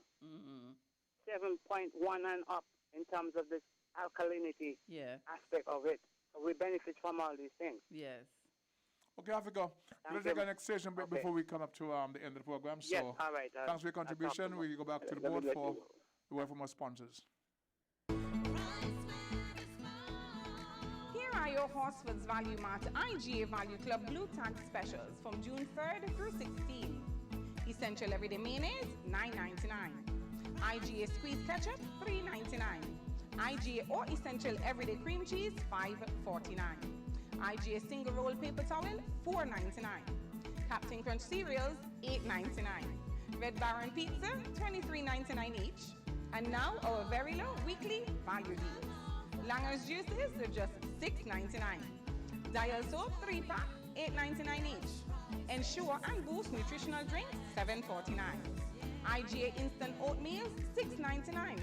7.1 and up in terms of this alkalinity aspect of it. So we benefit from all these things. Yes. Okay, Africa. Let's take our next station break before we come up to the end of the program. So yes, all right. Thanks for your contribution. We go back to the board for the word from our sponsors. Here are your Horsford's Value Mart IGA Value Club Blue Tag specials from June 3rd through 16th. Essential Everyday Mayonnaise, $9.99. IGA Squeeze Ketchup, $3.99. IGA or Essential Everyday Cream Cheese, $5.49. IGA Single Roll Paper Towel, $4.99. Captain Crunch Cereals, $8.99. Red Baron Pizza, $23.99 each. And now our very low weekly value deals. Langer's Juices are just $6.99. Dial Soap 3-pack, $8.99 each. Ensure and Boost Nutritional Drinks, $7.49. IGA Instant Oatmeal, $6.99.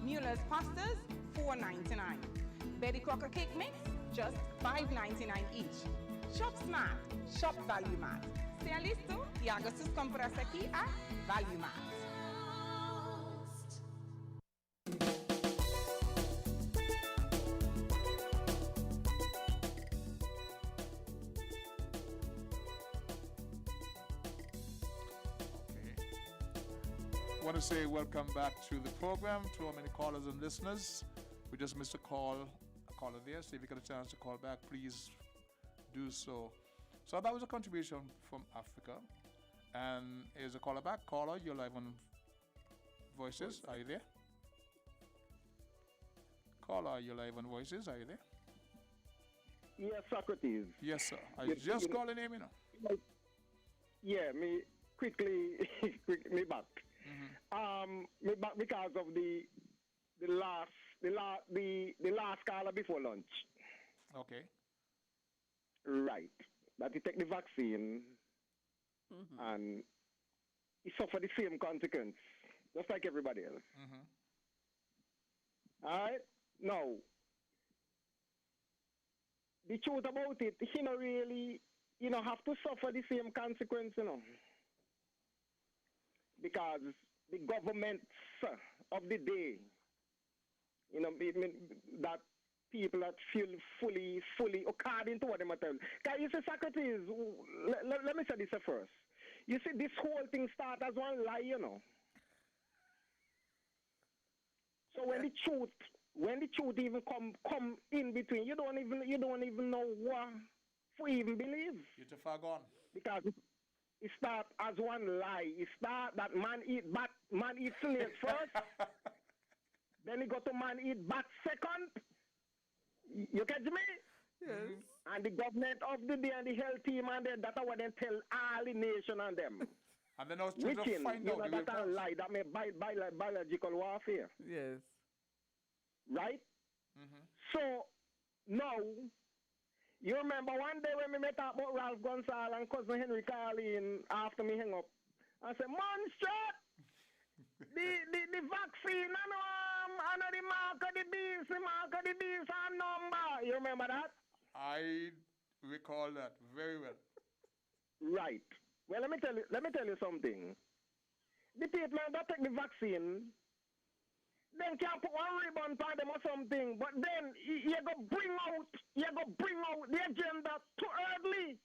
Mueller's Pastas, $4.99. Betty Crocker Cake Mix, just $5.99 each. Shop smart, shop Value Mart. Sea listo y haga sus compras aquí a Value Mart. I want to say welcome back to the program to our many callers and listeners. We just missed a caller there, so if you get a chance to call back, please do so. So that was a contribution from Africa. And here's a caller back. Caller, you're live on Voices. Are you there? Caller, you're live on Voices. Are you there? Yes, Socrates. Yes, sir. I just called the name, you know. Yeah, me quickly, me back. Me back because of the last caller before lunch. Okay. Right. That he take the vaccine and he suffer the same consequence, just like everybody else. All right. Now, the truth about it, he not really, have to suffer the same consequence, because the governments of the day, that people that feel fully, according to what them are telling. Because you see, Socrates, let me say this first. You see, this whole thing started as one lie, you know. So when the truth even come in between, you don't even know what to even believe. You're too far gone. Because it start as one lie. It start that man eat slaves first. Then he go to man eat bat second. You catch me? Yes. And the government of the day and the health team and that's what they tell all the nation and them. And then I was trying to find out the that's a lie. That may biological warfare. Yes. Right? So, now, you remember one day when we met up about Ralph Gonzalez and Cousin Henry Carlin after me hang up. I said, Monster! the vaccine, I know the mark of the beast and number. You remember that? I recall that very well. Right. Well, let me tell you something. The people that take the vaccine, then can put one ribbon on them or something, but then you go bring out the agenda too early.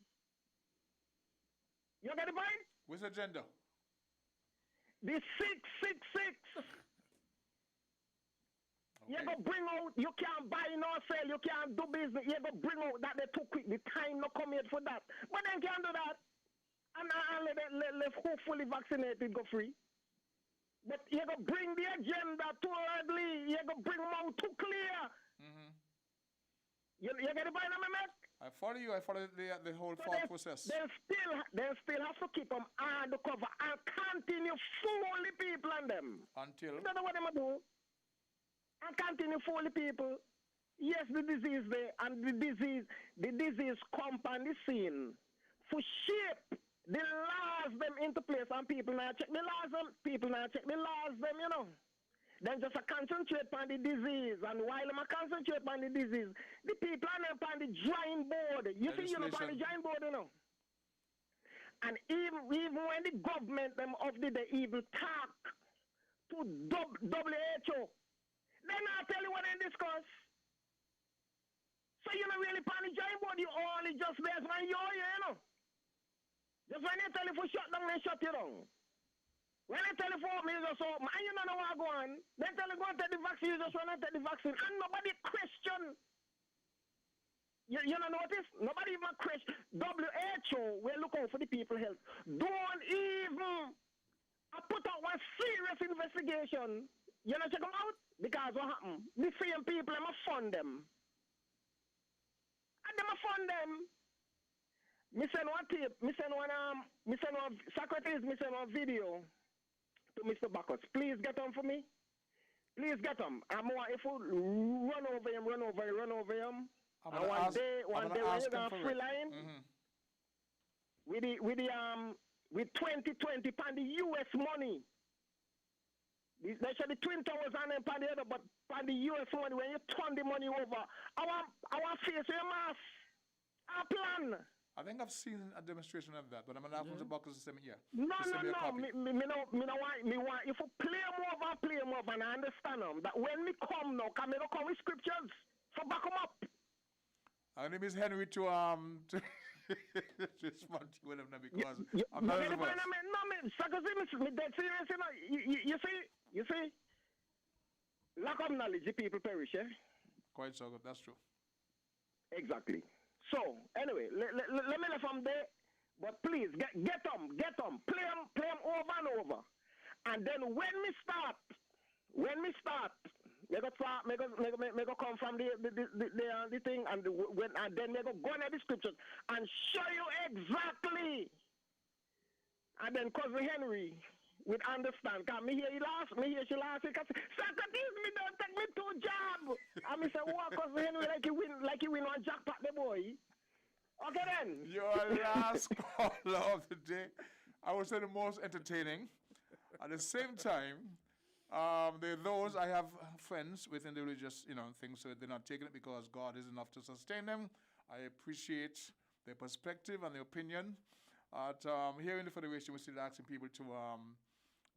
You get the point? What's the agenda? The 666. You go bring out, you can't buy nor sell, you can't do business. You go bring out that they too quick. The time not come yet for that. But then can't do that. And let hopefully vaccinated go free. But you go bring the agenda too early. You go bring them out too clear. You get the point of me, mate? I follow you. I follow the whole thought process. They still have to keep them undercover and continue fooling people on them. Until? You don't know what they do. And continue fooling people. Yes, the disease there, and the disease come on the scene for shape the laws them into place, and people now check the laws them. People now check the laws them, you know. Then just concentrate on the disease, and while them concentrate on the disease, the people are not on the drawing board. You see, you know, on the drawing board, you know. And even when the government them of the day even talk to WHO, they not tell you what they discuss. So you're not really on the drawing board, you only just based on your, you know. Just when they tell you for shut down, they shut you down. When they tell you for open, you just open. And you don't know what going on. They tell you go and take the vaccine, you just want to take the vaccine. And nobody question. You don't notice? Nobody even question. WHO will look out for the people's health. Don't even put out one serious investigation. You know check them out? Because what happened? The same people, I'm going to fund them. And I'm going to fund them. Me send one tape, me send one Socrates, me send one video to Mr. Bacchus. Please get on for me. Please get him. I'm if you run over him. And one day when you got a free line with 2020 pound the US money. They should the Twin Towers on them pound the other, but pound the US money when you turn the money over. I want face your mass. I plan. I think I've seen a demonstration of that, but I'm not going to box the same year. No. Me want if you play more and I understand them. That when me come now, can me not come with scriptures for back them up. Our name is Henry to respond to you because I'm not me dead serious, you know. You see, lack of knowledge, the people perish, eh? Quite so good, that's true. Exactly. So, anyway, let me let from there. But please, get them. Play them over and over. And then when we start, we go come from the thing, and then we go into the scriptures and show you exactly. And then Cousin Henry would understand. Cause me hear she last. Socrates, me don't take me to a job. And me say, what, Cousin Henry, like you win one jackpot, the boy. Okay then. Your last caller of the day, I would say the most entertaining. At the same time, there are those I have friends within the religious, things, so they're not taking it because God is enough to sustain them. I appreciate their perspective and their opinion. Here in the Federation, we're still asking people to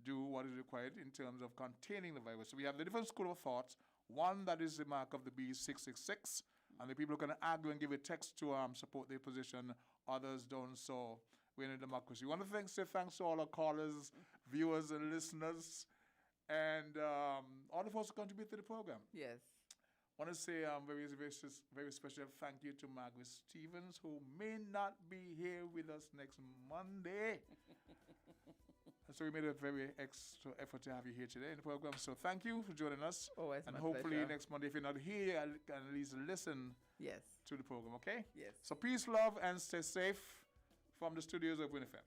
do what is required in terms of containing the virus. So we have the different school of thoughts One, that is the mark of the beast, 666. And the people who can argue and give a text to support their position. Others don't. So we're in a democracy. We want to say thanks to all our callers, viewers, and listeners, and all the folks who contribute to the program. Yes. I want to say very special thank you to Margaret Stevens, who may not be here with us next Monday. And so we made a very extra effort to have you here today in the program. So thank you for joining us. Always and my hopefully pleasure. next Monday, if you're not here, you can at least listen Yes. to the program, okay? Yes. So peace, love, and stay safe from the studios of WINNMedia.